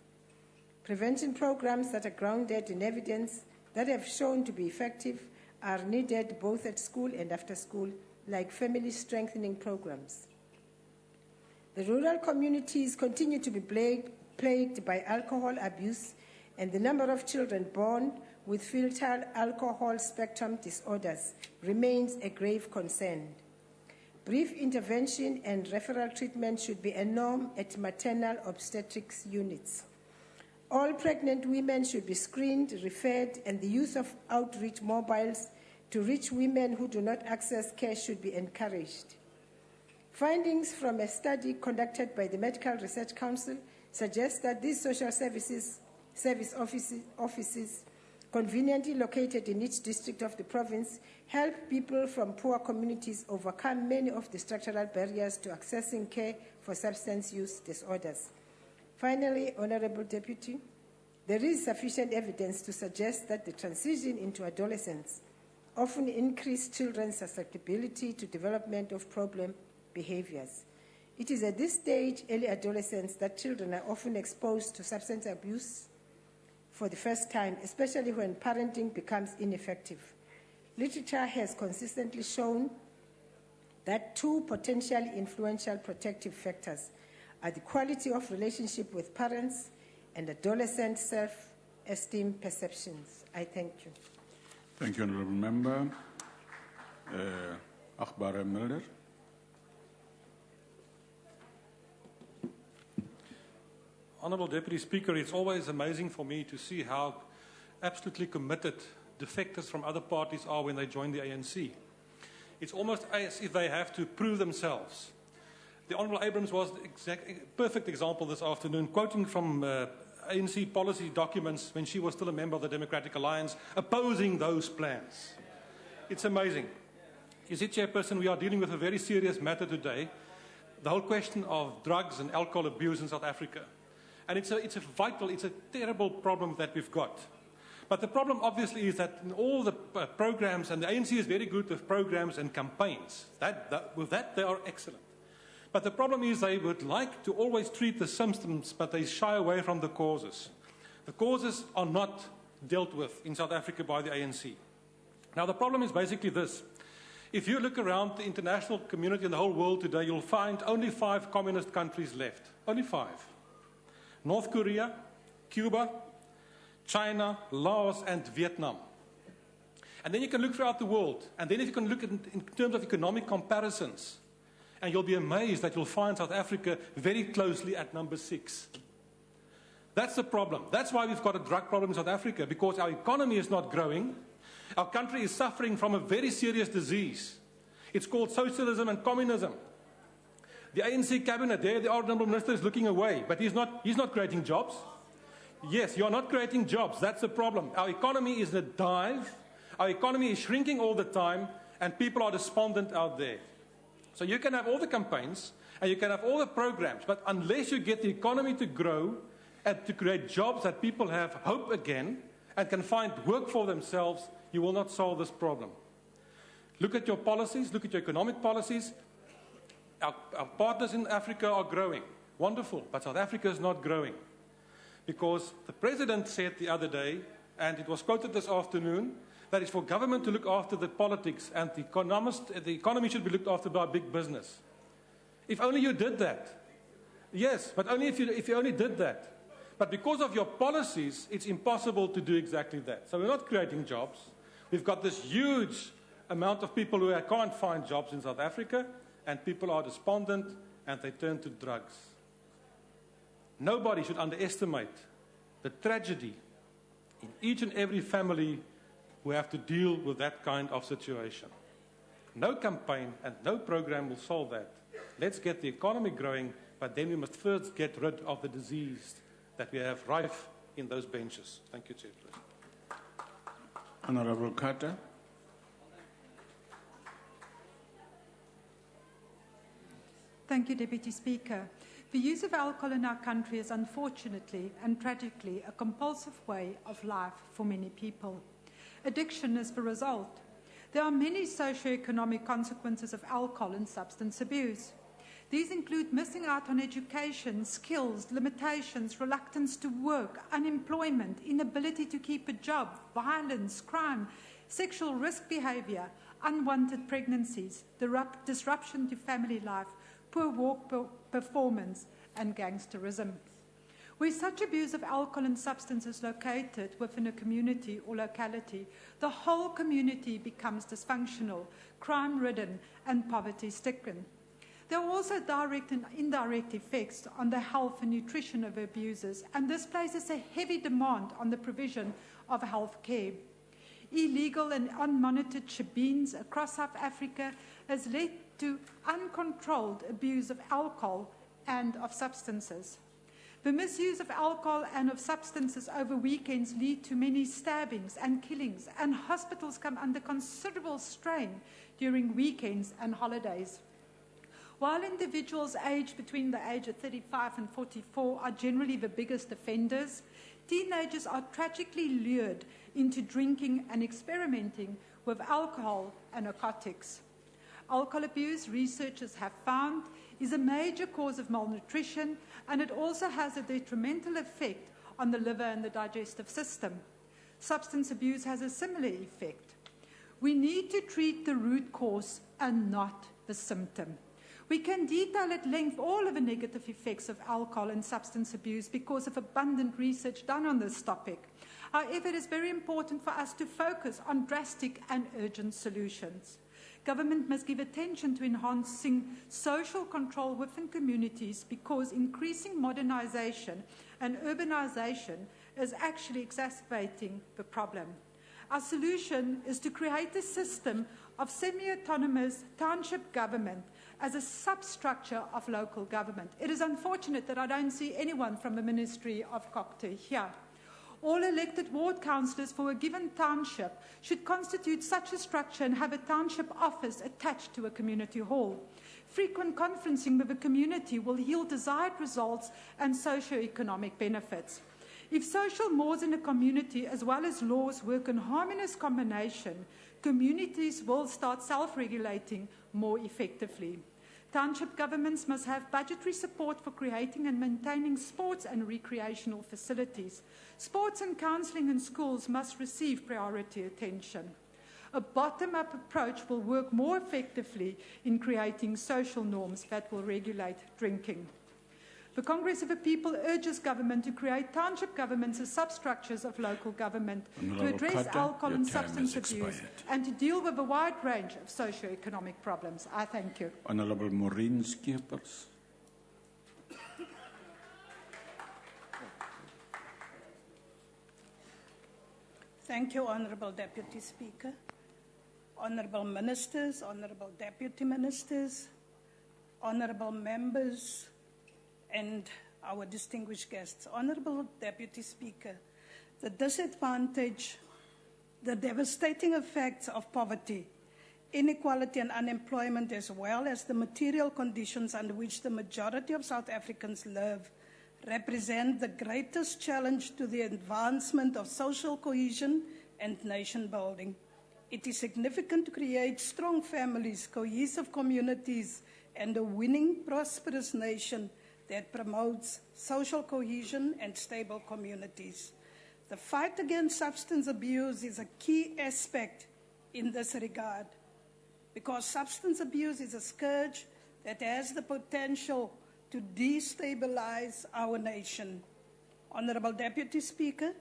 Prevention programs that are grounded in evidence that have shown to be effective are needed both at school and after school, like family strengthening programs. The rural communities continue to be plagued by alcohol abuse, and the number of children born with fetal alcohol spectrum disorders remains a grave concern. Brief intervention and referral treatment should be a norm at maternal obstetrics units. All pregnant women should be screened, referred, and the use of outreach mobiles to reach women who do not access care should be encouraged. Findings from a study conducted by the Medical Research Council suggest that these social service offices conveniently located in each district of the province help people from poor communities overcome many of the structural barriers to accessing care for substance use disorders. Finally, Honorable Deputy, there is sufficient evidence to suggest that the transition into adolescence often increases children's susceptibility to development of problem behaviors. It is at this stage, early adolescence, that children are often exposed to substance abuse for the first time, especially when parenting becomes ineffective. Literature has consistently shown that two potentially influential protective factors are the quality of relationship with parents and adolescent self-esteem perceptions. I thank you. Thank you, Honourable Member. Akbar Mulder. Honourable Deputy Speaker, it's always amazing for me to see how absolutely committed defectors from other parties are when they join the ANC. It's almost as if they have to prove themselves. The Honourable Abrams was the perfect example this afternoon, quoting from ANC policy documents when she was still a member of the Democratic Alliance, opposing those plans. It's amazing. You see, Chairperson, we are dealing with a very serious matter today, the whole question of drugs and alcohol abuse in South Africa. And it's a terrible problem that we've got. But the problem, obviously, is that in all the programs, and the ANC is very good with programs and campaigns. With that, they are excellent. But the problem is they would like to always treat the symptoms, but they shy away from the causes. The causes are not dealt with in South Africa by the ANC. Now, the problem is basically this. If you look around the international community and the whole world today, you'll find only 5 communist countries left. Only 5. North Korea, Cuba, China, Laos, and Vietnam. And then you can look throughout the world. And then if you can look in terms of economic comparisons, and you'll be amazed that you'll find South Africa very closely at number 6. That's the problem. That's why we've got a drug problem in South Africa, because our economy is not growing. Our country is suffering from a very serious disease. It's called socialism and communism. The ANC cabinet there, the Honourable Minister is looking away, but he's not creating jobs. Yes, you're not creating jobs. That's the problem. Our economy is in a dive. Our economy is shrinking all the time, and people are despondent out there. So you can have all the campaigns, and you can have all the programs, but unless you get the economy to grow and to create jobs that people have hope again and can find work for themselves, you will not solve this problem. Look at your policies, look at your economic policies. Our partners in Africa are growing. Wonderful, but South Africa is not growing. Because the President said the other day, and it was quoted this afternoon, that it's for government to look after the politics and the economy should be looked after by big business. If only you did that. Yes, but only if you only did that. But because of your policies, it's impossible to do exactly that. So we're not creating jobs. We've got this huge amount of people who can't find jobs in South Africa, and people are despondent, and they turn to drugs. Nobody should underestimate the tragedy in each and every family who have to deal with that kind of situation. No campaign and no program will solve that. Let's get the economy growing, but then we must first get rid of the disease that we have rife in those benches. Thank you, Chairperson. Honourable Carter. Thank you, Deputy Speaker. The use of alcohol in our country is unfortunately and tragically a compulsive way of life for many people. Addiction is the result. There are many socioeconomic consequences of alcohol and substance abuse. These include missing out on education, skills, limitations, reluctance to work, unemployment, inability to keep a job, violence, crime, sexual risk behavior, unwanted pregnancies, disruption to family life, poor work performance, and gangsterism. Where such abuse of alcohol and substance is located within a community or locality, the whole community becomes dysfunctional, crime-ridden, and poverty-stricken. There are also direct and indirect effects on the health and nutrition of abusers, and this places a heavy demand on the provision of health care. Illegal and unmonitored shebeens across South Africa has led to uncontrolled abuse of alcohol and of substances. The misuse of alcohol and of substances over weekends lead to many stabbings and killings, and hospitals come under considerable strain during weekends and holidays. While individuals aged between the age of 35 and 44 are generally the biggest offenders, teenagers are tragically lured into drinking and experimenting with alcohol and narcotics. Alcohol abuse, researchers have found, is a major cause of malnutrition, and it also has a detrimental effect on the liver and the digestive system. Substance abuse has a similar effect. We need to treat the root cause and not the symptom. We can detail at length all of the negative effects of alcohol and substance abuse because of abundant research done on this topic. However, it is very important for us to focus on drastic and urgent solutions. Government must give attention to enhancing social control within communities because increasing modernization and urbanization is actually exacerbating the problem. Our solution is to create a system of semi-autonomous township government as a substructure of local government. It is unfortunate that I don't see anyone from the Ministry of Cocteau here. All elected ward councillors for a given township should constitute such a structure and have a township office attached to a community hall. Frequent conferencing with the community will yield desired results and socio-economic benefits. If social mores in a community as well as laws work in harmonious combination, communities will start self-regulating more effectively. Township governments must have budgetary support for creating and maintaining sports and recreational facilities. Sports and counselling in schools must receive priority attention. A bottom-up approach will work more effectively in creating social norms that will regulate drinking. The Congress of the People urges government to create township governments as substructures of local government to address alcohol and substance abuse and to deal with a wide range of socio-economic problems. I thank you. Honourable Maureen Skeepers. Thank you, Honourable Deputy Speaker. Honourable Ministers, Honourable Deputy Ministers, Honourable Members, and our distinguished guests. Honourable Deputy Speaker, the disadvantage, the devastating effects of poverty, inequality and unemployment, as well as the material conditions under which the majority of South Africans live, represent the greatest challenge to the advancement of social cohesion and nation building. It is significant to create strong families, cohesive communities, and a winning, prosperous nation that promotes social cohesion and stable communities. The fight against substance abuse is a key aspect in this regard because substance abuse is a scourge that has the potential to destabilize our nation. Honourable Deputy Speaker,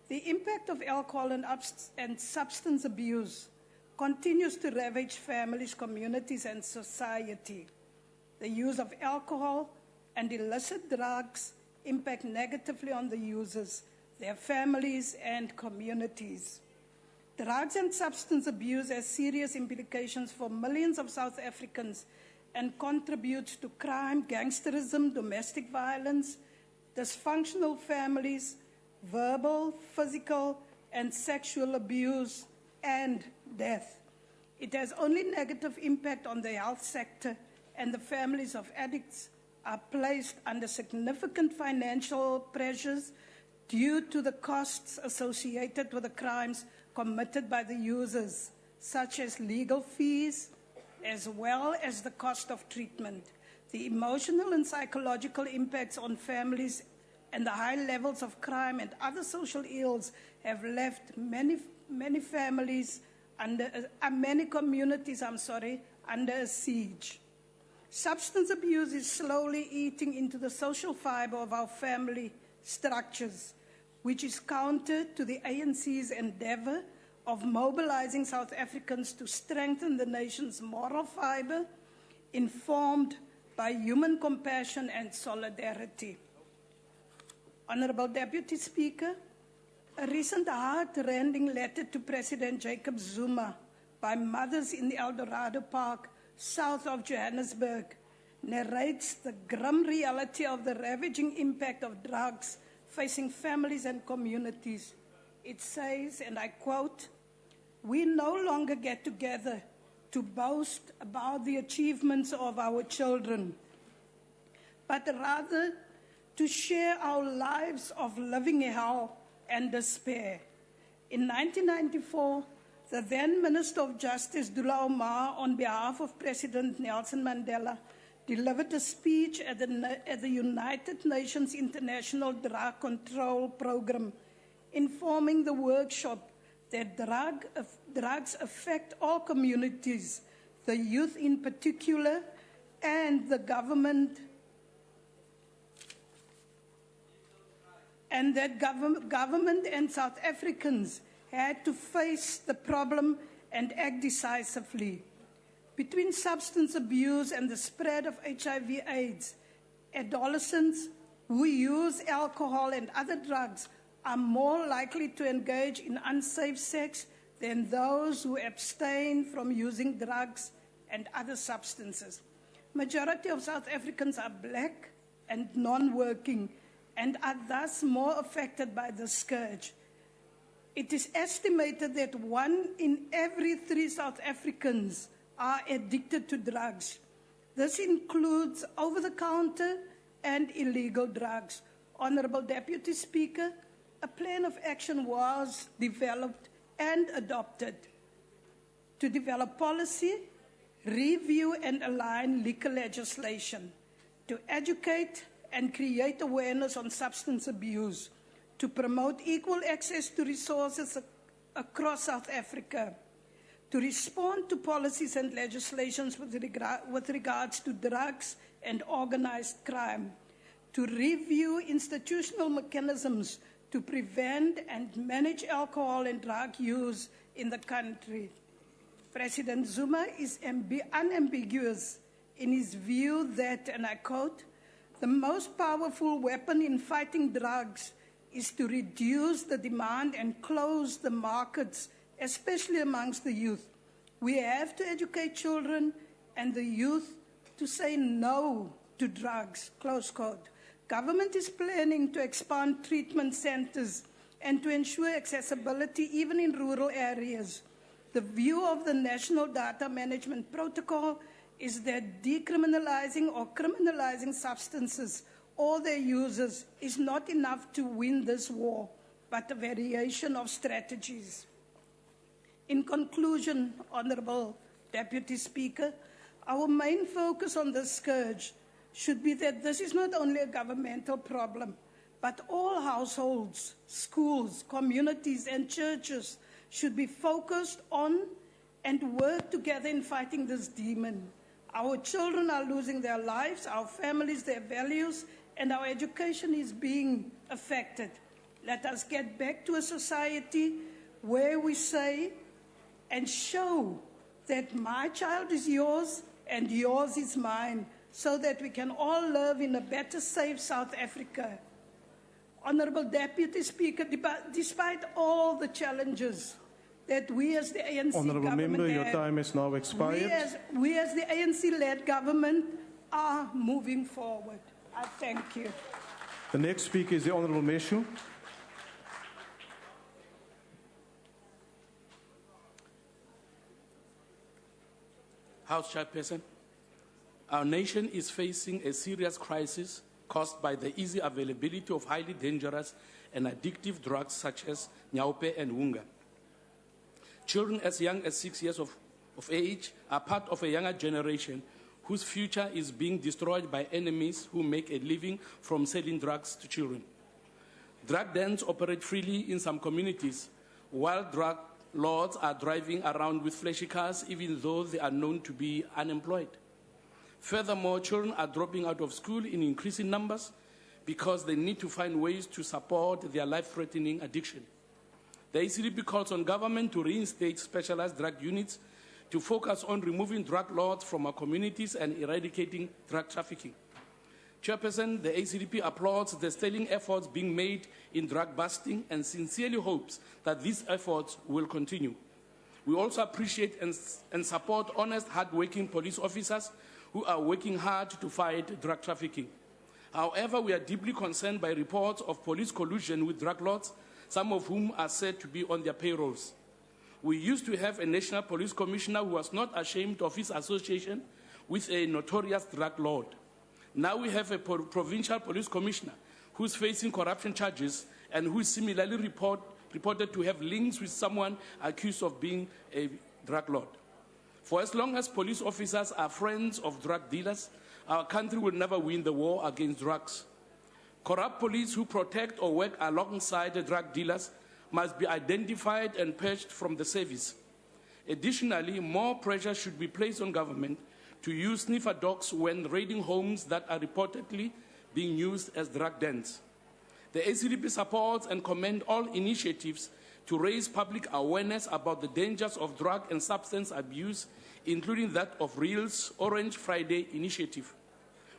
the impact of alcohol and substance abuse continues to ravage families, communities, and society. The use of alcohol and illicit drugs impact negatively on the users, their families, and communities. Drugs and substance abuse has serious implications for millions of South Africans and contributes to crime, gangsterism, domestic violence, dysfunctional families, verbal, physical, and sexual abuse, and death. It has only negative impact on the health sector and the families of addicts, are placed under significant financial pressures due to the costs associated with the crimes committed by the users, such as legal fees, as well as the cost of treatment. The emotional and psychological impacts on families and the high levels of crime and other social ills have left many families many communities, under a siege. Substance abuse is slowly eating into the social fiber of our family structures, which is counter to the ANC's endeavor of mobilizing South Africans to strengthen the nation's moral fiber, informed by human compassion and solidarity. Honorable Deputy Speaker, a recent heart-rending letter to President Jacob Zuma by mothers in the Eldorado Park, south of Johannesburg, narrates the grim reality of the ravaging impact of drugs facing families and communities. It says, and I quote, "We no longer get together to boast about the achievements of our children, but rather to share our lives of living hell and despair." In 1994, the then Minister of Justice, Dula Omar, on behalf of President Nelson Mandela, delivered a speech at the United Nations International Drug Control Program, informing the workshop that drugs affect all communities, the youth in particular, and the government, and that government and South Africans had to face the problem and act decisively. Between substance abuse and the spread of HIV/AIDS, adolescents who use alcohol and other drugs are more likely to engage in unsafe sex than those who abstain from using drugs and other substances. Majority of South Africans are black and non-working and are thus more affected by the scourge. It is estimated that 1 in every 3 South Africans are addicted to drugs. This includes over-the-counter and illegal drugs. Honorable Deputy Speaker, a plan of action was developed and adopted to develop policy, review and align legal legislation, to educate and create awareness on substance abuse, to promote equal access to resources across South Africa, to respond to policies and legislations with regards to drugs and organized crime, to review institutional mechanisms to prevent and manage alcohol and drug use in the country. President Zuma is unambiguous in his view that, and I quote, "The most powerful weapon in fighting drugs is to reduce the demand and close the markets, especially amongst the youth. We have to educate children and the youth to say no to drugs," close quote. Government is planning to expand treatment centers and to ensure accessibility even in rural areas. The view of the National Data Management Protocol is that decriminalizing or criminalizing substances or their users is not enough to win this war, but a variation of strategies. In conclusion, Honorable Deputy Speaker, our main focus on this scourge should be that this is not only a governmental problem, but all households, schools, communities, and churches should be focused on and work together in fighting this demon. Our children are losing their lives, our families, their values, and our education is being affected. Let us get back to a society where we say and show that my child is yours and yours is mine, so that we can all live in a better, safe South Africa. Honorable Deputy Speaker, despite all the challenges that we as the ANC Honorable government Member, your have, time has now expired. we as the ANC-led government are moving forward. I thank you. The next speaker is the Honorable Meshu. House Chairperson, Our nation is facing a serious crisis caused by the easy availability of highly dangerous and addictive drugs such as nyaupe and wunga. Children as young as 6 years of age are part of a younger generation whose future is being destroyed by enemies who make a living from selling drugs to children. Drug dens operate freely in some communities, while drug lords are driving around with flashy cars even though they are known to be unemployed. Furthermore, children are dropping out of school in increasing numbers because they need to find ways to support their life-threatening addiction. The ACDP calls on government to reinstate specialized drug units to focus on removing drug lords from our communities and eradicating drug trafficking. Chairperson, the ACDP applauds the sterling efforts being made in drug busting and sincerely hopes that these efforts will continue. We also appreciate and support honest, hard-working police officers who are working hard to fight drug trafficking. However, we are deeply concerned by reports of police collusion with drug lords, some of whom are said to be on their payrolls. We used to have a national police commissioner who was not ashamed of his association with a notorious drug lord. Now we have a provincial police commissioner who is facing corruption charges and who is similarly reported to have links with someone accused of being a drug lord. For as long as police officers are friends of drug dealers, our country will never win the war against drugs. Corrupt police who protect or work alongside the drug dealers must be identified and purged from the service. Additionally, more pressure should be placed on government to use sniffer dogs when raiding homes that are reportedly being used as drug dens. The ACDP supports and commends all initiatives to raise public awareness about the dangers of drug and substance abuse, including that of REAL's Orange Friday initiative.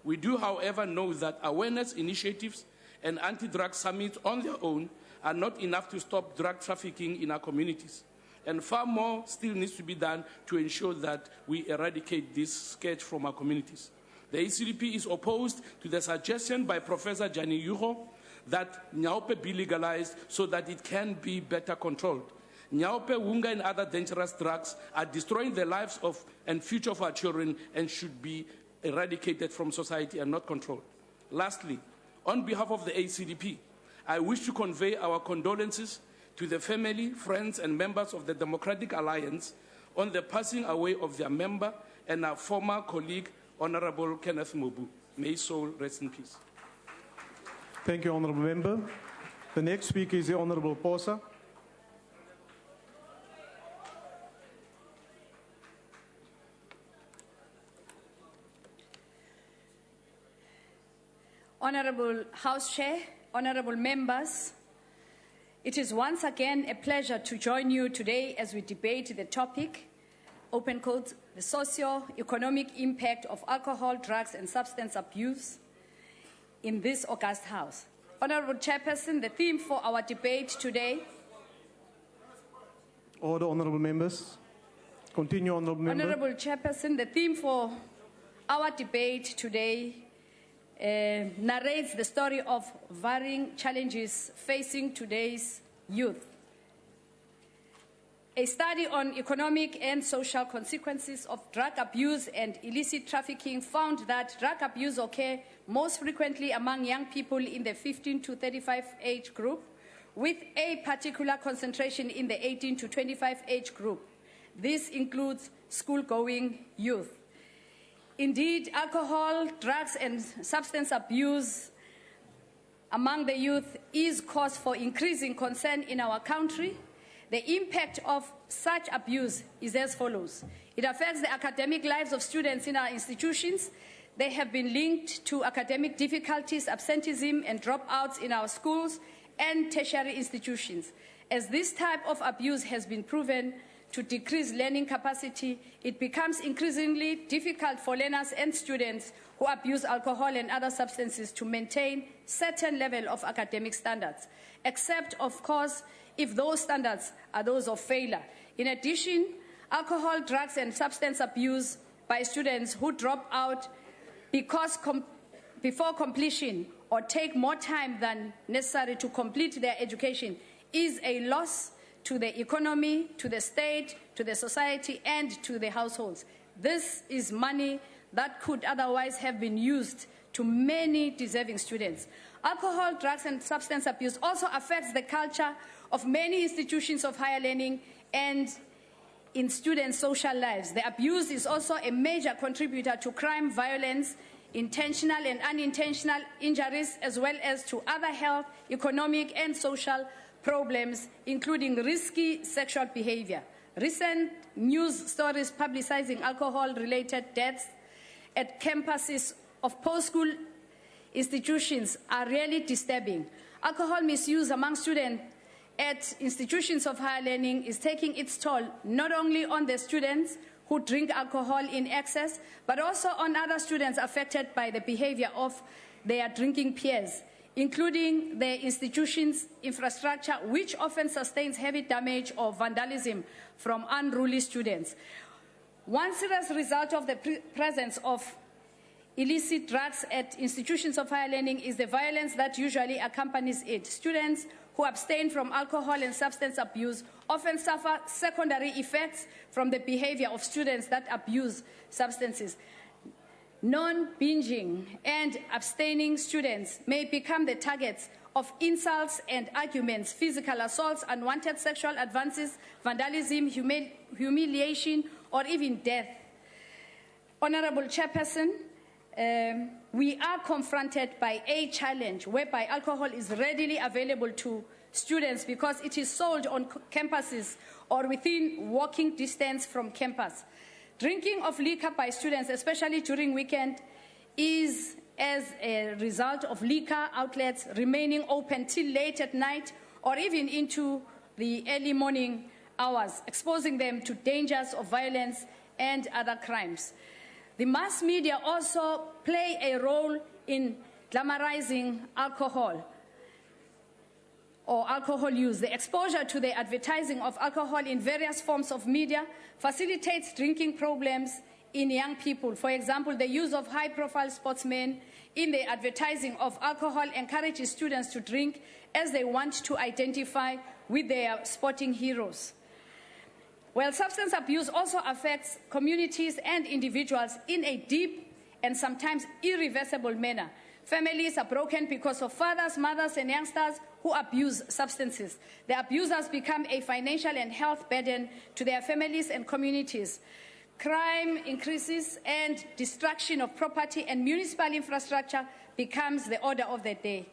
We do, however, know that awareness initiatives and anti-drug summits on their own are not enough to stop drug trafficking in our communities. And far more still needs to be done to ensure that we eradicate this scourge from our communities. The ACDP is opposed to the suggestion by Professor Jani Yuho that nyaupe be legalized so that it can be better controlled. Nyaupe, wunga, and other dangerous drugs are destroying the lives of and future of our children and should be eradicated from society and not controlled. Lastly, on behalf of the ACDP, I wish to convey our condolences to the family, friends, and members of the Democratic Alliance on the passing away of their member and our former colleague, Honorable Kenneth Mubu. May his soul rest in peace. Thank you, Honorable Member. The next speaker is the Honorable Posa. Honorable House Chair, honorable members, it is once again a pleasure to join you today as we debate the topic, open quotes, the socio-economic impact of alcohol, drugs, and substance abuse in this august House. Honorable Chairperson, the theme for our debate today. Order, honorable members. Continue, honorable member. Honorable Chairperson, the theme for our debate today narrates the story of varying challenges facing today's youth. A study on economic and social consequences of drug abuse and illicit trafficking found that drug abuse occurs most frequently among young people in the 15 to 35 age group, with a particular concentration in the 18 to 25 age group. This includes school-going youth. Indeed, alcohol, drugs, and substance abuse among the youth is cause for increasing concern in our country. The impact of such abuse is as follows. It affects the academic lives of students in our institutions. They have been linked to academic difficulties, absenteeism, and dropouts in our schools and tertiary institutions. As this type of abuse has been proven to decrease learning capacity, it becomes increasingly difficult for learners and students who abuse alcohol and other substances to maintain certain level of academic standards, except, of course, if those standards are those of failure. In addition, alcohol, drugs, and substance abuse by students who drop out before completion or take more time than necessary to complete their education is a loss to the economy, to the state, to the society, and to the households. This is money that could otherwise have been used to many deserving students. Alcohol, drugs, and substance abuse also affects the culture of many institutions of higher learning and in students' social lives. The abuse is also a major contributor to crime, violence, intentional and unintentional injuries, as well as to other health, economic, and social problems, including risky sexual behavior. Recent news stories publicizing alcohol-related deaths at campuses of post-school institutions are really disturbing. Alcohol misuse among students at institutions of higher learning is taking its toll not only on the students who drink alcohol in excess, but also on other students affected by the behavior of their drinking peers, including the institution's infrastructure, which often sustains heavy damage or vandalism from unruly students. One serious result of the presence of illicit drugs at institutions of higher learning is the violence that usually accompanies it. Students who abstain from alcohol and substance abuse often suffer secondary effects from the behavior of students that abuse substances. Non-binging and abstaining students may become the targets of insults and arguments, physical assaults, unwanted sexual advances, vandalism, humiliation, or even death. Honorable Chairperson, we are confronted by a challenge whereby alcohol is readily available to students because it is sold on campuses or within walking distance from campus. Drinking of liquor by students, especially during weekend, is as a result of liquor outlets remaining open till late at night or even into the early morning hours, exposing them to dangers of violence and other crimes. The mass media also play a role in glamorizing alcohol or alcohol use. The exposure to the advertising of alcohol in various forms of media facilitates drinking problems in young people. For example, the use of high-profile sportsmen in the advertising of alcohol encourages students to drink as they want to identify with their sporting heroes. Well, substance abuse also affects communities and individuals in a deep and sometimes irreversible manner. Families are broken because of fathers, mothers, and youngsters who abuse substances. The abusers become a financial and health burden to their families and communities. Crime increases and destruction of property and municipal infrastructure becomes the order of the day.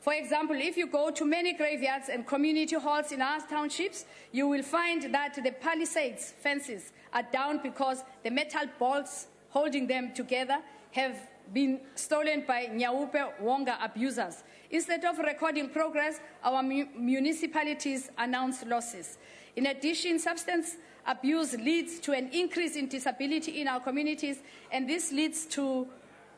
For example, if you go to many graveyards and community halls in our townships, you will find that the palisades fences are down because the metal bolts holding them together have been stolen by Nyaupe Wonga abusers. Instead of recording progress, our municipalities announce losses. In addition, substance abuse leads to an increase in disability in our communities, and this leads to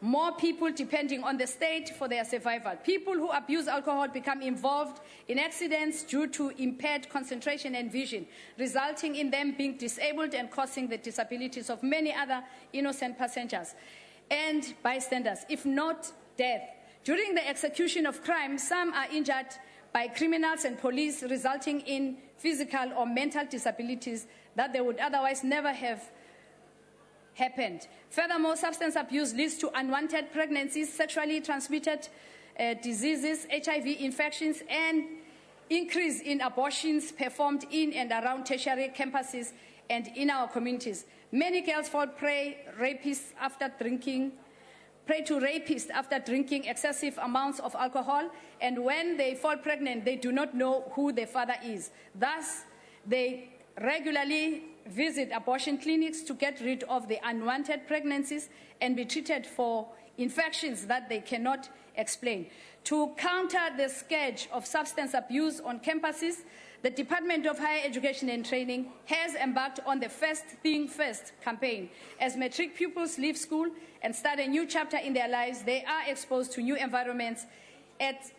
more people depending on the state for their survival. People who abuse alcohol become involved in accidents due to impaired concentration and vision, resulting in them being disabled and causing the disabilities of many other innocent passengers and bystanders, if not death. During the execution of crime, some are injured by criminals and police, resulting in physical or mental disabilities that they would otherwise never have happened. Furthermore, substance abuse leads to unwanted pregnancies, sexually transmitted diseases, HIV infections, and increase in abortions performed in and around tertiary campuses and in our communities. Many girls fall prey to rapists after drinking excessive amounts of alcohol, and when they fall pregnant, they do not know who their father is. Thus, they regularly visit abortion clinics to get rid of the unwanted pregnancies and be treated for infections that they cannot explain. To counter the scourge of substance abuse on campuses, the Department of Higher Education and Training has embarked on the First Thing First campaign. As matric pupils leave school and start a new chapter in their lives, they are exposed to new environments at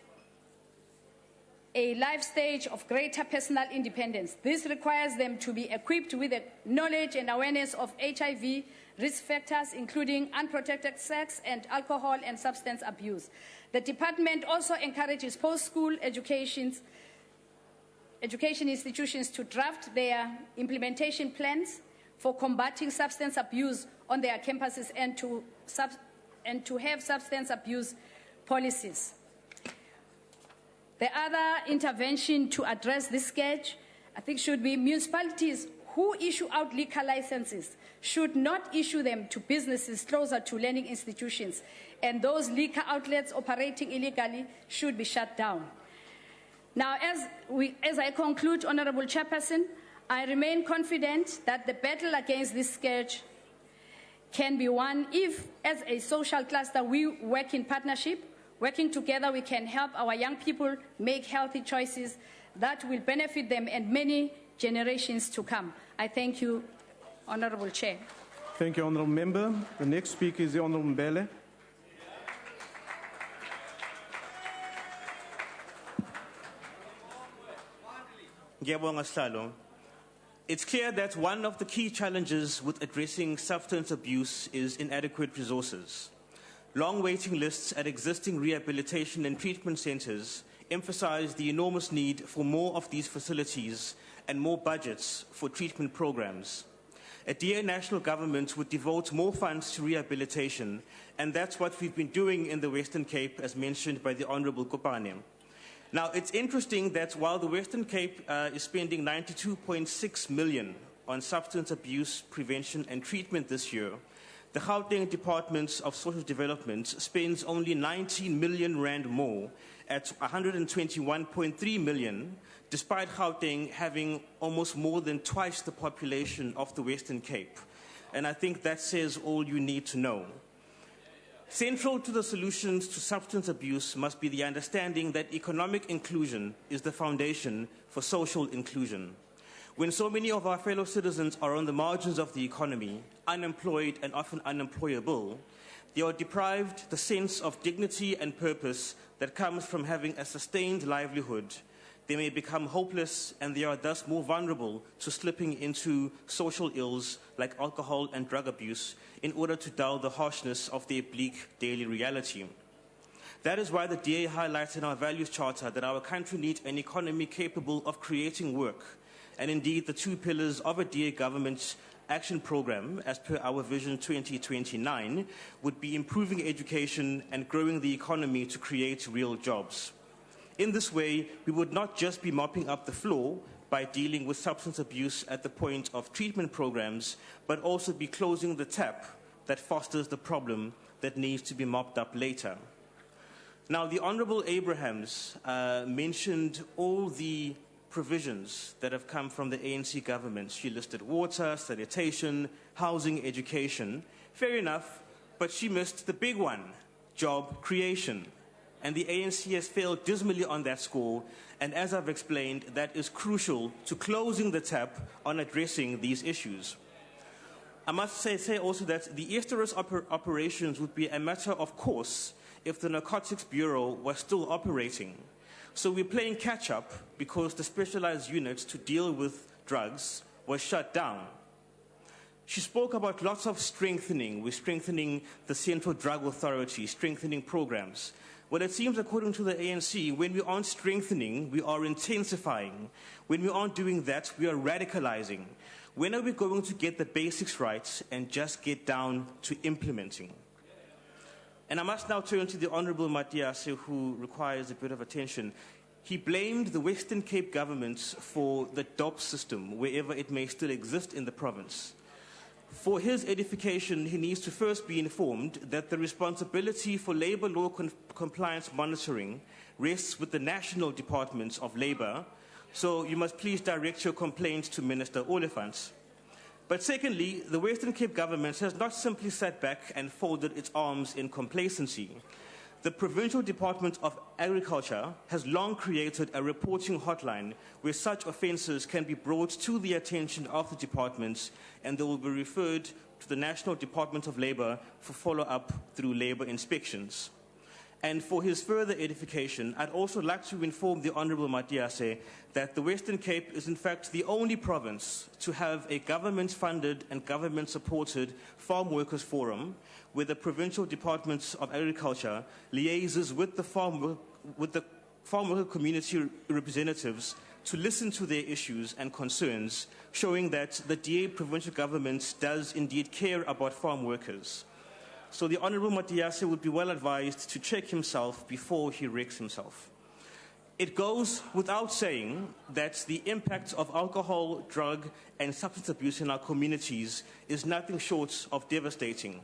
a life stage of greater personal independence. This requires them to be equipped with the knowledge and awareness of HIV risk factors, including unprotected sex and alcohol and substance abuse. The department also encourages post-school education institutions to draft their implementation plans for combating substance abuse on their campuses and to have substance abuse policies. The other intervention to address this scourge, I think, should be municipalities who issue out liquor licenses should not issue them to businesses closer to learning institutions, and those liquor outlets operating illegally should be shut down. Now, as I conclude, Honourable Chairperson, I remain confident that the battle against this scourge can be won if, as a social cluster, we work in partnership. Working together, we can help our young people make healthy choices that will benefit them and many generations to come. I thank you, Honourable Chair. Thank you, Honourable Member. The next speaker is the Honourable Mbele. It's clear that one of the key challenges with addressing substance abuse is inadequate resources. Long waiting lists at existing rehabilitation and treatment centres emphasise the enormous need for more of these facilities and more budgets for treatment programs. A dear national government would devote more funds to rehabilitation, and that's what we've been doing in the Western Cape, as mentioned by the Honourable Kopane. Now, it's interesting that while the Western Cape is spending 92.6 million on substance abuse prevention and treatment this year, the Gauteng Department of Social Development spends only 19 million rand more at 121.3 million, despite Gauteng having almost more than twice the population of the Western Cape. And I think that says all you need to know. Central to the solutions to substance abuse must be the understanding that economic inclusion is the foundation for social inclusion. When so many of our fellow citizens are on the margins of the economy, unemployed and often unemployable, they are deprived the sense of dignity and purpose that comes from having a sustained livelihood. They may become hopeless, and they are thus more vulnerable to slipping into social ills like alcohol and drug abuse in order to dull the harshness of their bleak daily reality. That is why the DA highlights in our values charter that our country needs an economy capable of creating work. And indeed, the two pillars of a DA government action program, as per our Vision 2029, would be improving education and growing the economy to create real jobs. In this way, we would not just be mopping up the floor by dealing with substance abuse at the point of treatment programs, but also be closing the tap that fosters the problem that needs to be mopped up later. Now, the Honourable Abrahams mentioned all the provisions that have come from the ANC government. She listed water, sanitation, housing, education. Fair enough, but she missed the big one, job creation. And the ANC has failed dismally on that score, and as I've explained, that is crucial to closing the tap on addressing these issues. I must say also that the Easterus operations would be a matter of course if the Narcotics Bureau was still operating. So we're playing catch-up because the specialized unit to deal with drugs was shut down. She spoke about lots of strengthening. We're strengthening the Central Drug Authority, strengthening programs. Well, it seems, according to the ANC, when we aren't strengthening, we are intensifying. When we aren't doing that, we are radicalizing. When are we going to get the basics right and just get down to implementing? And I must now turn to the Honourable Matiase, who requires a bit of attention. He blamed the Western Cape government for the DOP system, wherever it may still exist in the province. For his edification, he needs to first be informed that the responsibility for labour law compliance monitoring rests with the National Department of Labour, so you must please direct your complaints to Minister Oliphant. But secondly, the Western Cape government has not simply sat back and folded its arms in complacency. The Provincial Department of Agriculture has long created a reporting hotline where such offences can be brought to the attention of the department, and they will be referred to the National Department of Labour for follow-up through labour inspections. And for his further edification, I'd also like to inform the Honourable Matiase that the Western Cape is in fact the only province to have a government-funded and government-supported farm workers forum where the Provincial Department of Agriculture liaises with the farm worker community representatives to listen to their issues and concerns, showing that the DA provincial government does indeed care about farm workers. So the Honourable Matiase would be well advised to check himself before he wrecks himself. It goes without saying that the impact of alcohol, drug, and substance abuse in our communities is nothing short of devastating.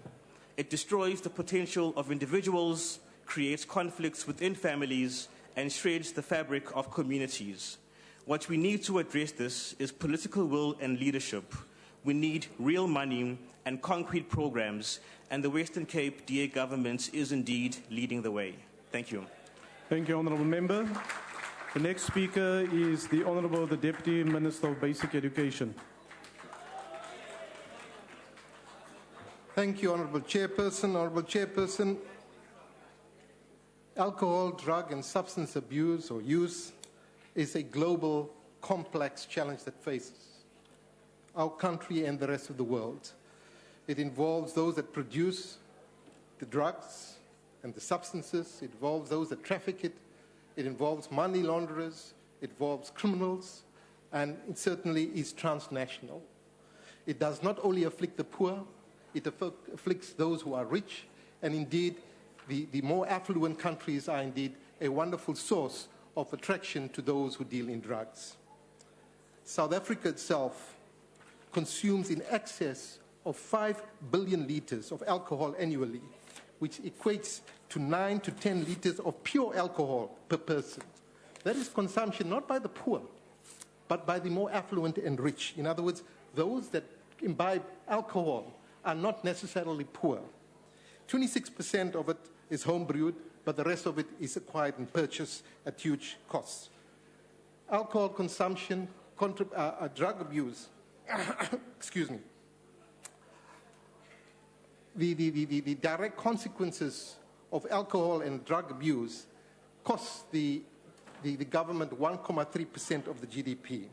It destroys the potential of individuals, creates conflicts within families, and shreds the fabric of communities. What we need to address this is political will and leadership. We need real money and concrete programs, and the Western Cape DA government is indeed leading the way. Thank you. Thank you, Honourable Member. The next speaker is the Honourable the Deputy Minister of Basic Education. Thank you, Honourable Chairperson. Honourable Chairperson, alcohol, drug and substance abuse or use is a global, complex challenge that faces our country and the rest of the world. It involves those that produce the drugs and the substances. It involves those that traffic it. It involves money launderers. It involves criminals. And it certainly is transnational. It does not only afflict the poor, it afflicts those who are rich. And indeed, the more affluent countries are indeed a wonderful source of attraction to those who deal in drugs. South Africa itself consumes in excess of 5 billion litres of alcohol annually, which equates to 9 to 10 litres of pure alcohol per person. That is consumption not by the poor, but by the more affluent and rich. In other words, those that imbibe alcohol are not necessarily poor. 26% of it is homebrewed, but the rest of it is acquired and purchased at huge costs. Alcohol consumption, drug abuse, excuse me. The direct consequences of alcohol and drug abuse cost the government 1.3% of the GDP.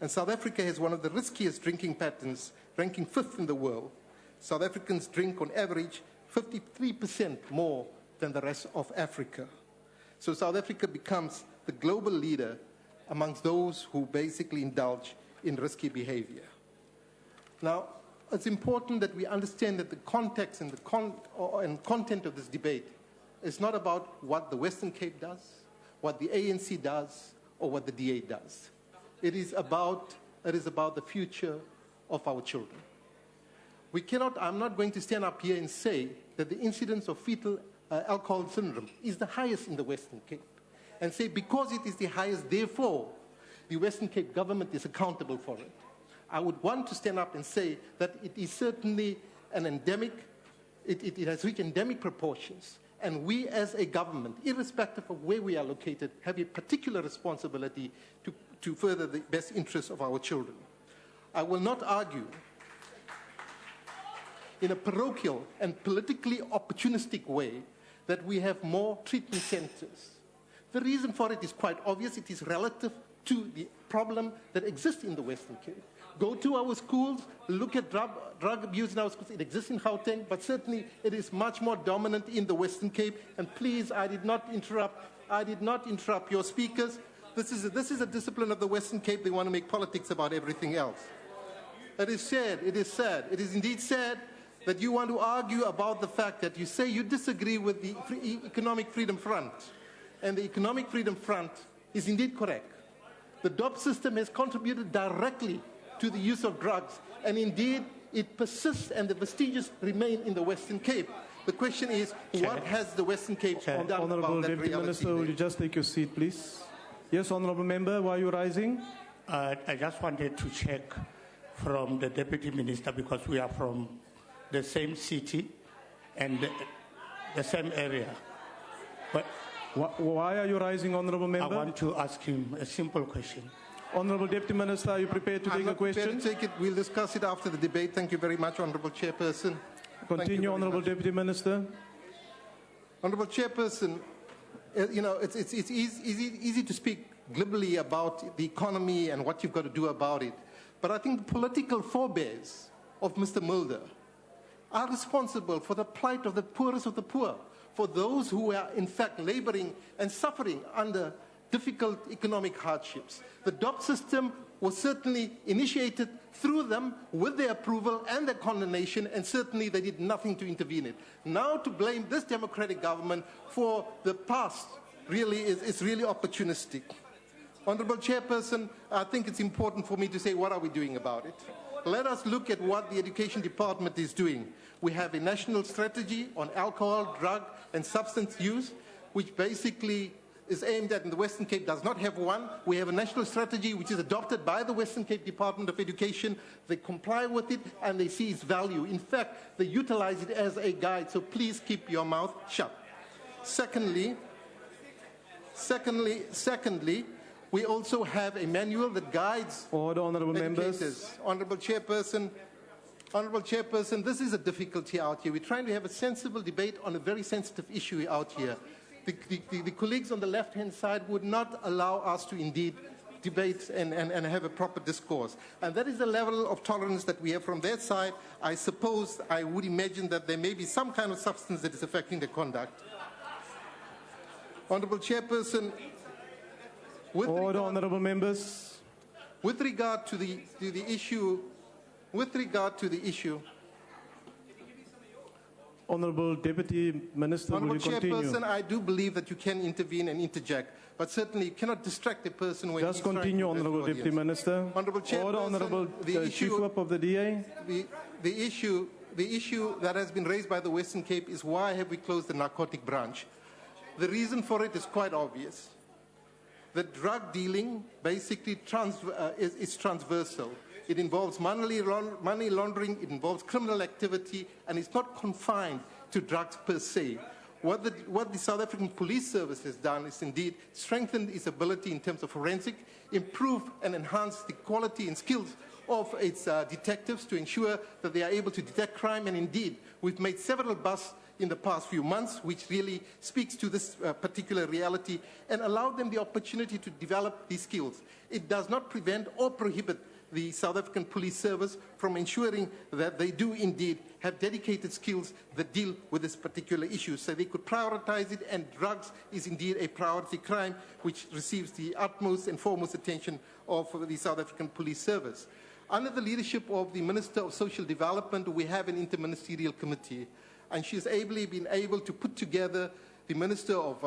And South Africa has one of the riskiest drinking patterns, ranking 5th in the world. South Africans drink on average 53% more than the rest of Africa. So South Africa becomes the global leader amongst those who basically indulge in risky behavior. Now, it's important that we understand that the context and the content of this debate is not about what the Western Cape does, what the ANC does, or what the DA does. It is about the future of our children. I'm not going to stand up here and say that the incidence of fetal alcohol syndrome is the highest in the Western Cape, and say because it is the highest, therefore, the Western Cape government is accountable for it. I would want to stand up and say that it is certainly an endemic, it has reached endemic proportions, and we as a government, irrespective of where we are located, have a particular responsibility to further the best interests of our children. I will not argue in a parochial and politically opportunistic way that we have more treatment centers. The reason for it is quite obvious. It is relative to the problem that exists in the Western Cape. Go to our schools, look at drug abuse in our schools. It exists in Gauteng, but certainly it is much more dominant in the Western Cape. And please, I did not interrupt your speakers. This is a discipline of the Western Cape. They want to make politics about everything else. It is sad. It is sad. It is indeed sad that you want to argue about the fact that you say you disagree with the Economic Freedom Front. And the Economic Freedom Front is indeed correct. The DOP system has contributed directly to the use of drugs, and indeed it persists and the vestiges remain in the Western Cape. The question is, what has the Western Cape done Honourable about that Deputy reality? Minister, will you just take your seat, please? Yes, Honourable Member, why are you rising? I just wanted to check from the Deputy Minister, because we are from the same city and the same area. But why are you rising, Honourable Member? I want to ask him a simple question. Honourable Deputy Minister, are you prepared to take a question? I'm not prepared to take it. We'll discuss it after the debate. Thank you very much, Honourable Chairperson. Continue, Honourable Deputy Minister. Honourable Chairperson, it's easy to speak glibly about the economy and what you've got to do about it. But I think the political forebears of Mr. Mulder are responsible for the plight of the poorest of the poor, for those who are in fact labouring and suffering under difficult economic hardships. The DOP system was certainly initiated through them with their approval and their condemnation, and certainly they did nothing to intervene in it. Now to blame this democratic government for the past really is really opportunistic. Honourable Chairperson, I think it's important for me to say, what are we doing about it? Let us look at what the Education Department is doing. We have a national strategy on alcohol, drug and substance use, which basically is aimed at, and the Western Cape does not have one. We have a national strategy which is adopted by the Western Cape Department of Education. They comply with it and they see its value. In fact, they utilize it as a guide, so please keep your mouth shut. Secondly, we also have a manual that guides Order, honourable educators. members. Honourable Chairperson, this is a difficulty out here. We're trying to have a sensible debate on a very sensitive issue out here. The colleagues on the left-hand side would not allow us to indeed debate and have a proper discourse. And that is the level of tolerance that we have from their side. I suppose, I would imagine that there may be some kind of substance that is affecting the conduct. Honourable Chairperson, Order, honourable members. With regard to the issue, Honourable Deputy Minister, Honourable will you continue? Chairperson, I do believe that you can intervene and interject, but certainly you cannot distract a person when Just he's trying continue, to address the Honourable Deputy audience. Minister. Honourable Chairperson, Order, honourable Chief Whip of the DA. The issue that has been raised by the Western Cape is why have we closed the narcotic branch? The reason for it is quite obvious. The drug dealing basically is transversal. It involves money laundering, it involves criminal activity, and it's not confined to drugs per se. What the South African Police Service has done is indeed strengthened its ability in terms of forensic, improve and enhance the quality and skills of its detectives to ensure that they are able to detect crime, and indeed we've made several busts in the past few months, which really speaks to this particular reality and allowed them the opportunity to develop these skills. It does not prevent or prohibit the South African Police Service from ensuring that they do indeed have dedicated skills that deal with this particular issue. So they could prioritize it, and drugs is indeed a priority crime which receives the utmost and foremost attention of the South African Police Service. Under the leadership of the Minister of Social Development, we have an interministerial committee, and she's been able to put together the Minister of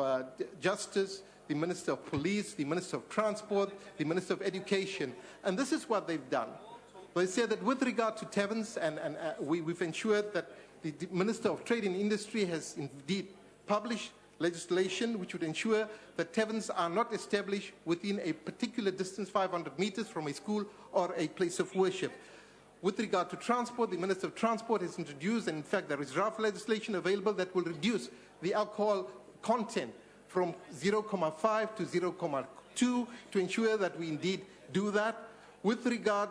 Justice, the Minister of Police, the Minister of Transport, the Minister of Education. And this is what they've done. They said that with regard to taverns, we've ensured that the Minister of Trade and Industry has indeed published legislation which would ensure that taverns are not established within a particular distance, 500 meters from a school or a place of worship. With regard to transport, the Minister of Transport has introduced, and in fact there is draft legislation available that will reduce the alcohol content from 0.5 to 0.2 to ensure that we indeed do that. With regard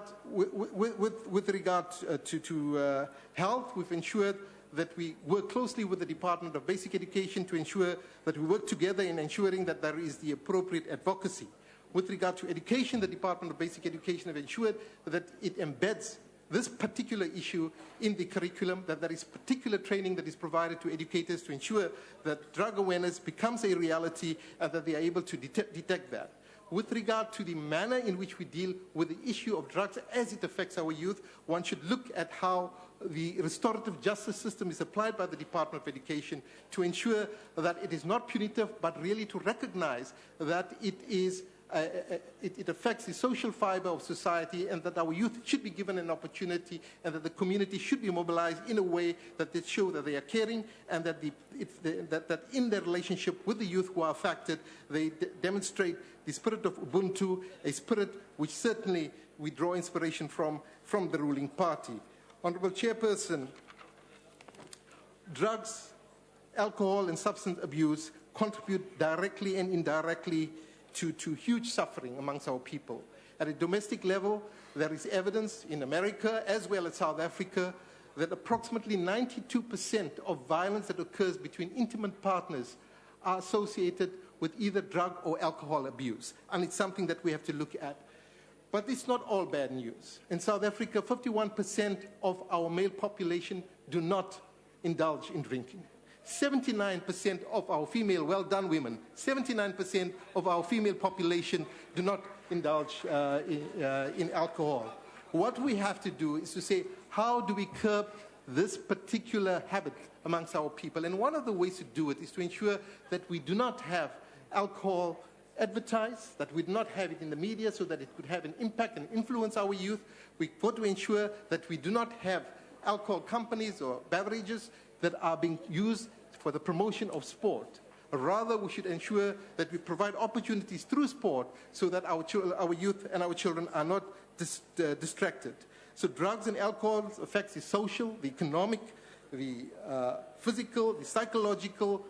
to health, we've ensured that we work closely with the Department of Basic Education to ensure that we work together in ensuring that there is the appropriate advocacy. With regard to education, the Department of Basic Education have ensured that it embeds this particular issue in the curriculum, that there is particular training that is provided to educators to ensure that drug awareness becomes a reality and that they are able to detect that. With regard to the manner in which we deal with the issue of drugs as it affects our youth, one should look at how the restorative justice system is applied by the Department of Education to ensure that it is not punitive, but really to recognize that it affects the social fiber of society, and that our youth should be given an opportunity, and that the community should be mobilized in a way that they show that they are caring, and that, that in their relationship with the youth who are affected, they demonstrate the spirit of Ubuntu, a spirit which certainly we draw inspiration from the ruling party. Honourable Chairperson, drugs, alcohol and substance abuse contribute directly and indirectly to huge suffering amongst our people. At a domestic level, there is evidence in America as well as South Africa that approximately 92% of violence that occurs between intimate partners are associated with either drug or alcohol abuse. And it's something that we have to look at. But it's not all bad news. In South Africa, 51% of our male population do not indulge in drinking. 79% of our female, well done women, 79% of our female population do not indulge in alcohol. What we have to do is to say, how do we curb this particular habit amongst our people? And one of the ways to do it is to ensure that we do not have alcohol advertised, that we do not have it in the media so that it could have an impact and influence our youth. We've got to ensure that we do not have alcohol companies or beverages that are being used for the promotion of sport. Rather, we should ensure that we provide opportunities through sport so that our youth and our children are not distracted. So drugs and alcohol affects the social, the economic, the physical, the psychological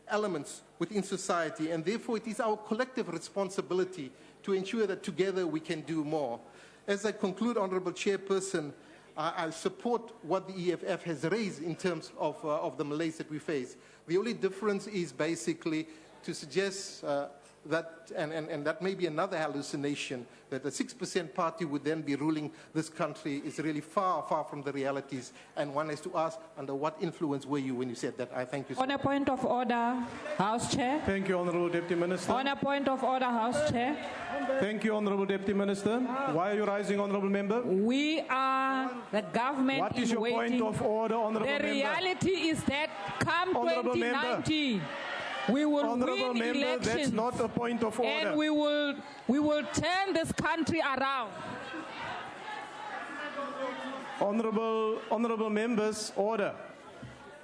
elements within society, and therefore it is our collective responsibility to ensure that together we can do more. As I conclude, Honourable Chairperson, I support what the EFF has raised in terms of the malaise that we face. The only difference is basically to suggest that, and that may be another hallucination, that the 6% party would then be ruling this country is really far, far from the realities. And one has to ask, under what influence were you when you said that? I thank you so much. On a point of order, House Chair. Thank you, Honourable Deputy Minister. On a point of order, House Chair. Thank you, Honourable Deputy Minister. Why are you rising, Honourable Member? We are the government. What is your point of order, Honourable Member? The reality is that come 2019, we will Honourable win Member, elections. that's not a point of order. And we will turn this country around. Honourable Members, order.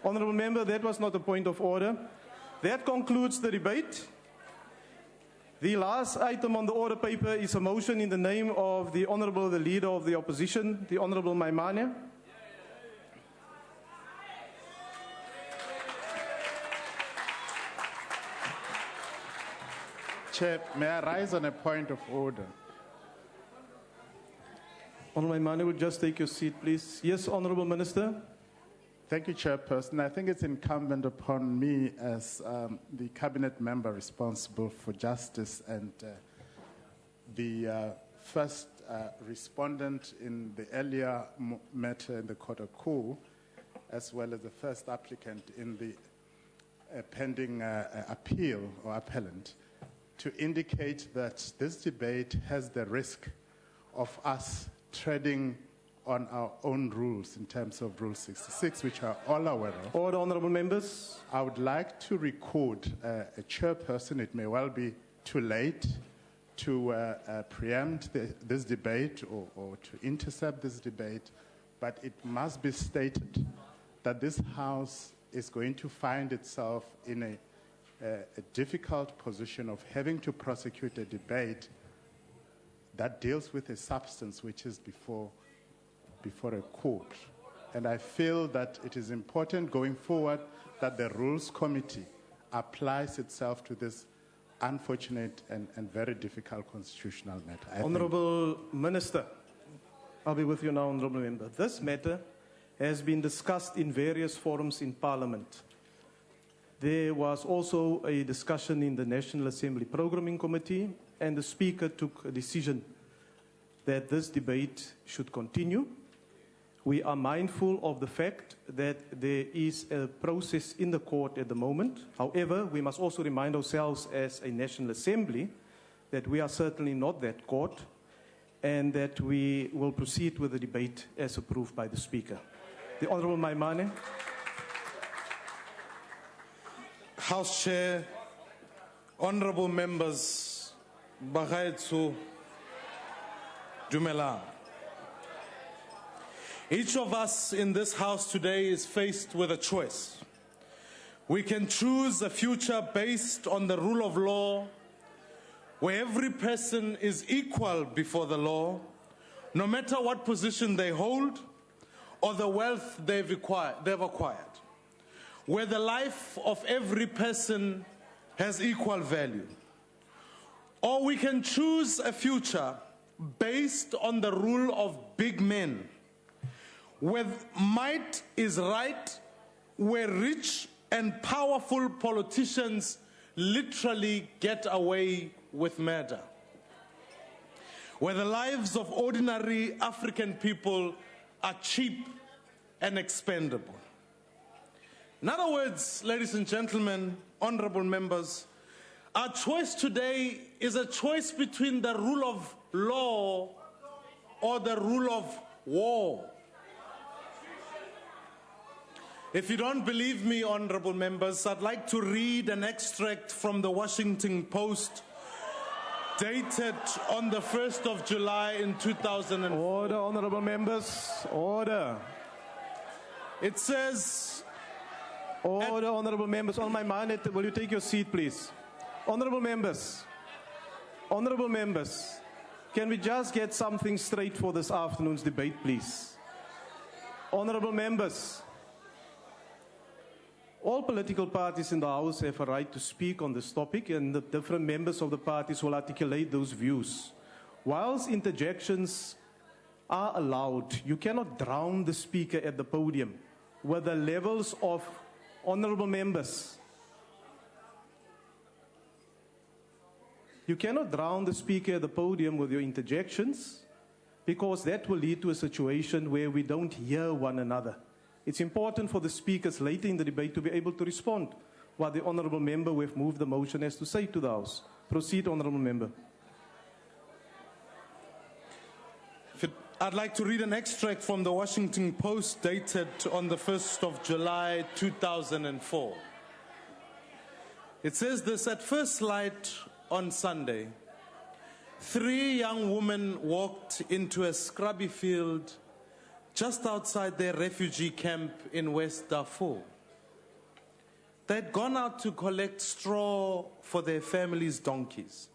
Honourable Member, that was not a point of order. That concludes the debate. The last item on the order paper is a motion in the name of the Honourable the Leader of the Opposition, the Honourable Maimane. Chair, may I rise on a point of order? Honourable Maimane, would just take your seat, please. Yes, Honourable Minister. Thank you, Chairperson. I think it's incumbent upon me as the cabinet member responsible for justice and the first respondent in the earlier matter in the court of Court, as well as the first applicant in the pending appeal or appellant, to indicate that this debate has the risk of us treading on our own rules in terms of Rule 66, which are all aware of. Order, Honourable Members. I would like to record a chairperson. It may well be too late to preempt this debate or to intercept this debate, but it must be stated that this House is going to find itself in a difficult position of having to prosecute a debate that deals with a substance which is before a court. And I feel that it is important going forward that the Rules Committee applies itself to this unfortunate and very difficult constitutional matter. Honourable Minister, I'll be with you now, Honourable Member. This matter has been discussed in various forums in Parliament. There was also a discussion in the National Assembly Programming Committee, and the Speaker took a decision that this debate should continue. We are mindful of the fact that there is a process in the court at the moment. However, we must also remind ourselves as a National Assembly that we are certainly not that court, and that we will proceed with the debate as approved by the Speaker. The Honourable Maimane. House Chair, Honourable Members, Bagaetsu, Dumelang. Each of us in this House today is faced with a choice. We can choose a future based on the rule of law, where every person is equal before the law, no matter what position they hold or the wealth they've acquired, where the life of every person has equal value. Or we can choose a future based on the rule of big men, where might is right, where rich and powerful politicians literally get away with murder, where the lives of ordinary African people are cheap and expendable. In other words, ladies and gentlemen, honorable members, our choice today is a choice between the rule of law or the rule of war. If you don't believe me, honorable members, I'd like to read an extract from the Washington Post dated on the 1st of July in 2004. Order, honorable members. Order. It says... Order, honorable members. On my mind, will you take your seat, please? Honorable members. Honorable members. Can we just get something straight for this afternoon's debate, please? Honorable members. All political parties in the House have a right to speak on this topic, and the different members of the parties will articulate those views. Whilst interjections are allowed, you cannot drown the speaker at the podium with the levels of honorable members. You cannot drown the speaker at the podium with your interjections, because that will lead to a situation where we don't hear one another. It's important for the speakers later in the debate to be able to respond what the honourable member who have moved the motion has to say to the House. Proceed, honourable member. I'd like to read an extract from the Washington Post dated on the 1st of July 2004. It says this: at first light on Sunday, 3 young women walked into a scrubby field just outside their refugee camp in West Darfur. They'd gone out to collect straw for their families' donkeys.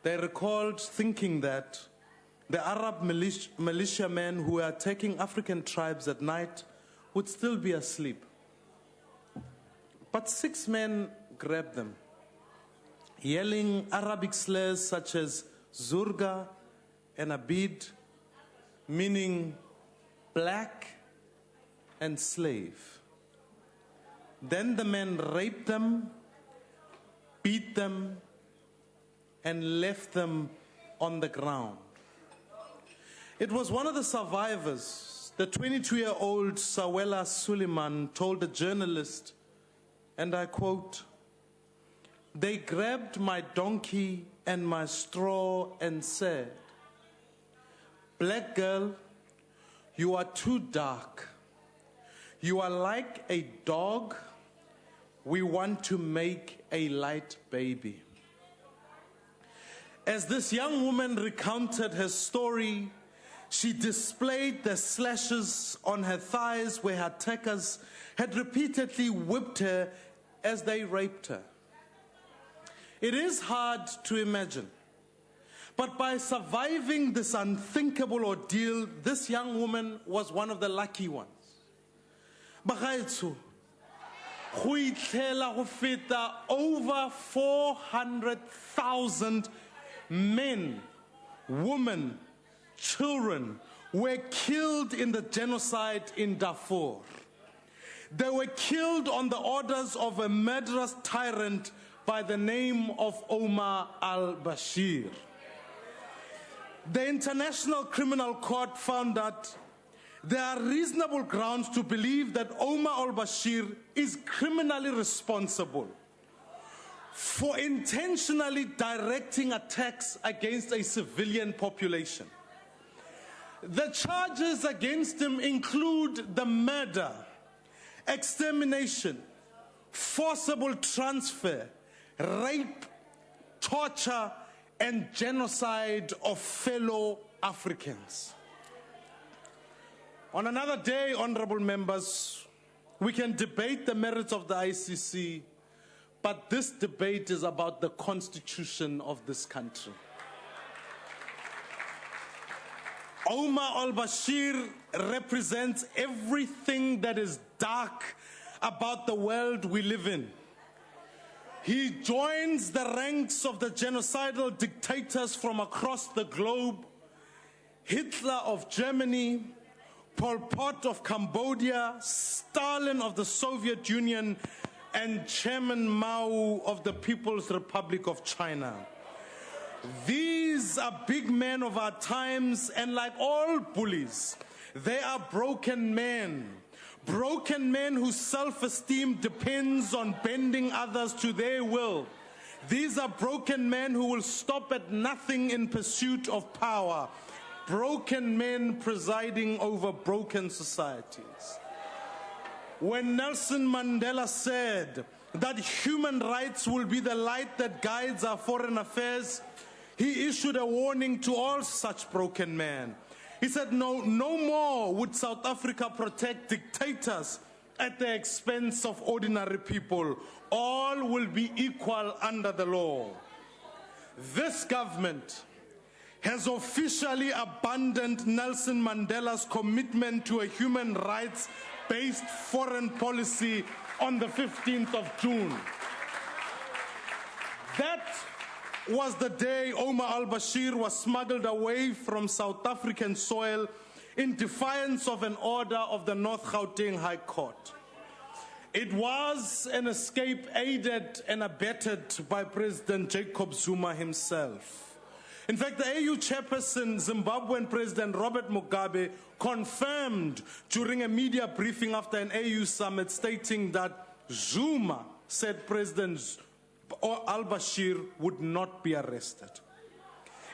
They recalled thinking that the Arab militiamen who were attacking African tribes at night would still be asleep. But 6 men grabbed them, yelling Arabic slurs such as Zurga and Abid, meaning black and slave. Then the men raped them, beat them, and left them on the ground. It was one of the survivors, the 22-year-old Sawela Suleiman, told a journalist, and I quote, "They grabbed my donkey and my straw and said, 'Black girl, you are too dark. You are like a dog. We want to make a light baby.'" As this young woman recounted her story, she displayed the slashes on her thighs where her attackers had repeatedly whipped her as they raped her. It is hard to imagine, but by surviving this unthinkable ordeal, this young woman was one of the lucky ones. Bagaetsho, go itlhela go feta over 400,000 men, women, children were killed in the genocide in Darfur. They were killed on the orders of a murderous tyrant by the name of Omar al-Bashir. The International Criminal Court found that there are reasonable grounds to believe that Omar al-Bashir is criminally responsible for intentionally directing attacks against a civilian population. The charges against him include the murder, extermination, forcible transfer, rape, torture, and genocide of fellow Africans. On another day, honorable members, we can debate the merits of the ICC, but this debate is about the constitution of this country. Omar al-Bashir represents everything that is dark about the world we live in. He joins the ranks of the genocidal dictators from across the globe: Hitler of Germany, Pol Pot of Cambodia, Stalin of the Soviet Union, and Chairman Mao of the People's Republic of China. These are big men of our times, and like all bullies, they are broken men, broken men whose self-esteem depends on bending others to their will. These are broken men who will stop at nothing in pursuit of power. Broken men presiding over broken societies. When Nelson Mandela said that human rights will be the light that guides our foreign affairs, he issued a warning to all such broken men. He said, no more would South Africa protect dictators at the expense of ordinary people. All will be equal under the law. This government has officially abandoned Nelson Mandela's commitment to a human rights-based foreign policy on the 15th of June. That was the day Omar al-Bashir was smuggled away from South African soil in defiance of an order of the North Gauteng High Court. It was an escape aided and abetted by President Jacob Zuma himself. In fact, the AU chairperson, Zimbabwean President Robert Mugabe, confirmed during a media briefing after an AU summit, stating that Zuma said President al-Bashir would not be arrested.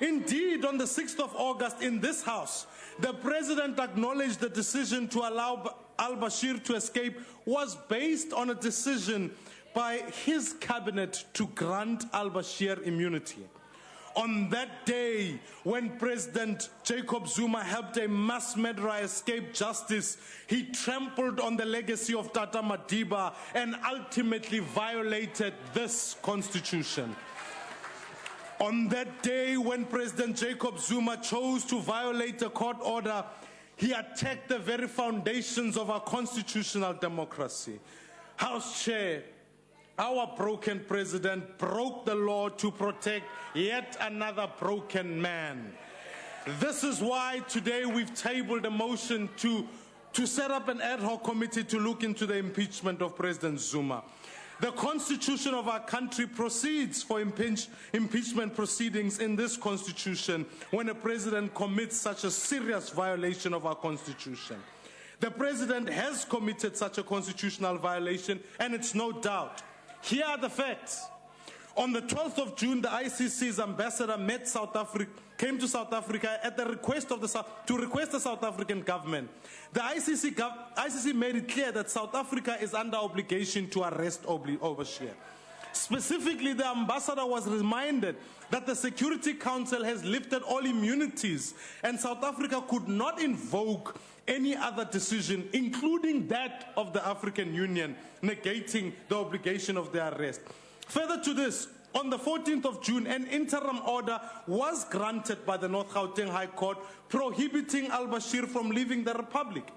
Indeed, on the 6th of August in this House, the President acknowledged the decision to allow al-Bashir to escape was based on a decision by his cabinet to grant al-Bashir immunity. On that day, when President Jacob Zuma helped a mass murderer escape justice, he trampled on the legacy of Tata Madiba and ultimately violated this constitution. On that day, when President Jacob Zuma chose to violate a court order, he attacked the very foundations of our constitutional democracy. House Chair, our broken president broke the law to protect yet another broken man. This is why today we've tabled a motion to set up an ad hoc committee to look into the impeachment of President Zuma. The constitution of our country proceeds for impeachment proceedings in this constitution when a president commits such a serious violation of our constitution. The president has committed such a constitutional violation, and it's no doubt. Here are the facts. On the 12th of June, the ICC's ambassador came to South Africa at the request of to request the South African government. The ICC made it clear that South Africa is under obligation to arrest Bashir. Specifically, the ambassador was reminded that the Security Council has lifted all immunities and South Africa could not invoke any other decision, including that of the African Union, negating the obligation of the arrest. Further to this, on the 14th of June, an interim order was granted by the North Gauteng High Court prohibiting al-Bashir from leaving the Republic.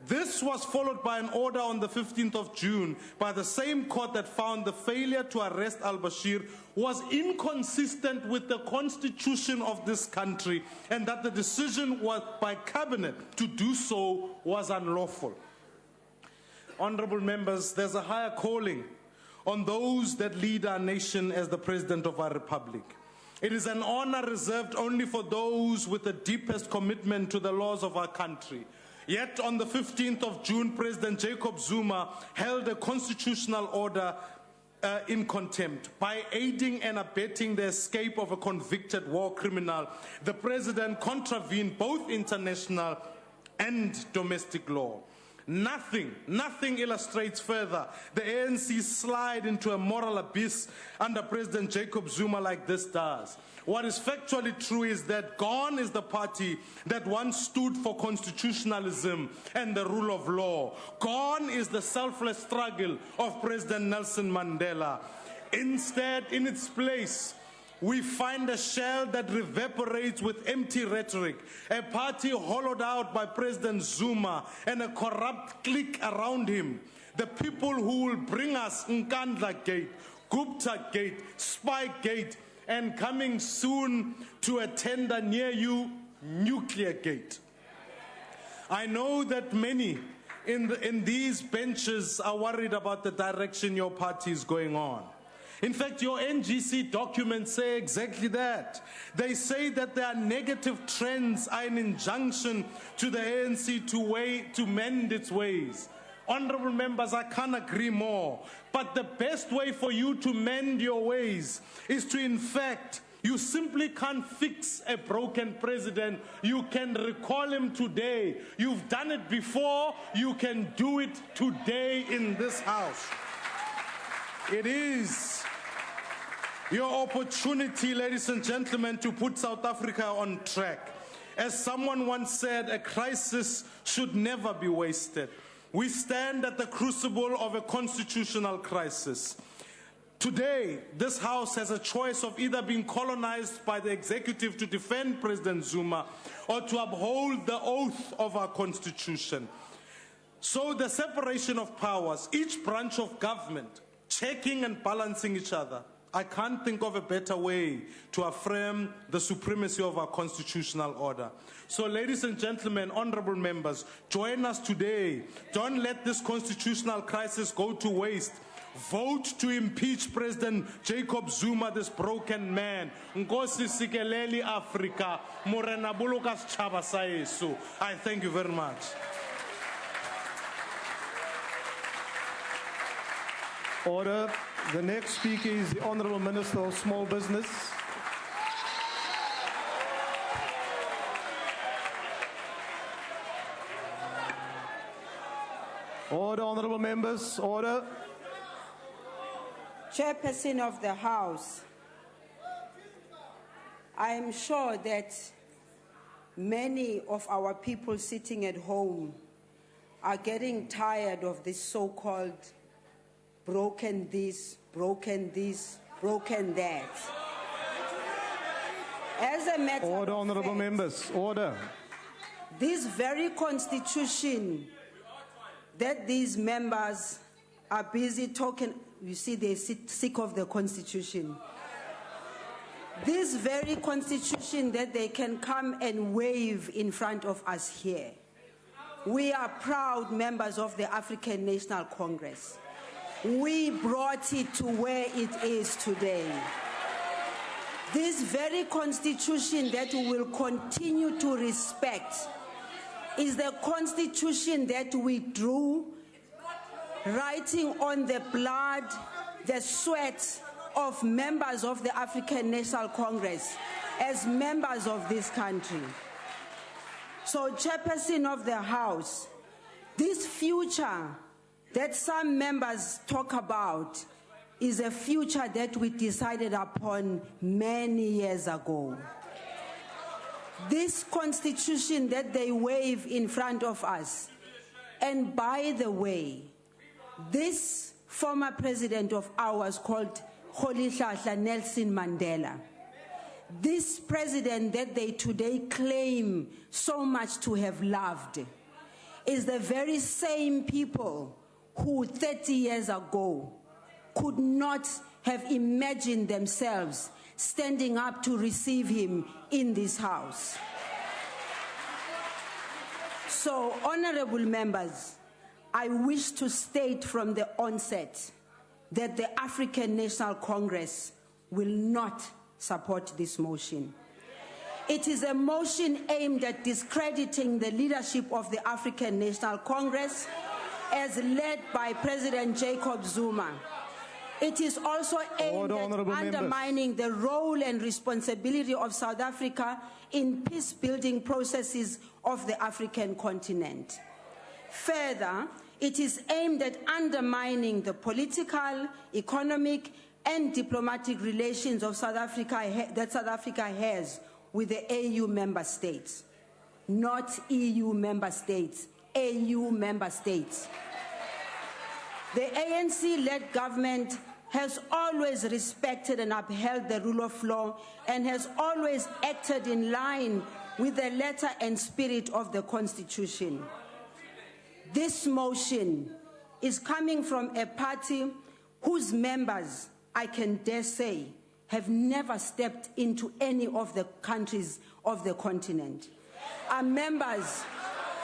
This was followed by an order on the 15th of June by the same court that found the failure to arrest al-Bashir was inconsistent with the constitution of this country and that the decision by cabinet to do so was unlawful. Honorable members, there's a higher calling on those that lead our nation as the President of our Republic. It is an honor reserved only for those with the deepest commitment to the laws of our country. Yet on the 15th of June, President Jacob Zuma held a constitutional order in contempt. By aiding and abetting the escape of a convicted war criminal, the President contravened both international and domestic law. Nothing illustrates further the ANC slide into a moral abyss under President Jacob Zuma like this does. What is factually true is that gone is the party that once stood for constitutionalism and the rule of law. Gone is the selfless struggle of President Nelson Mandela. Instead, in its place, we find a shell that reverberates with empty rhetoric, a party hollowed out by President Zuma and a corrupt clique around him. The people who will bring us Nkandla Gate, Gupta Gate, Spy Gate, and coming soon to a tender near you, Nuclear Gate. I know that many in these benches are worried about the direction your party is going on. In fact, your NGC documents say exactly that. They say that there are negative trends, are an injunction to the ANC to mend its ways. Honorable members, I can't agree more. But the best way for you to mend your ways is to, in fact, you simply can't fix a broken president. You can recall him today. You've done it before. You can do it today in this house. It is your opportunity, ladies and gentlemen, to put South Africa on track. As someone once said, a crisis should never be wasted. We stand at the crucible of a constitutional crisis. Today, this House has a choice of either being colonized by the executive to defend President Zuma or to uphold the oath of our Constitution. So the separation of powers, each branch of government, checking and balancing each other. I can't think of a better way to affirm the supremacy of our constitutional order. So, ladies and gentlemen, honorable members, join us today. Don't let this constitutional crisis go to waste. Vote to impeach President Jacob Zuma, this broken man. Nkosi sikeleli Africa. Morena buluka sitjhaba sa yesu. I thank you very much. Order. The next speaker is the Honourable Minister of Small Business. Order, honourable members, order. Chairperson of the House, I am sure that many of our people sitting at home are getting tired of this so-called broken this, broken that. As a matter order, honourable members, order. This very constitution that these members are busy talking, you see, they're sick of the constitution. This very constitution that they can come and wave in front of us here. We are proud members of the African National Congress. We brought it to where it is today. This very constitution that we will continue to respect is the constitution that we drew, writing on the blood, the sweat of members of the African National Congress as members of this country. So, Chairperson of the House, this future that some members talk about is a future that we decided upon many years ago. This constitution that they wave in front of us, and by the way, this former president of ours called Rolihlahla Nelson Mandela, this president that they today claim so much to have loved, is the very same people who 30 years ago could not have imagined themselves standing up to receive him in this house. So, honorable members, I wish to state from the onset that the African National Congress will not support this motion. It is a motion aimed at discrediting the leadership of the African National Congress as led by President Jacob Zuma. It is also aimed at undermining the role and responsibility of South Africa in peace-building processes of the African continent. Further, it is aimed at undermining the political, economic, and diplomatic relations of South Africa that South Africa has with the AU member states. Not EU member states, AU member states. The ANC-led government has always respected and upheld the rule of law and has always acted in line with the letter and spirit of the Constitution. This motion is coming from a party whose members, I can dare say, have never stepped into any of the countries of the continent. Are members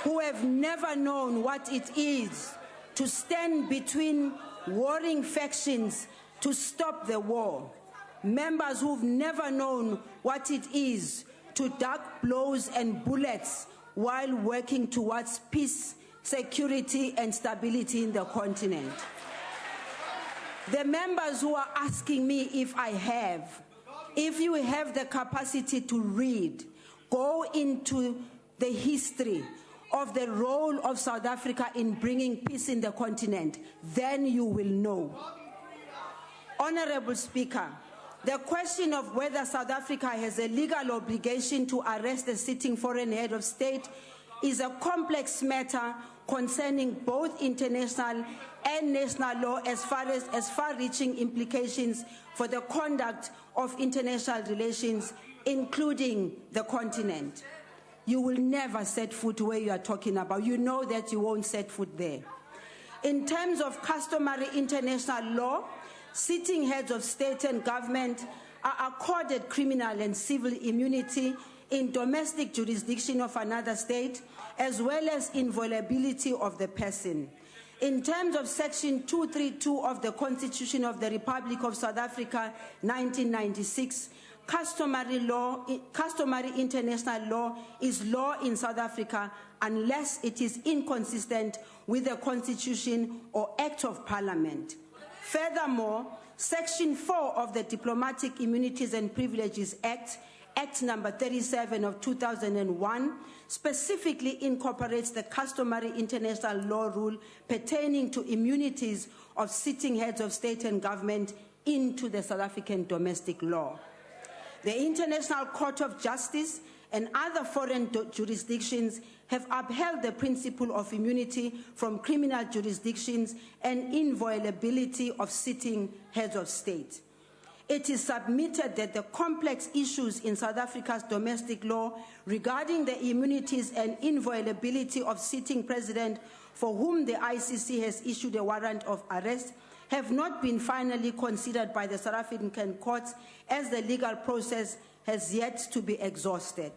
who have never known what it is to stand between warring factions to stop the war. Members who've never known what it is to duck blows and bullets while working towards peace, security, and stability in the continent. The members who are asking me if you have the capacity to read, go into the history of the role of South Africa in bringing peace in the continent, then you will know. Honorable Speaker, the question of whether South Africa has a legal obligation to arrest a sitting foreign head of state is a complex matter concerning both international and national law as far-reaching implications for the conduct of international relations, including the continent. You will never set foot where you are talking about. You know that you won't set foot there. In terms of customary international law, sitting heads of state and government are accorded criminal and civil immunity in domestic jurisdiction of another state, as well as inviolability of the person. In terms of Section 232 of the Constitution of the Republic of South Africa, 1996, customary international law is law in South Africa unless it is inconsistent with the Constitution or Act of Parliament. Furthermore, Section 4 of the Diplomatic Immunities and Privileges Act, Act number 37 of 2001, specifically incorporates the customary international law rule pertaining to immunities of sitting heads of state and government into the South African domestic law. The International Court of Justice and other foreign jurisdictions have upheld the principle of immunity from criminal jurisdictions and inviolability of sitting heads of state. It is submitted that the complex issues in South Africa's domestic law regarding the immunities and inviolability of sitting president for whom the ICC has issued a warrant of arrest have not been finally considered by the South African courts, as the legal process has yet to be exhausted.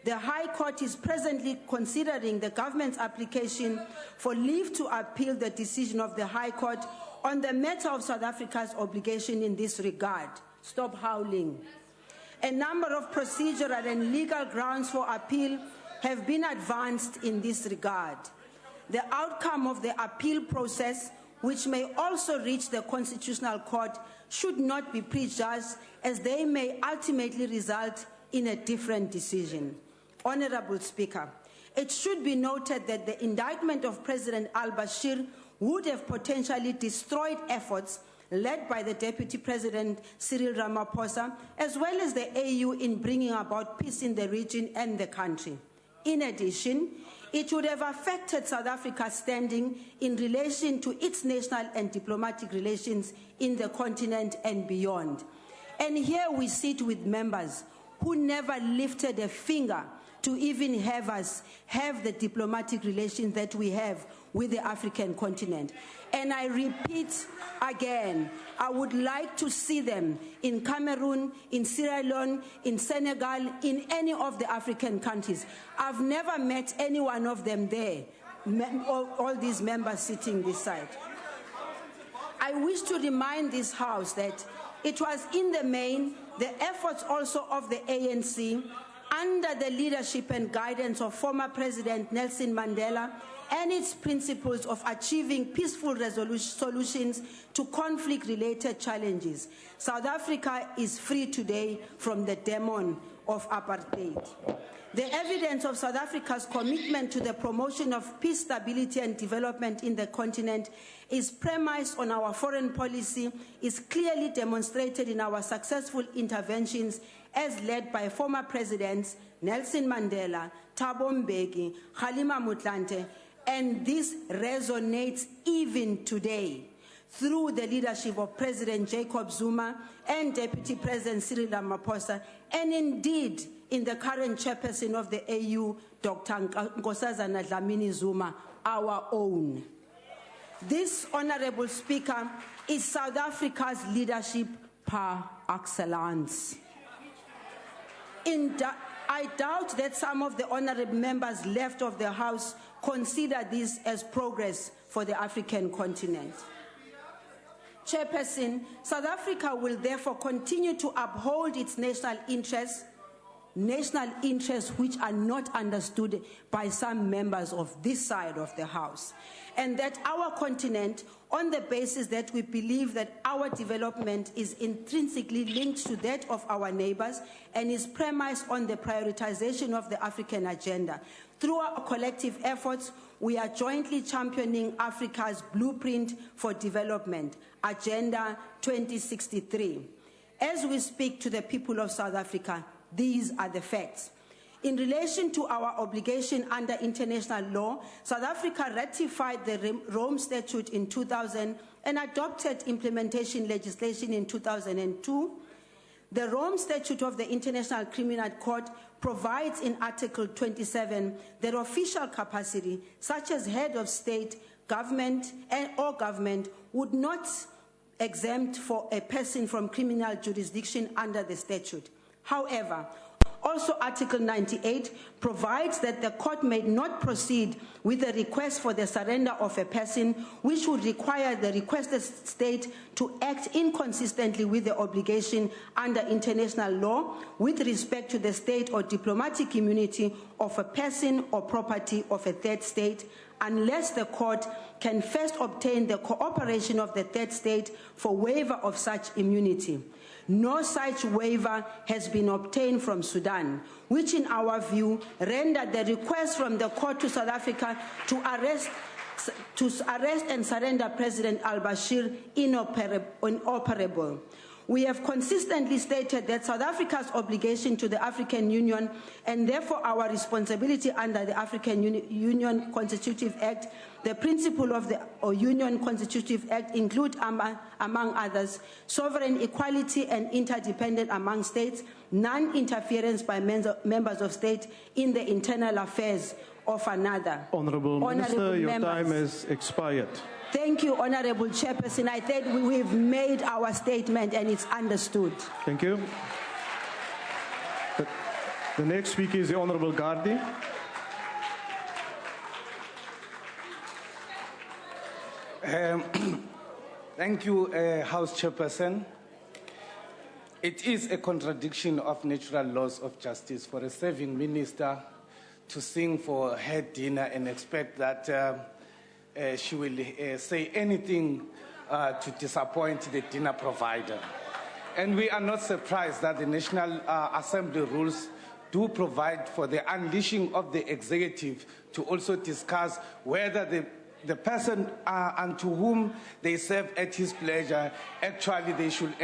The High Court is presently considering the government's application for leave to appeal the decision of the High Court on the matter of South Africa's obligation in this regard. Stop howling. A number of procedural and legal grounds for appeal have been advanced in this regard. The outcome of the appeal process, which may also reach the Constitutional Court, should not be prejudged, as they may ultimately result in a different decision. Honorable Speaker, it should be noted that the indictment of President al-Bashir would have potentially destroyed efforts led by the Deputy President Cyril Ramaphosa, as well as the AU, in bringing about peace in the region and the country. In addition, it would have affected South Africa's standing in relation to its national and diplomatic relations in the continent and beyond. And here we sit with members who never lifted a finger to even have us have the diplomatic relations that we have with the African continent. And I repeat again, I would like to see them in Cameroon, in Sierra Leone, in Senegal, in any of the African countries. I've never met any one of them there, all these members sitting this side. I wish to remind this House that it was in the main the efforts also of the ANC under the leadership and guidance of former President Nelson Mandela and its principles of achieving peaceful solutions to conflict-related challenges. South Africa is free today from the demon of apartheid. The evidence of South Africa's commitment to the promotion of peace, stability, and development in the continent is premised on our foreign policy, is clearly demonstrated in our successful interventions as led by former presidents Nelson Mandela, Thabo Mbeki, Kgalema Motlanthe, and this resonates even today through the leadership of President Jacob Zuma and Deputy President Cyril Ramaphosa, and indeed in the current chairperson of the AU, Dr. Nkosazana Dlamini Zuma, our own. This, Honorable Speaker, is South Africa's leadership par excellence. I doubt that some of the honorable members left of the House consider this as progress for the African continent. Chairperson, South Africa will therefore continue to uphold its national interests which are not understood by some members of this side of the House, and that our continent, on the basis that we believe that our development is intrinsically linked to that of our neighbors and is premised on the prioritization of the African agenda. Through our collective efforts, we are jointly championing Africa's blueprint for development, Agenda 2063. As we speak to the people of South Africa, these are the facts. In relation to our obligation under international law, South Africa ratified the Rome Statute in 2000 and adopted implementation legislation in 2002. The Rome Statute of the International Criminal Court provides in Article 27 that official capacity, such as head of state, government, or government, would not exempt for a person from criminal jurisdiction under the statute. However, also Article 98 provides that the court may not proceed with a request for the surrender of a person, which would require the requested state to act inconsistently with the obligation under international law with respect to the state or diplomatic immunity of a person or property of a third state, unless the court can first obtain the cooperation of the third state for waiver of such immunity. No such waiver has been obtained from Sudan, which in our view rendered the request from the court to South Africa to arrest and surrender President al-Bashir inoperable. We have consistently stated that South Africa's obligation to the African Union and therefore our responsibility under the African Union Constitutive Act, the principle of the Union Constitutive Act include, among others, sovereign equality and interdependence among states, non-interference by members of state in the internal affairs of another. Honourable Minister, your time has expired. Thank you, Honourable Chairperson. I think we've made our statement and it's understood. Thank you. The next speaker is the Honourable Gardi. Thank you, House Chairperson. It is a contradiction of natural laws of justice for a serving minister to sing for her dinner and expect that she will say anything to disappoint the dinner provider. And we are not surprised that the National Assembly rules do provide for the unleashing of the executive to also discuss whether the person unto whom they serve at his pleasure, actually they should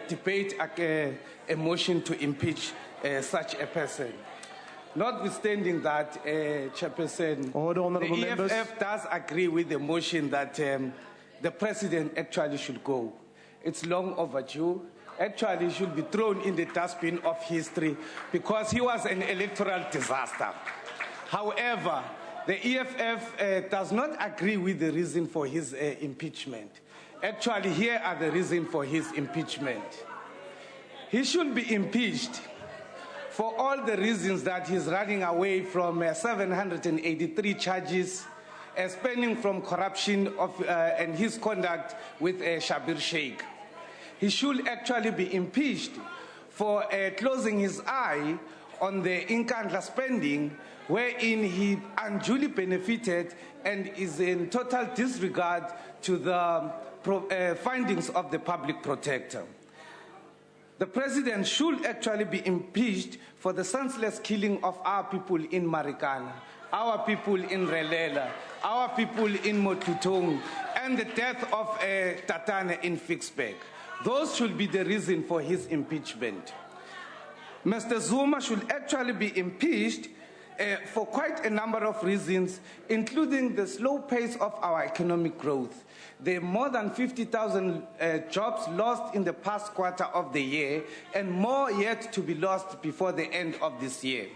debate a motion to impeach such a person. Notwithstanding that, Chairperson, the EFF does agree with the motion that the President actually should go. It's long overdue. Actually, he should be thrown in the dustbin of history because he was an electoral disaster. However, the EFF does not agree with the reason for his impeachment. Actually, here are the reasons for his impeachment. He should be impeached for all the reasons that he's running away from 783 charges, spanning from corruption and his conduct with Shabir Sheikh. He should actually be impeached for closing his eye on the Inkandla spending, wherein he unduly benefited and is in total disregard to the findings of the public protector. The President should actually be impeached for the senseless killing of our people in Marikana, our people in Relela, our people in Motutong, and the death of Tatane in Fixburg. Those should be the reason for his impeachment. Mr. Zuma should actually be impeached for quite a number of reasons, including the slow pace of our economic growth. There are more than 50,000 jobs lost in the past quarter of the year, and more yet to be lost before the end of this year.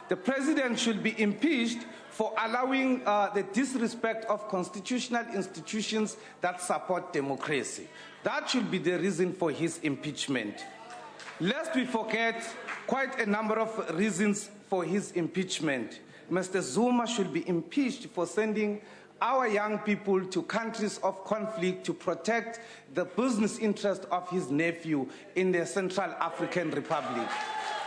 The President should be impeached for allowing the disrespect of constitutional institutions that support democracy. That should be the reason for his impeachment. Lest we forget quite a number of reasons for his impeachment. Mr. Zuma should be impeached for sending our young people to countries of conflict to protect the business interest of his nephew in the Central African Republic.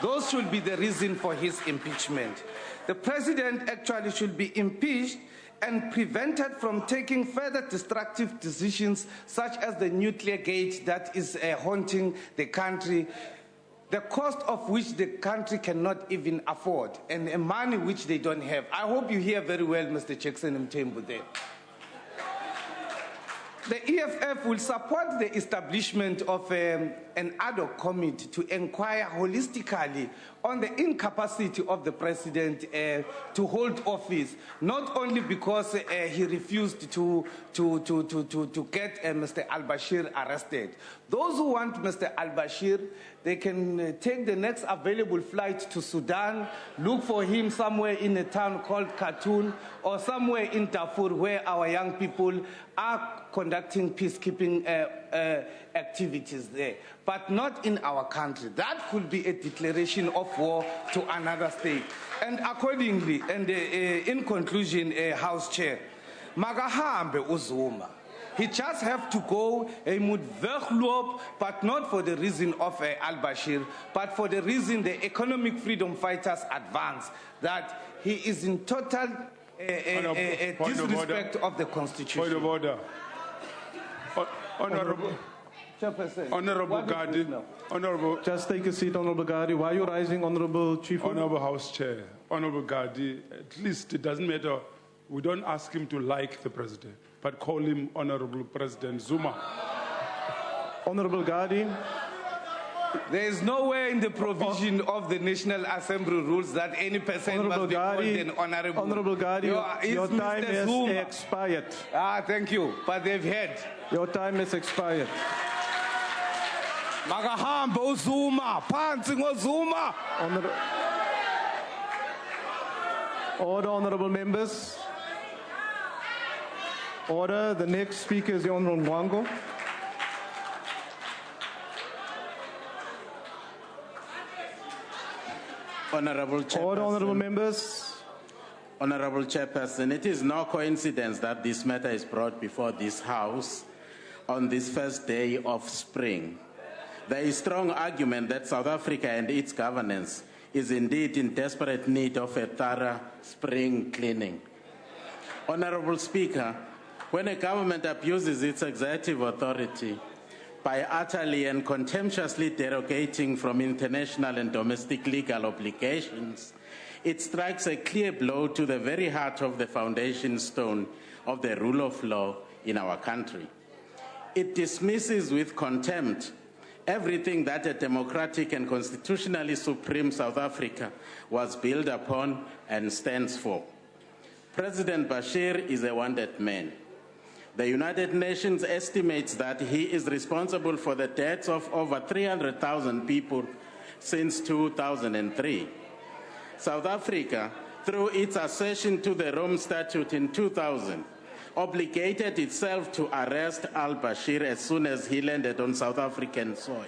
Those should be the reason for his impeachment. The president actually should be impeached and prevented from taking further destructive decisions such as the nuclear gate that is haunting the country, the cost of which the country cannot even afford, and the money which they don't have. I hope you hear very well, Mr. Jackson Mthembu there. The EFF will support the establishment of an ad hoc committee to inquire holistically on the incapacity of the president to hold office, not only because he refused to get Mr. al-Bashir arrested. Those who want Mr. al-Bashir, they can take the next available flight to Sudan, look for him somewhere in a town called Khartoum or somewhere in Darfur where our young people are conducting peacekeeping activities there, but not in our country. That could be a declaration of war to another state. And accordingly, and in conclusion, House Chair, Magahambe Uzuma, he just have to go but not for the reason of al-Bashir, but for the reason the economic freedom fighters advance, that he is in total disrespect of the Constitution. Point of order. Honorable. Chairperson. Honorable Gadi. Honorable. Just take a seat, Honorable Gadi. Why are you rising, Honorable Chief? Honorable House Chair. Honorable Gadi. At least it doesn't matter. We don't ask him to like the president, but call him Honorable President Zuma. Honorable Gadi. There is nowhere in the provision of the National Assembly rules that any person must be called an honorable. Honorable Gadi, your time has expired. Ah, thank you, but they've had. Your time has expired. Magahamba uzuma, phansi ngozuma. Order, honorable members. Order. The next speaker is the Honorable Mwango. Honorable Chairperson. Order, honorable members. Honorable Chairperson, it is no coincidence that this matter is brought before this House on this first day of spring. There is strong argument that South Africa and its governance is indeed in desperate need of a thorough spring cleaning. Honorable Speaker, when a government abuses its executive authority by utterly and contemptuously derogating from international and domestic legal obligations, it strikes a clear blow to the very heart of the foundation stone of the rule of law in our country. It dismisses with contempt everything that a democratic and constitutionally supreme South Africa was built upon and stands for. President Bashir is a wanted man. The United Nations estimates that he is responsible for the deaths of over 300,000 people since 2003. South Africa, through its accession to the Rome Statute in 2000, obligated itself to arrest al-Bashir as soon as he landed on South African soil.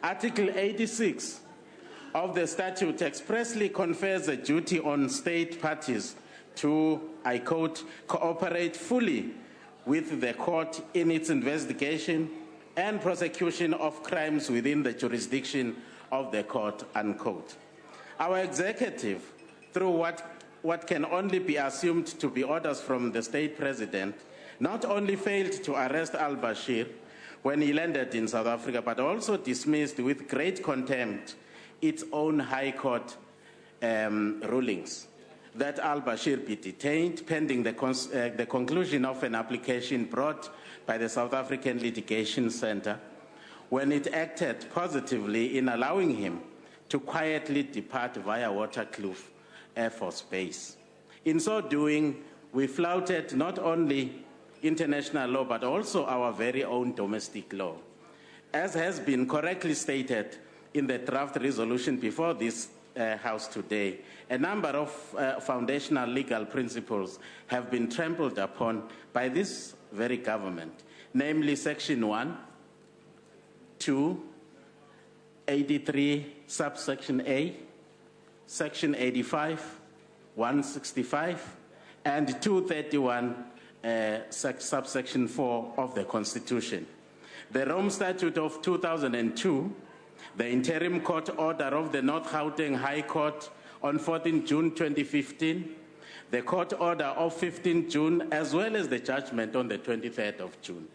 Article 86 of the statute expressly confers a duty on state parties to, I quote, cooperate fully with the court in its investigation and prosecution of crimes within the jurisdiction of the court, unquote. Our executive, through what can only be assumed to be orders from the state president, not only failed to arrest al-Bashir when he landed in South Africa, but also dismissed with great contempt its own high court rulings that al-Bashir be detained pending the conclusion of an application brought by the South African Litigation Center when it acted positively in allowing him to quietly depart via Waterkloof Air Force Base. In so doing, we flouted not only international law, but also our very own domestic law. As has been correctly stated in the draft resolution before this House today, a number of foundational legal principles have been trampled upon by this very government, namely Section 1, 2, 83, subsection A, Section 85, 165, and 231, subsection 4 of the Constitution. The Rome Statute of 2002, the interim court order of the North Gauteng High Court on 14 June 2015, the court order of 15 June, as well as the judgment on the 23rd of June.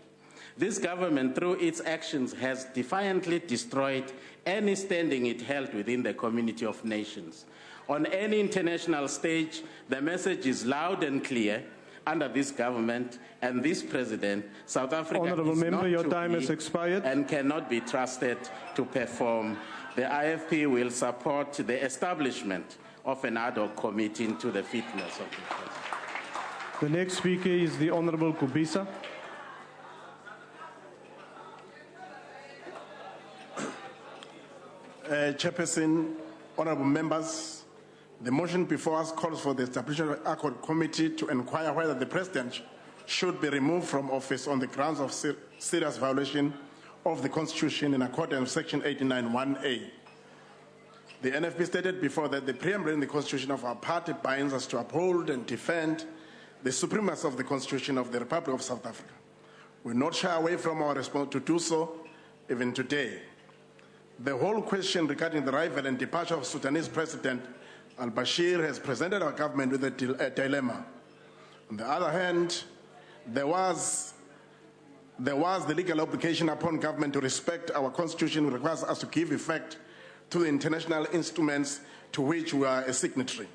This government, through its actions, has defiantly destroyed any standing it held within the community of nations. On any international stage, the message is loud and clear. Under this government and this president, South Africa Honourable is Member, not your to time be has expired and cannot be trusted to perform. The IFP will support the establishment of an ad hoc committee into the fitness of the president. The next speaker is the Honourable Kubisa. Chairperson, honourable members, the motion before us calls for the establishment of an ad hoc committee to inquire whether the president should be removed from office on the grounds of serious violation of the Constitution in accordance with Section 89(1)(a). The NFP stated before that the preamble in the Constitution of our party binds us to uphold and defend the supremacy of the Constitution of the Republic of South Africa. We will not shy away from our responsibility to do so, even today. The whole question regarding the arrival and departure of Sudanese President al-Bashir has presented our government with a dilemma. On the other hand, there was the legal obligation upon government to respect our Constitution, which requires us to give effect to the international instruments to which we are a signatory.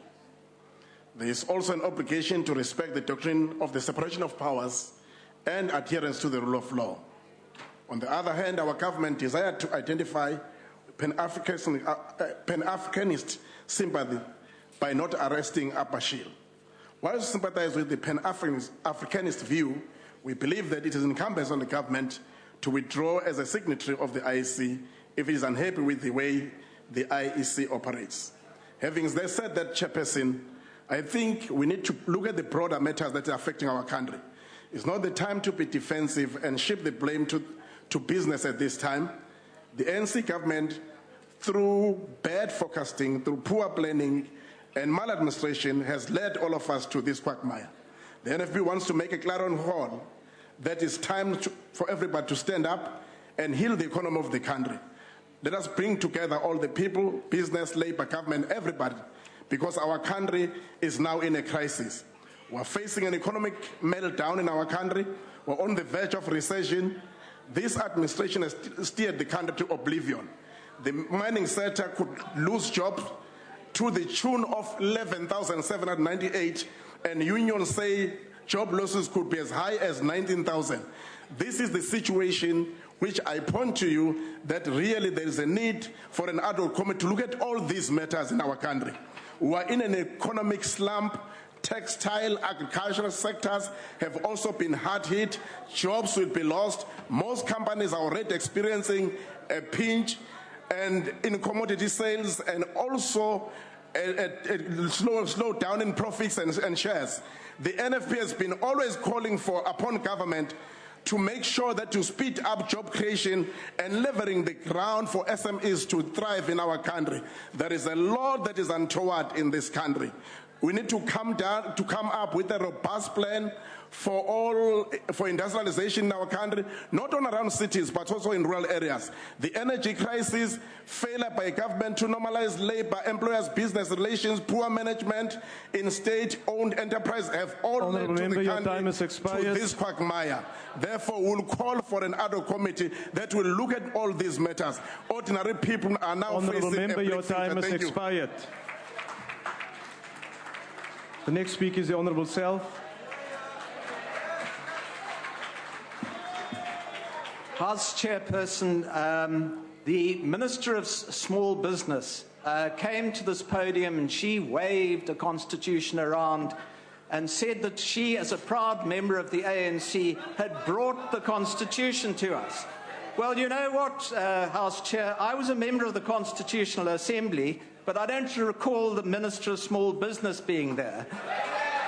There is also an obligation to respect the doctrine of the separation of powers and adherence to the rule of law. On the other hand, our government desired to identify Pan-Africanist sympathy by not arresting Bashir. While we sympathize with the Pan-Africanist view, we believe that it is incumbent on the government to withdraw as a signatory of the IEC if it is unhappy with the way the IEC operates. Having said that, Chairperson, I think we need to look at the broader matters that are affecting our country. It's not the time to be defensive and shift the blame to business at this time. The ANC government, through bad forecasting, through poor planning, and maladministration, has led all of us to this quagmire. The NFP wants to make a clarion call that it's time for everybody to stand up and heal the economy of the country. Let us bring together all the people, business, labor, government, everybody, because our country is now in a crisis. We're facing an economic meltdown in our country. We're on the verge of recession. This administration has steered the country to oblivion. The mining sector could lose jobs to the tune of 11,798, and unions say job losses could be as high as 19,000. This is the situation which I point to you that really there is a need for an ad hoc committee to look at all these matters in our country. We are in an economic slump. Textile, agricultural sectors have also been hard hit. Jobs will be lost. Most companies are already experiencing a pinch and in commodity sales, and also a slow down in profits and shares. The NFP has been always calling upon government to make sure that to speed up job creation and leveling the ground for SMEs to thrive in our country. There is a lot that is untoward in this country. We need to come up with a robust plan for industrialization in our country, not only around cities, but also in rural areas. The energy crisis, failure by government to normalize labor, employers, business relations, poor management in state-owned enterprise have all led to the country to this quagmire. Therefore, we'll call for an ad hoc committee that will look at all these matters. Ordinary people are now facing a bleak your time has expired. The next speaker is the Honourable Self. House Chairperson, the Minister of Small Business came to this podium and she waved the Constitution around and said that she, as a proud member of the ANC, had brought the Constitution to us. Well, you know what, House Chair, I was a member of the Constitutional Assembly, but I don't recall the Minister of Small Business being there.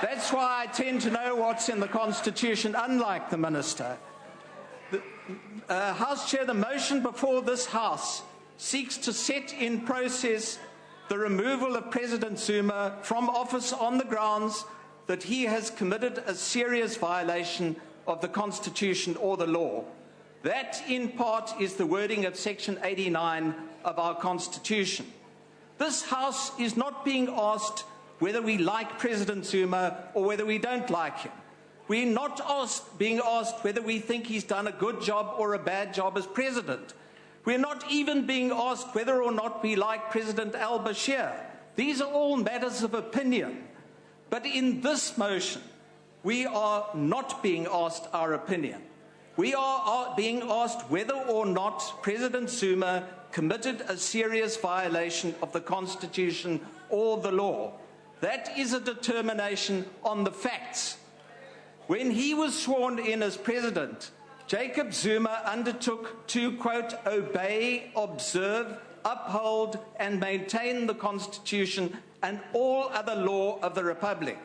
That's why I tend to know what's in the Constitution, unlike the Minister. House Chair, the motion before this House seeks to set in process the removal of President Zuma from office on the grounds that he has committed a serious violation of the Constitution or the law. That, in part, is the wording of Section 89 of our Constitution. This House is not being asked whether we like President Zuma or whether we don't like him. We're not being asked whether we think he's done a good job or a bad job as president. We're not even being asked whether or not we like President al-Bashir. These are all matters of opinion. But in this motion, we are not being asked our opinion. We are being asked whether or not President Zuma committed a serious violation of the Constitution or the law. That is a determination on the facts. When he was sworn in as president, Jacob Zuma undertook to, quote, obey, observe, uphold, and maintain the Constitution and all other law of the Republic.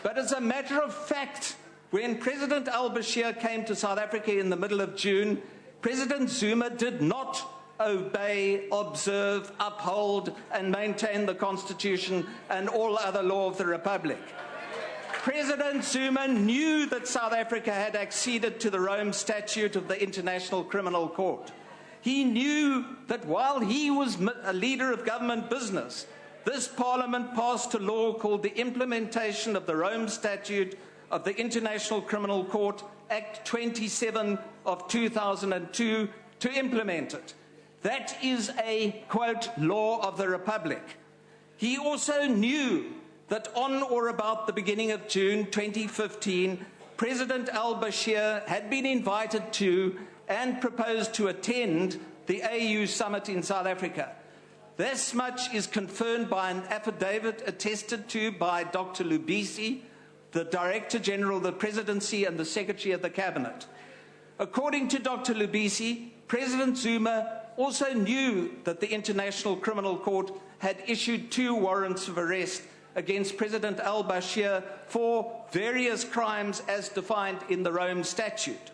But as a matter of fact, when President al-Bashir came to South Africa in the middle of June, President Zuma did not obey, observe, uphold, and maintain the Constitution and all other law of the Republic. President Zuma knew that South Africa had acceded to the Rome Statute of the International Criminal Court. He knew that while he was a leader of government business, this Parliament passed a law called the Implementation of the Rome Statute of the International Criminal Court, Act 27 of 2002, to implement it. That is a, quote, law of the Republic. He also knew that on or about the beginning of June 2015, President al-Bashir had been invited to and proposed to attend the AU summit in South Africa. This much is confirmed by an affidavit attested to by Dr. Lubisi, the Director General of the Presidency and the Secretary of the Cabinet. According to Dr. Lubisi, President Zuma also knew that the International Criminal Court had issued 2 warrants of arrest against President al-Bashir for various crimes as defined in the Rome Statute.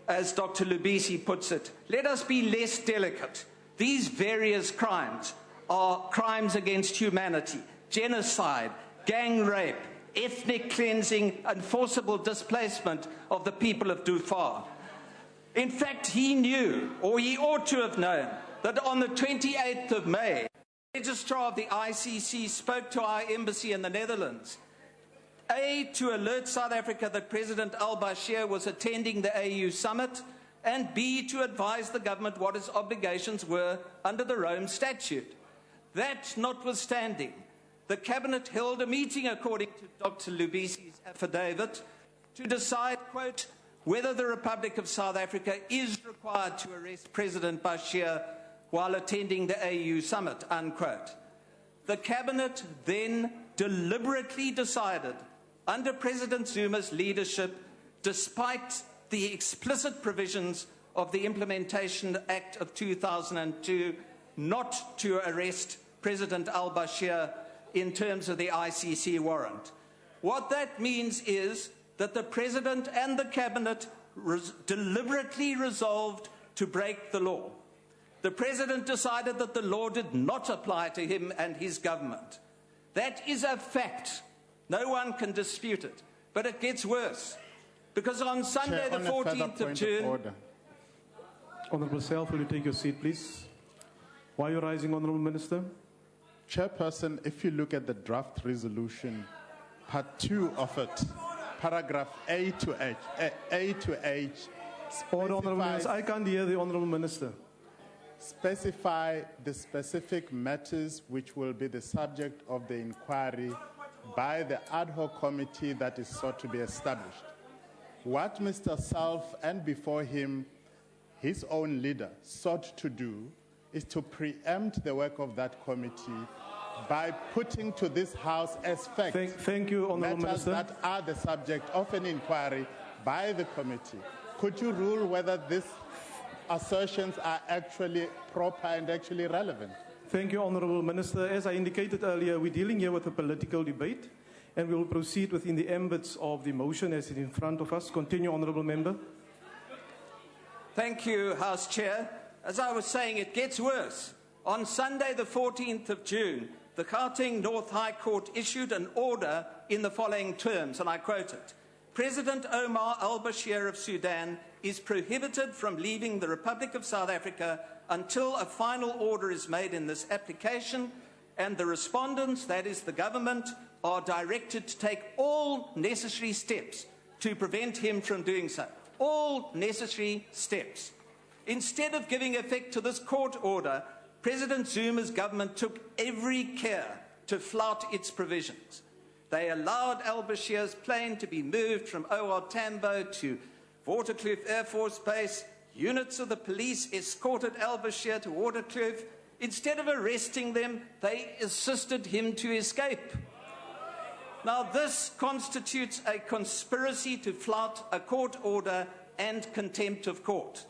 As Dr. Lubisi puts it, let us be less delicate. These various crimes are crimes against humanity, genocide, gang rape, ethnic cleansing, and forcible displacement of the people of Dhofar. In fact, he knew, or he ought to have known, that on the 28th of May, the registrar of the ICC spoke to our embassy in the Netherlands, A, to alert South Africa that President al-Bashir was attending the AU summit, and B, to advise the government what its obligations were under the Rome Statute. That notwithstanding, the Cabinet held a meeting, according to Dr. Lubisi's affidavit, to decide, quote, whether the Republic of South Africa is required to arrest President Bashir while attending the AU summit, unquote. The Cabinet then deliberately decided, under President Zuma's leadership, despite the explicit provisions of the Implementation Act of 2002, not to arrest President al-Bashir in terms of the ICC warrant. What that means is that the President and the Cabinet deliberately resolved to break the law. The President decided that the law did not apply to him and his government. That is a fact. No one can dispute it. But it gets worse. Because on Sunday, the 14th of June... Honourable Self, will you take your seat, please? Why are you rising, Honourable Minister? Chairperson, if you look at the draft resolution, part 2 of it, paragraph A to H. Order, Honourable Minister. I can't hear the Honourable Minister. Specify the specific matters which will be the subject of the inquiry by the ad hoc committee that is sought to be established. What Mr. Self and before him, his own leader, sought to do is to preempt the work of that committee by putting to this House as fact thank you, Honourable matters Minister. that are the subject of an inquiry by the committee. Could you rule whether these assertions are actually proper and actually relevant? Thank you, Honourable Minister. As I indicated earlier, we're dealing here with a political debate, and we will proceed within the ambits of the motion as it is in front of us. Continue, Honourable Member. Thank you, House Chair. As I was saying, it gets worse. On Sunday, the 14th of June, the Gauteng North High Court issued an order in the following terms, and I quote it: President Omar al-Bashir of Sudan is prohibited from leaving the Republic of South Africa until a final order is made in this application, and the respondents, that is the government, are directed to take all necessary steps to prevent him from doing so. All necessary steps. Instead of giving effect to this court order, President Zuma's government took every care to flout its provisions. They allowed al-Bashir's plane to be moved from OR Tambo to Waterkloof Air Force Base. Units of the police escorted al-Bashir to Waterkloof. Instead of arresting them, they assisted him to escape. Now, this constitutes a conspiracy to flout a court order and contempt of court.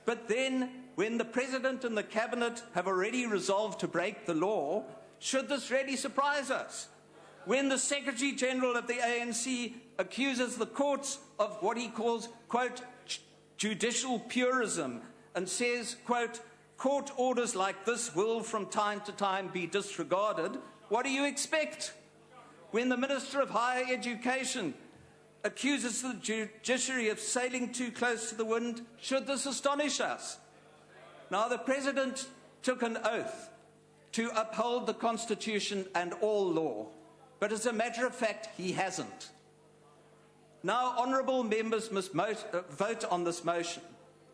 But then, when the President and the Cabinet have already resolved to break the law, should this really surprise us? When the Secretary General of the ANC accuses the courts of what he calls, quote, judicial purism, and says, quote, court orders like this will from time to time be disregarded, what do you expect? When the Minister of Higher Education accuses the judiciary of sailing too close to the wind, should this astonish us? Now, the President took an oath to uphold the Constitution and all law, but as a matter of fact, he hasn't. Now, honourable members must vote on this motion.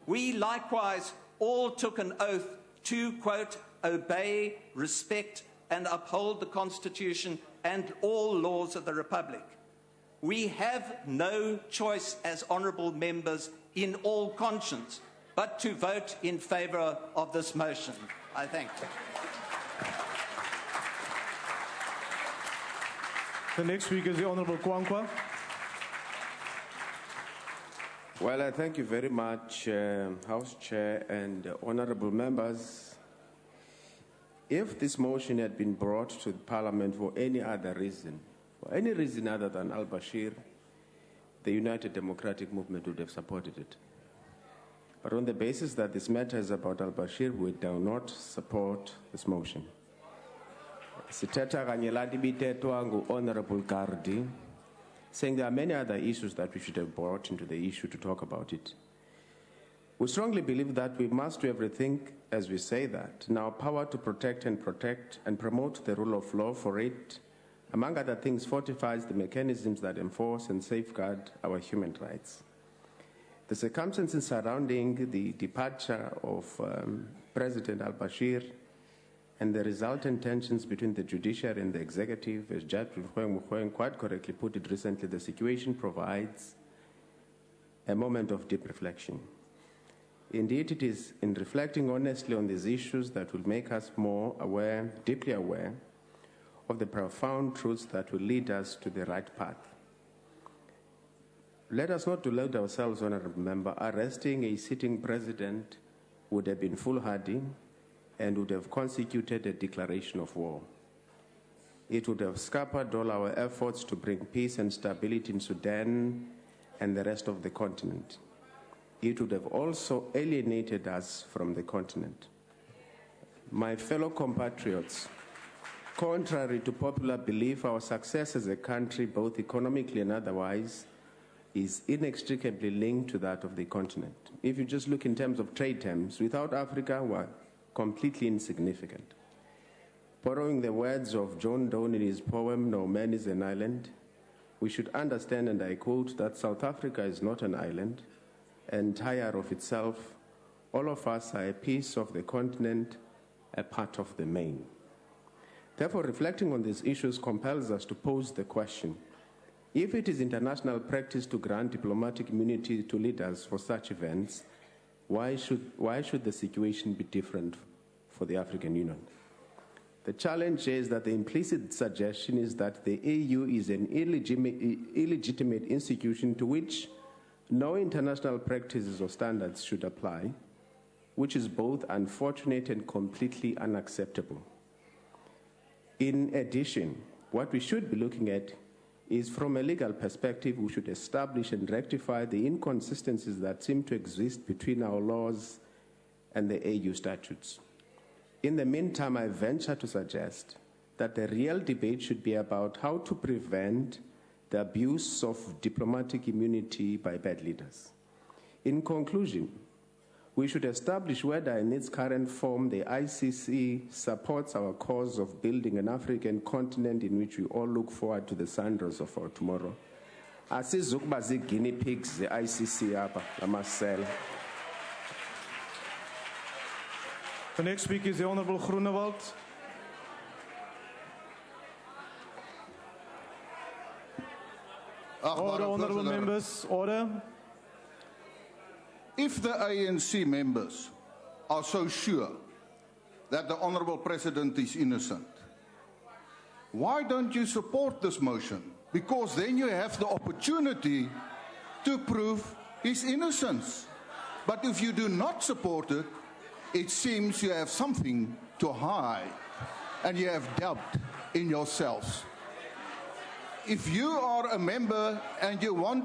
We likewise all took an oath to, quote, obey, respect and uphold the Constitution and all laws of the Republic. We have no choice as honourable members in all conscience but to vote in favour of this motion. I thank you. The next speaker is the Honourable Kwankwa. Well, I thank you very much, House Chair and honourable members. If this motion had been brought to Parliament for any other reason, for any reason other than al-Bashir, the United Democratic Movement would have supported it. But on the basis that this matter is about al-Bashir, we do not support this motion. Sithetha kanye lati bithethwa ngu-Honourable Gardi, saying there are many other issues that we should have brought into the issue to talk about it. We strongly believe that we must do everything, as we say that, in our power to protect and promote the rule of law, for it, among other things, fortifies the mechanisms that enforce and safeguard our human rights. The circumstances surrounding the departure of President al-Bashir and the resultant tensions between the judiciary and the executive, as Judge Mukhweng quite correctly put it recently, the situation provides a moment of deep reflection. Indeed, it is in reflecting honestly on these issues that will make us more aware, deeply aware, of the profound truths that will lead us to the right path. Let us not delude ourselves, honourable member. Arresting a sitting president would have been foolhardy and would have constituted a declaration of war. It would have scuppered all our efforts to bring peace and stability in Sudan and the rest of the continent. It would have also alienated us from the continent. My fellow compatriots, contrary to popular belief, our success as a country, both economically and otherwise, is inextricably linked to that of the continent. If you just look in terms of trade terms, without Africa, we're completely insignificant. Borrowing the words of John Donne in his poem, No Man is an Island, we should understand, and I quote, that South Africa is not an island, entire of itself. All of us are a piece of the continent, a part of the main. Therefore, reflecting on these issues compels us to pose the question, if it is international practice to grant diplomatic immunity to leaders for such events, why should the situation be different for the African Union? The challenge is that the implicit suggestion is that the AU is an illegitimate institution to which no international practices or standards should apply, which is both unfortunate and completely unacceptable. In addition, what we should be looking at is, from a legal perspective, we should establish and rectify the inconsistencies that seem to exist between our laws and the AU statutes. In the meantime, I venture to suggest that the real debate should be about how to prevent the abuse of diplomatic immunity by bad leaders. In conclusion, we should establish whether in its current form the ICC supports our cause of building an African continent in which we all look forward to the sunrise of our tomorrow. Asizukuba zii-guinea pigs the ICC apha lamasela. The next speaker is the Honourable Groenewald. Order, honourable members, order. If the ANC members are so sure that the Honourable President is innocent, why don't you support this motion? Because then you have the opportunity to prove his innocence. But if you do not support it, it seems you have something to hide and you have doubt in yourselves. If you are a member and you want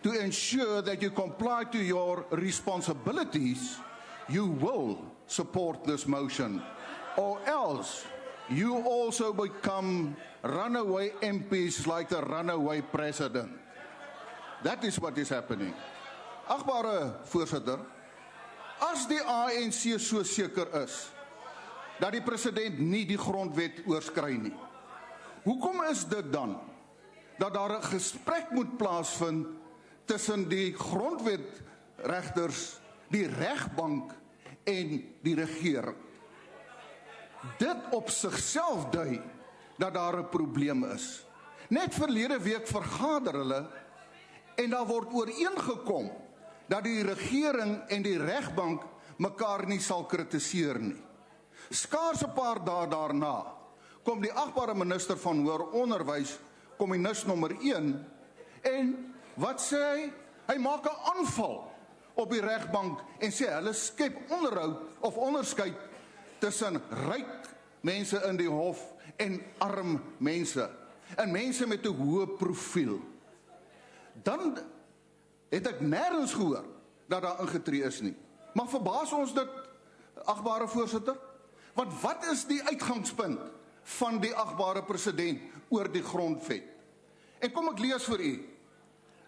to ensure that you comply to your responsibilities, you will support this motion, or else you also become runaway MPs like the runaway president. That is what is happening. Agbare voorsitter, as die ANC so seker is dat die president nie die grondwet oorskry nie, hoekom is dit dan dat daar 'n gesprek moet plaasvind tussen die grondwetregters, die regbank en die regering? Dit op sigself dui dat daar 'n probleem is. Net verlede week vergader hulle en daar word ooreengekom dat die regering en die regbank mekaar nie sal kritiseer nie. Skaars 'n paar dae daarna kom die agbare minister van Hoër Onderwys, kommunis nommer 1, en wat sê hy? Hy maak 'n aanval op die regbank en sê hulle skep onderhoud of onderskeid tussen ryk mense in die hof en arm mense, en mense met 'n hoë profiel. Dan het ek nêrens gehoor dat daar ingetree is nie. Maar verbaas ons dit, agbare voorsitter? Want wat is die uitgangspunt van die agbare president oor die grondwet? En kom ek lees vir u.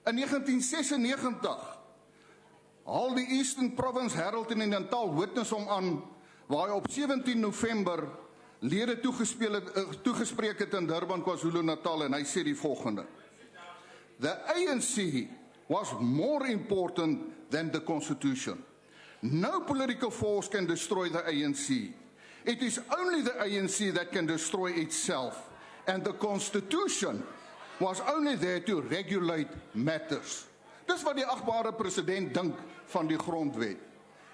In 1996 haal die Eastern Province Herald in die Natal Witness hom aan, waar hy op 17 November lede toegespreek het in Durban, KwaZulu-Natal, en hy sê die volgende: The ANC was more important than the Constitution. No political force can destroy the ANC. It is only the ANC that can destroy itself, and the Constitution was only there to regulate matters. Dis wat die agbare president dink van die grondwet.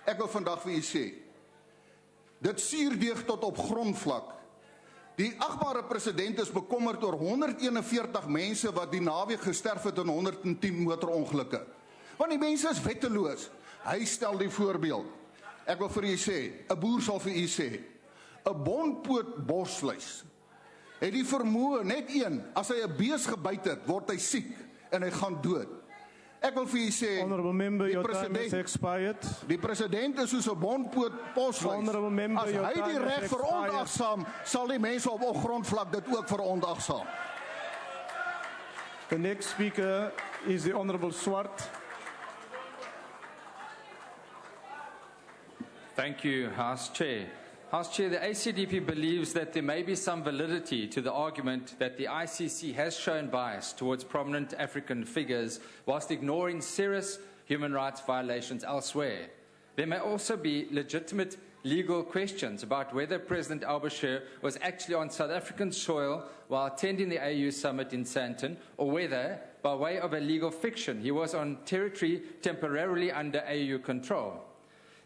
Ek wil vandag vir u sê, dit suurdeeg tot op grondvlak. Die agbare president is bekommerd oor 141 mense wat die naweek gesterf het in 110 motorongelukke. Want die mense is wetteloos. Hy stel die voorbeeld. Ek wil vir u sê, 'n boer sal vir u sê, 'n bonpoot borsvleis het die vermoë, net een, as hy 'n bees gebyt het, word hy siek en hy gaan dood. Ek wil vir u sê, die president is soos 'n bonpoot borsvleis. As hy die reg verontagsaam, sal die mense op grondvlak dit ook verontagsaam. The next speaker is the Honourable Swart. Thank you, House Chair. House Chair, the ACDP believes that there may be some validity to the argument that the ICC has shown bias towards prominent African figures whilst ignoring serious human rights violations elsewhere. There may also be legitimate legal questions about whether President Bashir was actually on South African soil while attending the AU summit in Sandton, or whether, by way of a legal fiction, he was on territory temporarily under AU control.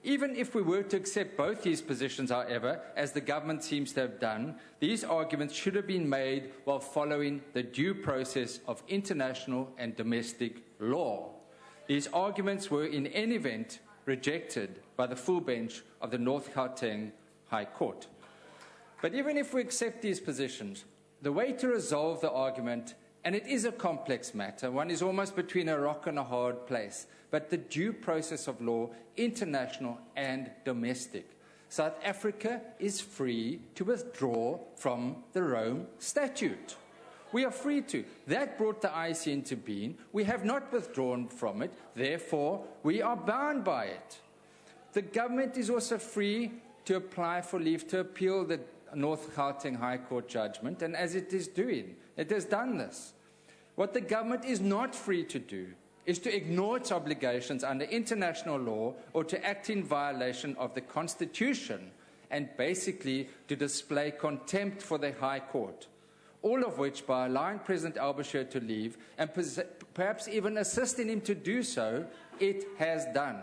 Even if we were to accept both these positions, however, as the government seems to have done, these arguments should have been made while following the due process of international and domestic law. These arguments were, in any event, rejected by the full bench of the North Gauteng High Court. But even if we accept these positions, the way to resolve the argument, and it is a complex matter, one is almost between a rock and a hard place, but the due process of law, international and domestic, South Africa is free to withdraw from the Rome Statute. We are free to. That brought the IEC into being. We have not withdrawn from it. Therefore, we are bound by it. The government is also free to apply for leave to appeal the North Gauteng High Court judgment, and as it is doing, it has done this. What the government is not free to do is to ignore its obligations under international law or to act in violation of the Constitution and basically to display contempt for the High Court. All of which, by allowing President Bashir to leave and perhaps even assisting him to do so, it has done.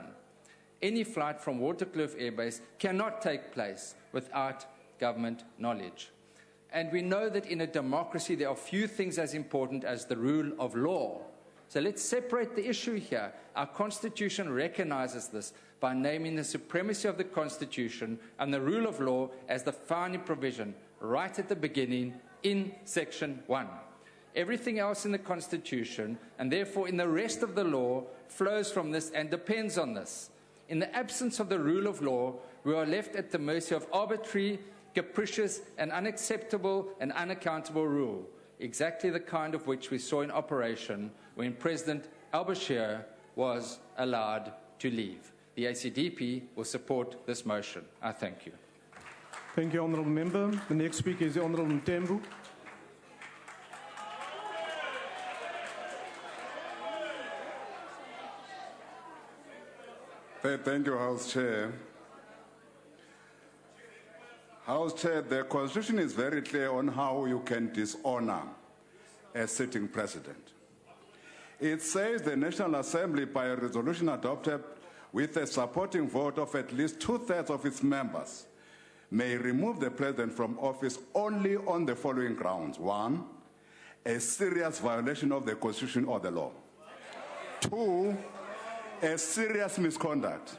Any flight from Waterkloof Air Base cannot take place without government knowledge. And we know that in a democracy there are few things as important as the rule of law. So let's separate the issue here. Our Constitution recognizes this by naming the supremacy of the Constitution and the rule of law as the founding provision right at the beginning in Section 1. Everything else in the Constitution, and therefore in the rest of the law, flows from this and depends on this. In the absence of the rule of law, we are left at the mercy of arbitrary, capricious, and unacceptable and unaccountable rule, exactly the kind of which we saw in operation when President Bashir was allowed to leave. The ACDP will support this motion. I thank you. Thank you, Honourable Member. The next speaker is the Honourable Mtembu. Thank you, House Chair. House Chair, the Constitution is very clear on how you can dishonor a sitting president. It says the National Assembly, by a resolution adopted with a supporting vote of at least 2/3 of its members, may remove the president from office only on the following grounds. 1, a serious violation of the Constitution or the law. 2, a serious misconduct.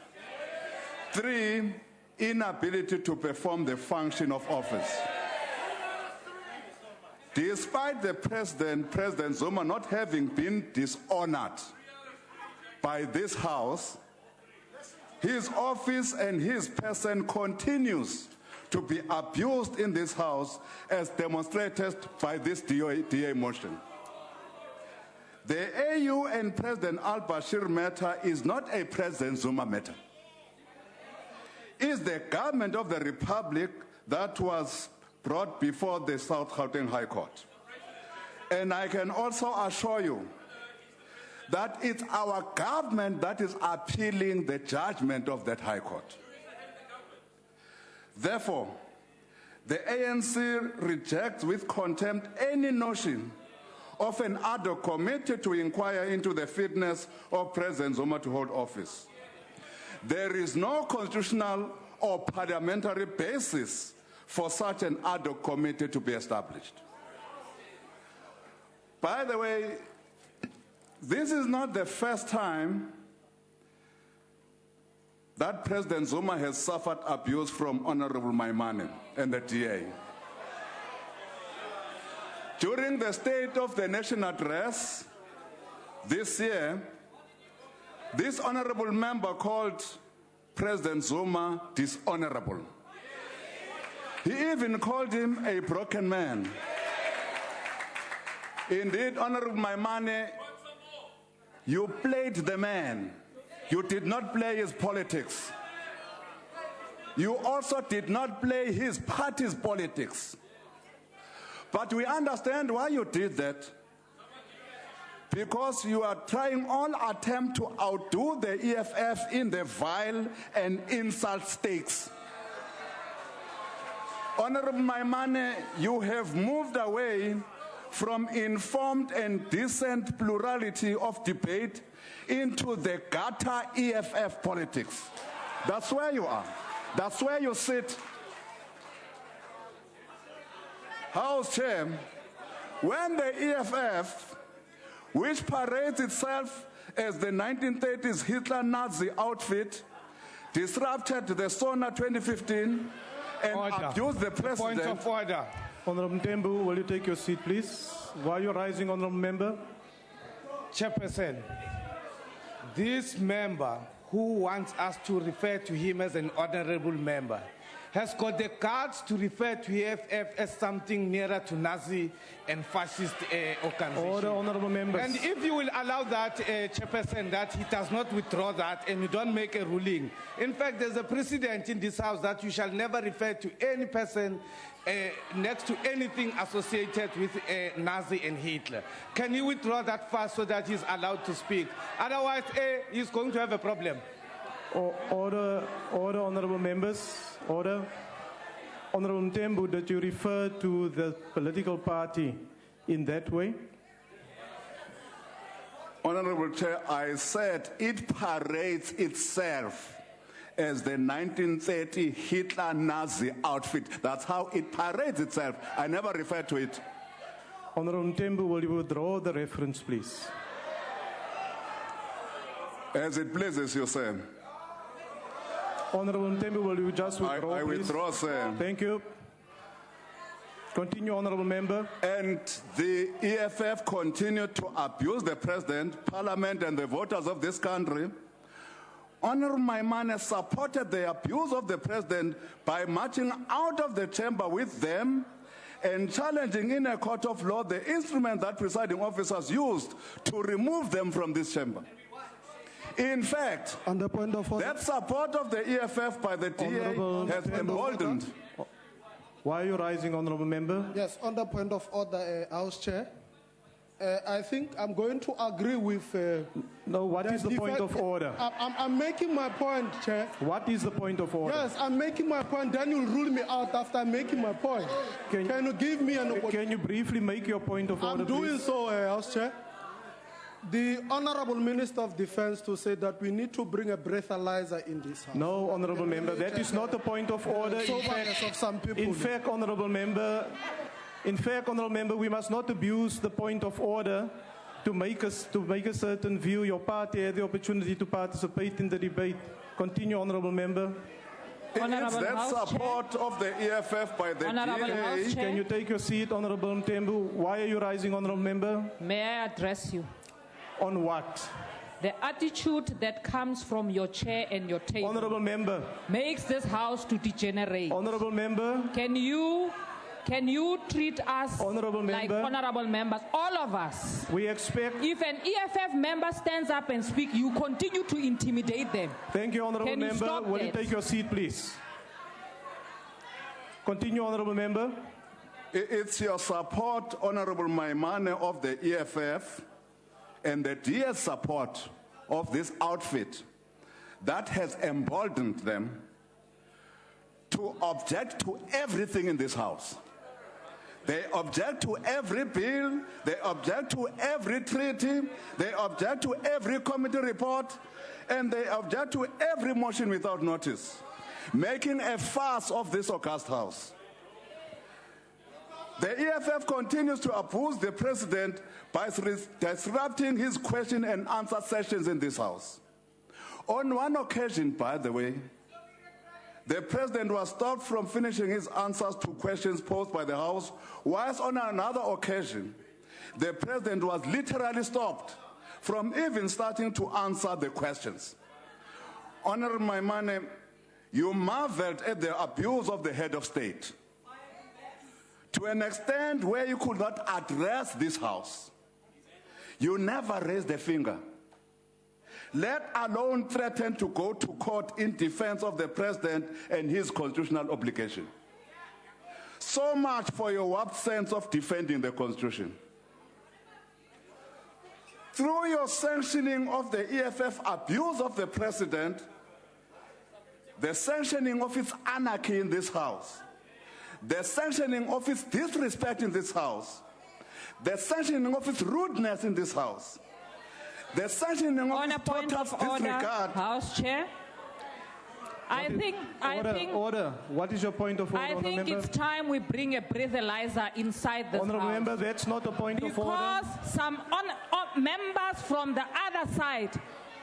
3, inability to perform the function of office. Despite the President Zuma, not having been dishonored by this House, his office and his person continues to be abused in this House, as demonstrated by this DA motion. The AU and President Bashir matter is not a President Zuma matter. It's the government of the Republic that was brought before the South Gauteng High Court. And I can also assure you that it's our government that is appealing the judgment of that High Court. Therefore, the ANC rejects with contempt any notion of an ad hoc committee to inquire into the fitness of President Zuma to hold office. There is no constitutional or parliamentary basis for such an ad hoc committee to be established. By the way, this is not the first time that President Zuma has suffered abuse from Honorable Maimane and the DA. During the State of the Nation address this year, this honorable member called President Zuma dishonorable. He even called him a broken man. Indeed, Honorable Maimane, you played the man. You did not play his politics. You also did not play his party's politics. But we understand why you did that. Because you are trying all attempt to outdo the EFF in the vile and insult stakes. Honorable Maimane, you have moved away from informed and decent plurality of debate into the gutter EFF politics. That's where you are. That's where you sit. House Chair, when the EFF, which parades itself as the 1930s Hitler-Nazi outfit, disrupted the SONA 2015 and abused the president. Point of order. Honorable Mtembu, will you take your seat, please? While you're rising, Honorable Member. Chairperson, this member who wants us to refer to him as an honorable member has got the guts to refer to EFF as something nearer to Nazi and fascist organization. Order, honorable members. And if you will allow that, Chairperson, that he does not withdraw that and you don't make a ruling. In fact, there's a precedent in this House that you shall never refer to any person next to anything associated with Nazi and Hitler. Can you withdraw that fast so that he's allowed to speak? Otherwise, he's going to have a problem. Order, honorable members. Order. Honorable Mtembu, that you refer to the political party in that way? Honorable Chair, I said it parades itself as the 1930 Hitler-Nazi outfit. That's how it parades itself. I never referred to it. Honorable Mtembu, will you withdraw the reference, please? As it pleases you, sir. Honorable Mtembu, will you just withdraw, I withdraw, sir. Thank you. Continue, honorable member. And the EFF continued to abuse the president, parliament, and the voters of this country. Honorable Maimane supported the abuse of the president by marching out of the chamber with them and challenging in a court of law the instrument that presiding officers used to remove them from this chamber. In fact, on the point of order, that support of the EFF by the DA has emboldened. Why are you rising, honorable member? Yes, on the point of order, House Chair. I think I'm going to agree with... no, what is the point of order? I'm making my point, Chair. What is the point of order? Yes, I'm making my point. Then you'll rule me out after I'm making my point. Can you give me an opportunity? Can you briefly make your point of order, I'm doing please? so, House Chair. The Honorable Minister of Defense to say that we need to bring a breathalyzer in this House. No, honorable member, that is not a point of order. In fact, honorable member, we must not abuse the point of order to make a certain view. Your party had the opportunity to participate in the debate. Continue, honorable member. It's that support of the EFF by the DA. Can you take your seat, honorable Mtembu? Why are you rising, honorable member? May I address you? On what? The attitude that comes from your chair and your table. Honorable member. Makes this house to degenerate. Honorable member. Can you treat us honorable like member, honorable members, all of us? We expect... If an EFF member stands up and speaks, you continue to intimidate them. Thank you, honorable member. Will you take your seat, please? Continue, honorable member. It's your support, Honorable Maimane, of the EFF and the DA's support of this outfit that has emboldened them to object to everything in this House. They object to every bill, they object to every treaty, they object to every committee report, and they object to every motion without notice, making a farce of this august House. The EFF continues to oppose the president by disrupting his question and answer sessions in this House. On one occasion, by the way, the president was stopped from finishing his answers to questions posed by the House, whilst on another occasion, the president was literally stopped from even starting to answer the questions. Honorable Maimane, you marveled at the abuse of the head of state to an extent where you could not address this House. You never raised a finger, let alone threaten to go to court in defense of the president and his constitutional obligation. So much for your warped sense of defending the Constitution. Through your sanctioning of the EFF abuse of the president, the sanctioning of its anarchy in this House, the sanctioning of its disrespect in this House, the sanctioning of its rudeness in this House, the sanctioning of its total disregard. House Chair, I think. Order. What is your point of order, I think it's time we bring a breathalyzer inside this honorable House. Member, that's not a point of order. Because some members from the other side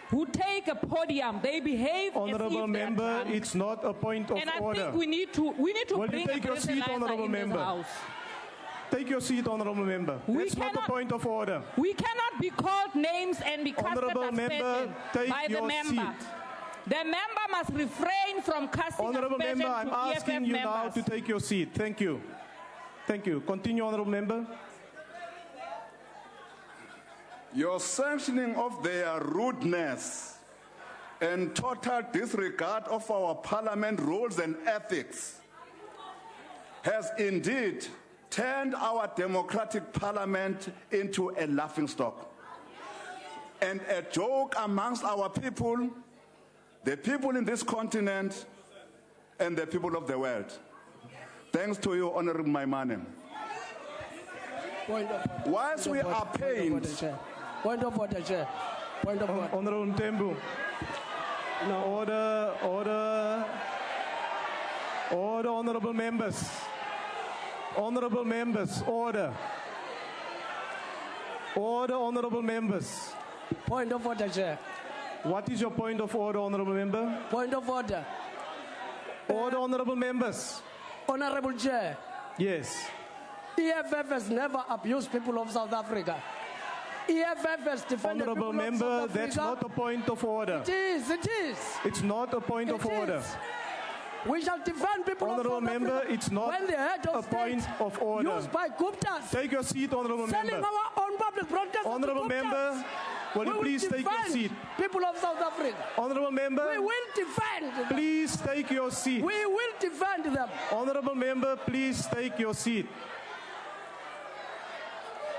who take a podium, they behave honorable as if member, it's not a point of and order. I think we need to Will bring you take a your seat, honorable in member? this House. Take your seat, honorable member. That's not a point of order. We cannot be called names and be casted Honorable aspersion member, take by the your member. seat. The member must refrain from casting Honorable aspersions member, I'm to asking EFF you now members. to take your seat. Thank you. Thank you. Continue, honorable member. Your sanctioning of their rudeness and total disregard of our parliament rules and ethics has indeed turned our democratic parliament into a laughingstock and a joke amongst our people, the people in this continent, and the people of the world. Thanks to you, Honorable Maimane. Whilst we are pained, Point of order, Chair. Point of order. Honorable Mtembu. No. Order, order. Order, honorable members. Honorable members, order. Order, honorable members. Point of order, Chair. What is your point of order, honorable member? Point of order. Order, honorable members. Honorable Chair. Yes. EFF has never abused people of South Africa. EFF has defended Honorable people member, of South Africa. that's not a point of order. It is, it is. It's not a point of order. Is. We shall defend people Honorable of South member, Africa it's not when the head of a point of order. used by Guptas. Take your seat, honorable selling member. our own public broadcast. Honorable member, will you please take your seat? People of South Africa. Honorable member, we will defend them. Please take your seat. We will defend them. Honorable member, please take your seat.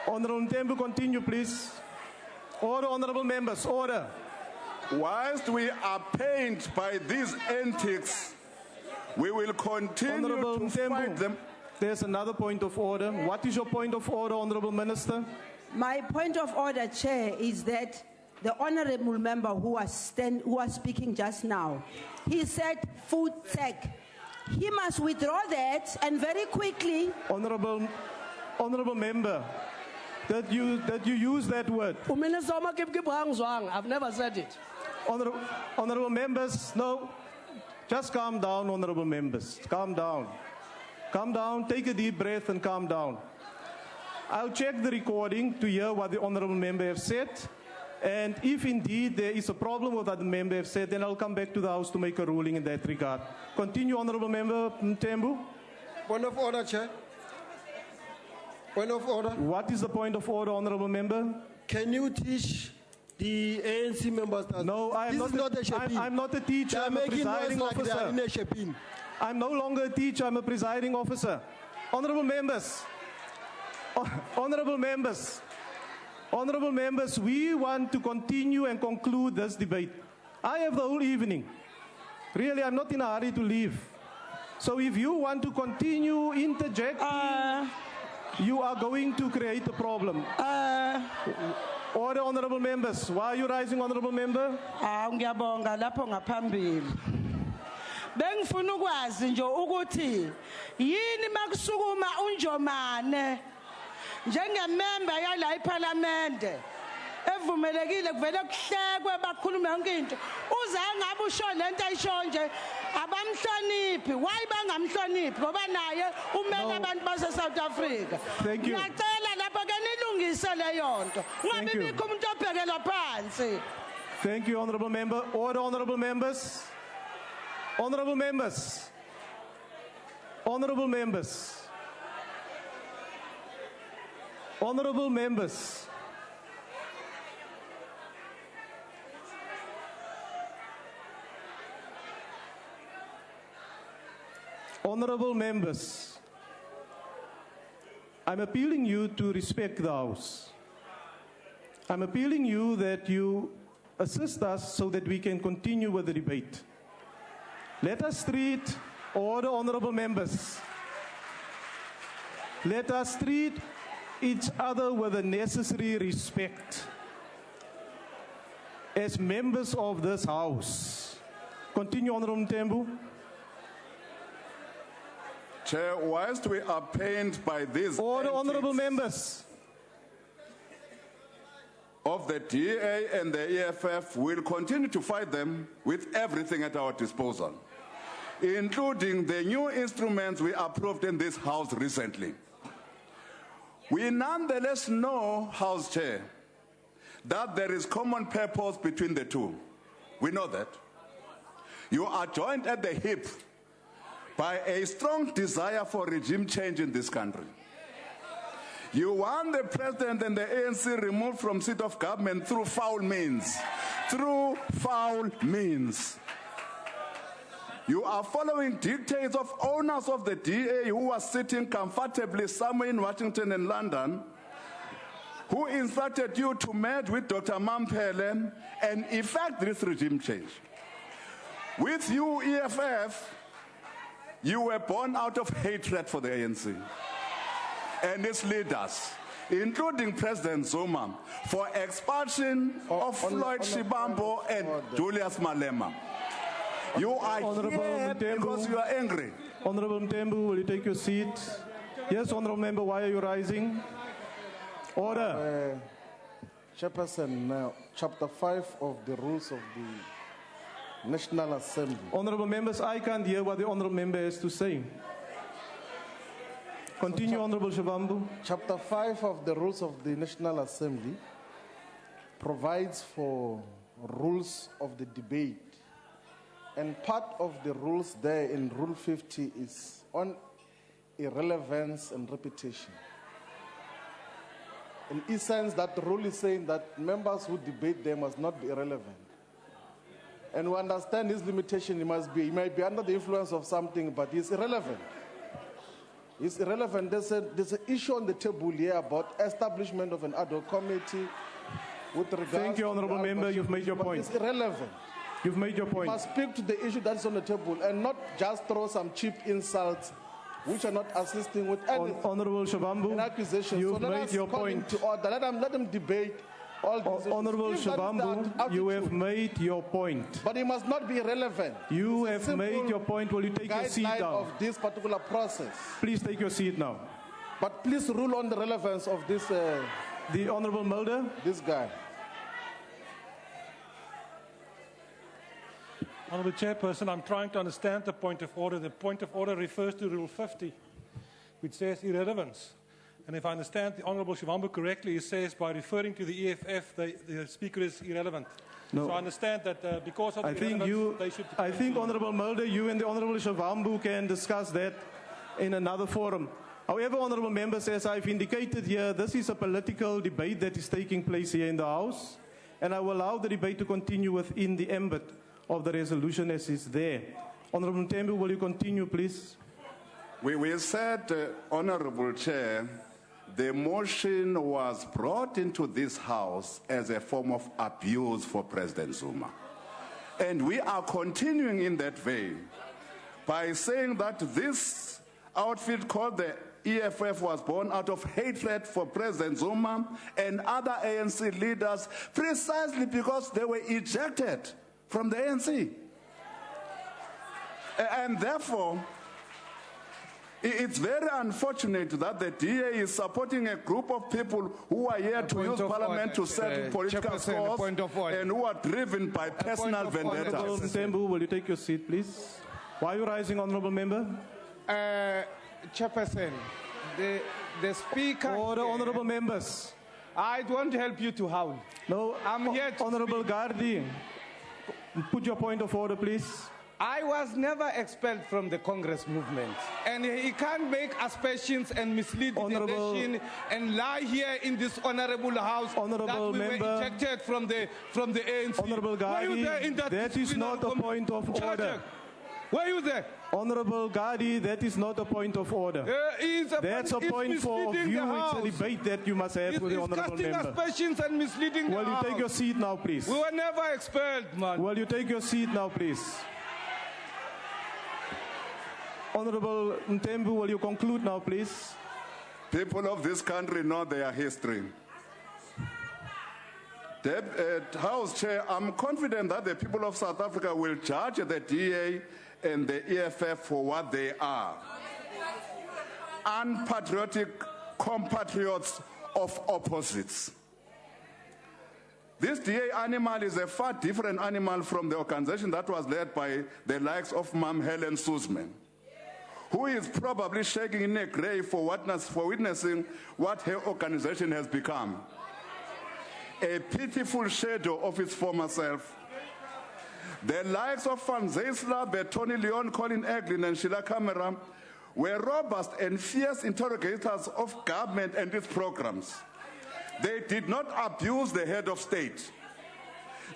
Honorable Mtembu, continue, please. Order, honorable members, order. Whilst we are pained by these antics, we will continue Honorable to fight them. There's another point of order. What is your point of order, honorable minister? My point of order, Chair, is that the honorable member who was speaking just now, he said food tech. He must withdraw that and very quickly. Honorable member, that you use that word. I've never said it. Honorable members, no. Just calm down, honorable members. Calm down. Calm down, take a deep breath and calm down. I'll check the recording to hear what the honorable member has said. And if indeed there is a problem with what the member has said, then I'll come back to the House to make a ruling in that regard. Continue, honorable member Mtembu. Point of order, Chair. Point of order. What is the point of order, honorable member? Can you teach the ANC members that no, I'm not a teacher, I'm a presiding officer. I'm no longer a teacher, I'm a presiding officer. Honorable members, honorable members, we want to continue and conclude this debate. I have the whole evening. Really, I'm not in a hurry to leave. So if you want to continue interjecting, you are going to create a problem. Order, honorable members. Why are you rising, honorable member? Ngiyabonga lapho ngaphambili. Bengifuna ukwazi nje ukuthi yini makusukuma uNjomane njengemember yala iParliament evumelekile kuvele kuhlekwe bakhulume yonke into uze ngabe usho lento ayisho nje abamhloniphi why bangamhloniphi ngoba naye umele abantu base South Africa. Thank you. Ngiyacela lapho ke nilungise leyo nto ngabe bikho umuntu obhekela phansi. Thank you, honorable member. Order, honorable members. Honorable members. Honorable members. Honorable members. Honorable members, I'm appealing you to respect the House. I'm appealing you that you assist us so that we can continue with the debate. Let us treat all the honorable members. Let us treat each other with the necessary respect as members of this House. Continue, Honorable Mtembu. Chair, whilst we are pained by these all the honorable members of the DA and the EFF, we'll continue to fight them with everything at our disposal, including the new instruments we approved in this House recently. We nonetheless know, House Chair, that there is common purpose between the two. We know that. You are joined at the hip by a strong desire for regime change in this country. You want the president and the ANC removed from seat of government through foul means. Through foul means. You are following dictates of owners of the DA who are sitting comfortably somewhere in Washington and London, who instructed you to merge with Dr. Mamphele and effect this regime change. With you, EFF, you were born out of hatred for the ANC and its leaders, including President Zuma, for expulsion of Floyd Shibambo and Julius Malema. You are here because you are angry. Honorable Mtembu, will you take your seat? Yes, Honorable Member, why are you rising? Order. Chairperson, Chapter 5 of the Rules of the National Assembly. Honorable Members, I can't hear what the Honorable Member has to say. Continue, Honorable Shivambu. Chapter 5 of the Rules of the National Assembly provides for rules of the debate. And part of the rules there in Rule 50 is on irrelevance and repetition. In essence, that rule is saying that members who debate them must not be irrelevant. And we understand his limitation, he might be under the influence of something, but he's irrelevant. He's irrelevant. There's an issue on the table here about establishment of an ad hoc committee with regards. Thank you, Honorable Member. You've made your point. It's irrelevant. You've made your point. You must speak to the issue that's on the table and not just throw some cheap insults which are not assisting with anything. Honorable Shivambu, you've made your point. To order. Let them debate all these Honorable Shivambu, you have made your point. But it must not be irrelevant. You have made your point. Will you take your seat down? Of this particular process. Please take your seat now. But please rule on the relevance of this. The Honorable Mulder. This guy. Honourable Chairperson, I'm trying to understand the point of order. The point of order refers to Rule 50, which says irrelevance. And if I understand the Honourable Shivambu correctly, he says by referring to the EFF, the speaker is irrelevant. No. So I understand that because of the irrelevance, they should... I think, Honourable Mulder, you and the Honourable Shivambu can discuss that in another forum. However, Honourable Members, as I've indicated here, this is a political debate that is taking place here in the House, and I will allow the debate to continue within the ambit of the resolution as is there. Honourable Mtembu, will you continue, please? We said, Honourable Chair, the motion was brought into this House as a form of abuse for President Zuma. And we are continuing in that vein by saying that this outfit called the EFF was born out of hatred for President Zuma and other ANC leaders precisely because they were ejected from the ANC. And therefore, it's very unfortunate that the DA is supporting a group of people who are here to use parliament to settle political scores and who are driven by personal vendettas. Honourable Mtembu, will you take your seat, please? Why are you rising, Honourable Member? Chairperson, the Speaker... Order, Honourable Members. I don't help you to howl. No, I'm here to Honourable Gardi. Put your point of order, please. I was never expelled from the Congress movement. And he can't make aspersions and mislead the nation and lie here in this honorable House Honourable that we Member, were ejected from the ANC. Honourable Gardi, that is not a point of order. Were you there? Honourable Gardi, that is not a point of order. That's a point for view. It's a debate that you must have with the Honourable Member. Aspersions and misleading Will you take your seat now, please? We were never expelled, man. Will you take your seat now, please? Honourable Mtembu, will you conclude now, please? People of this country know their history. House Chair, I'm confident that the people of South Africa will judge the DA and the EFF for what they are. Unpatriotic compatriots of opposites. This DA animal is a far different animal from the organization that was led by the likes of Ma'am Helen Suzman, who is probably shaking in a grave for witnessing what her organization has become. A pitiful shadow of its former self. The likes of Van Zeisler, Bertoni Leon, Colin Eglin, and Sheila Kamera were robust and fierce interrogators of government and its programs. They did not abuse the head of state.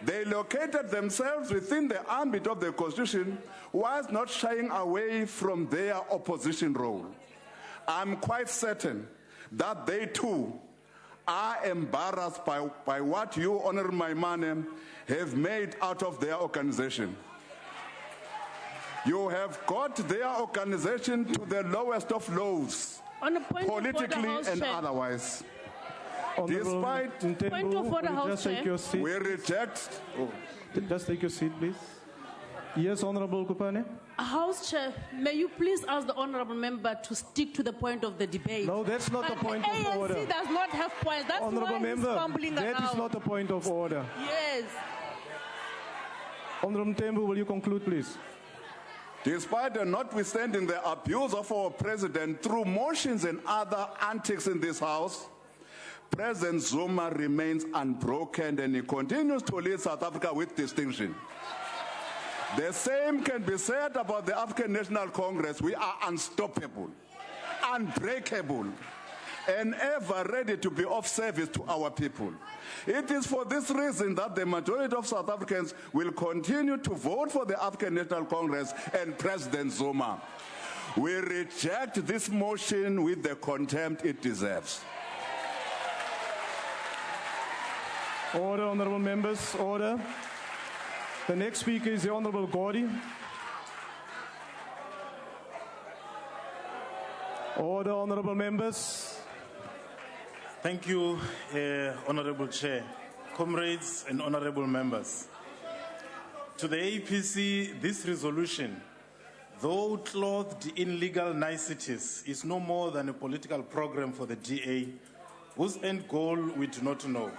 They located themselves within the ambit of the Constitution whilst not shying away from their opposition role. I'm quite certain that they too are embarrassed by what you, Honorable Maimane, have made out of their organization. You have got their organization to the lowest of lows, politically and otherwise. Despite Point of order, House Chair. we reject. Just take your seat, please. Yes, Honorable Kupane. House Chair, may you please ask the honourable member to stick to the point of the debate? No, that's not the point of order. ANC does not have points. That's Honourable why member, he's fumbling that around. is not a point of order. Yes. Honourable Mtembu, will you conclude, please? Despite and notwithstanding the abuse of our president through motions and other antics in this house, President Zuma remains unbroken and he continues to lead South Africa with distinction. The same can be said about the African National Congress. We are unstoppable, unbreakable, and ever ready to be of service to our people. It is for this reason that the majority of South Africans will continue to vote for the African National Congress and President Zuma. We reject this motion with the contempt it deserves. Order, honourable members, order. The next speaker is the Honourable Gordy. Order, honourable members. Thank you, Honourable Chair, comrades and honourable members. To the APC, this resolution, though clothed in legal niceties, is no more than a political program for the DA, whose end goal we do not know.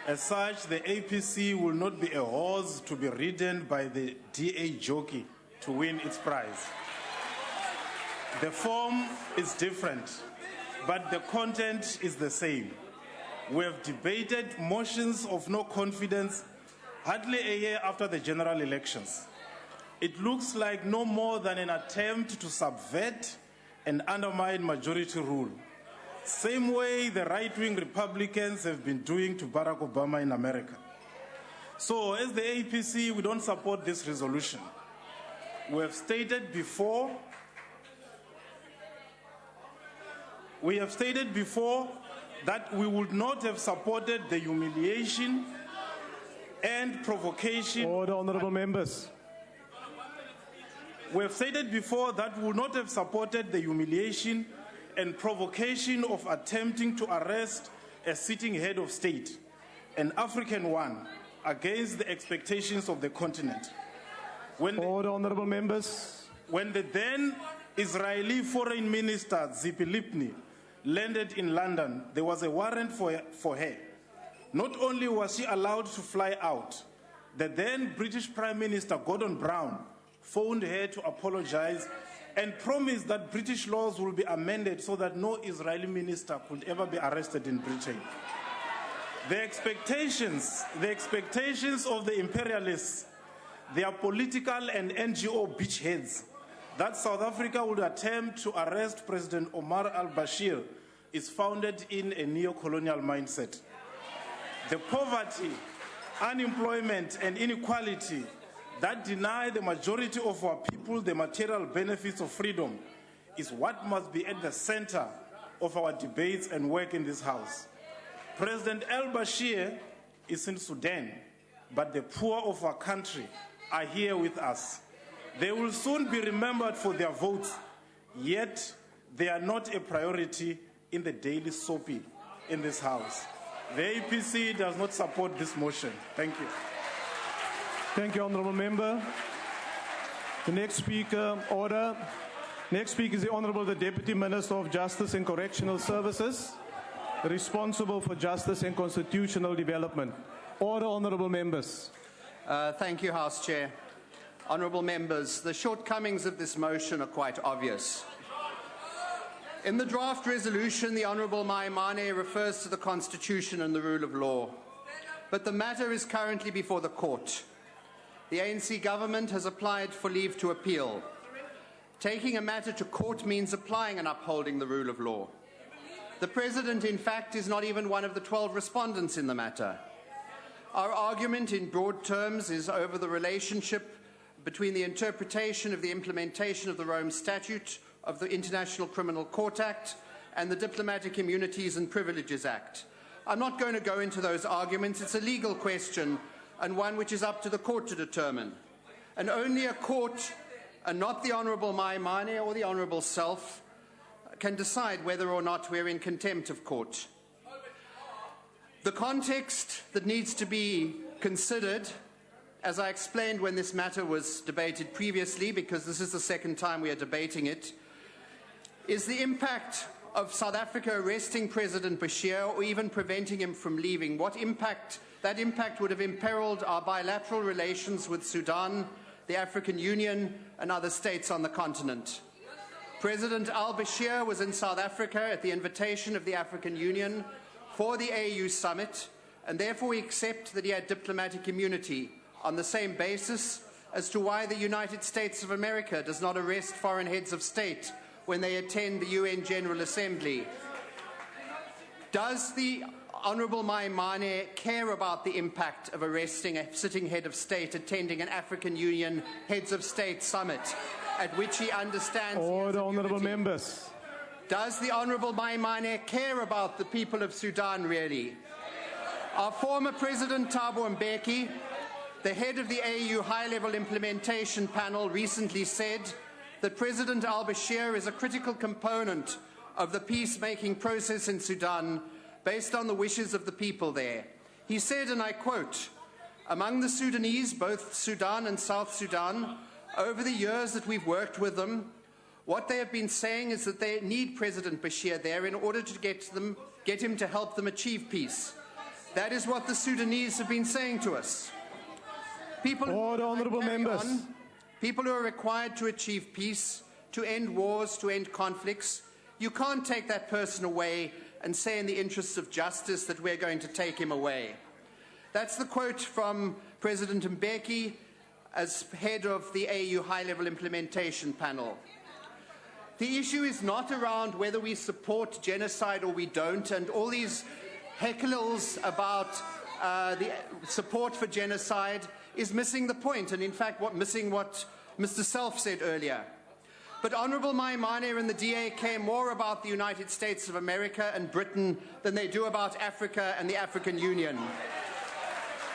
As such, the APC will not be a horse to be ridden by the DA jockey to win its prize. The form is different, but the content is the same. We have debated motions of no confidence hardly a year after the general elections. It looks like no more than an attempt to subvert and undermine majority rule. Same way the right-wing Republicans have been doing to Barack Obama in America. So as the APC, we don't support this resolution. We have stated before that we would not have supported the humiliation and provocation. Order, honourable members. We have stated before that we would not have supported the humiliation and provocation of attempting to arrest a sitting head of state, an African one, against the expectations of the continent. Order, honourable members. When the then Israeli Foreign Minister Tzipi Livni landed in London, there was a warrant for her. Not only was she allowed to fly out, the then British Prime Minister Gordon Brown phoned her to apologize and promised that British laws will be amended so that no Israeli minister could ever be arrested in Britain. The expectations of the imperialists, their political and NGO beachheads, that South Africa would attempt to arrest President Omar al-Bashir is founded in a neo-colonial mindset. The poverty, unemployment, and inequality that deny the majority of our people the material benefits of freedom is what must be at the center of our debates and work in this House. President al-Bashir is in Sudan, but the poor of our country are here with us. They will soon be remembered for their votes, yet they are not a priority in the daily soapy in this House. The APC does not support this motion. Thank you. Thank you, honourable member. The next speaker, order. Next speaker is the Honourable the Deputy Minister of Justice and Correctional Services, responsible for justice and constitutional development. Order, honourable members. Thank you, House Chair. Honourable members, the shortcomings of this motion are quite obvious. In the draft resolution, the Honourable Maimane refers to the Constitution and the rule of law, but the matter is currently before the court. The ANC government has applied for leave to appeal. Taking a matter to court means applying and upholding the rule of law. The President, in fact, is not even one of the 12 respondents in the matter. Our argument in broad terms is over the relationship between the interpretation of the implementation of the Rome Statute of the International Criminal Court Act and the Diplomatic Immunities and Privileges Act. I'm not going to go into those arguments. It's a legal question and one which is up to the court to determine. And only a court, and not the Honourable Mai Mane or the Honourable Self, can decide whether or not we're in contempt of court. The context that needs to be considered, as I explained when this matter was debated previously, because this is the second time we are debating it, is the impact of South Africa arresting President Bashir or even preventing him from leaving. What impact? That impact would have imperiled our bilateral relations with Sudan, the African Union, and other states on the continent. President al-Bashir was in South Africa at the invitation of the African Union for the AU summit, and therefore we accept that he had diplomatic immunity on the same basis as to why the United States of America does not arrest foreign heads of state when they attend the UN General Assembly. Does the Honourable Mai Mane care about the impact of arresting a sitting head of state attending an African Union Heads of State summit at which he understands... Order, honourable members. Does the Honourable Mai Mane care about the people of Sudan, really? Our former President Thabo Mbeki, the head of the AU High-Level Implementation Panel, recently said that President al-Bashir is a critical component of the peacemaking process in Sudan based on the wishes of the people there. He said, and I quote, "Among the Sudanese, both Sudan and South Sudan, over the years that we've worked with them, what they have been saying is that they need President Bashir there in order to get him to help them achieve peace. That is what the Sudanese have been saying to us. People who are required to achieve peace, to end wars, to end conflicts, you can't take that person away and say in the interests of justice that we're going to take him away." That's the quote from President Mbeki as head of the AU High-Level Implementation Panel. The issue is not around whether we support genocide or we don't, and all these heckles about the support for genocide is missing the point, and in fact missing what Mr. Self said earlier. But Honourable Mai Mane and the DA care more about the United States of America and Britain than they do about Africa and the African Union.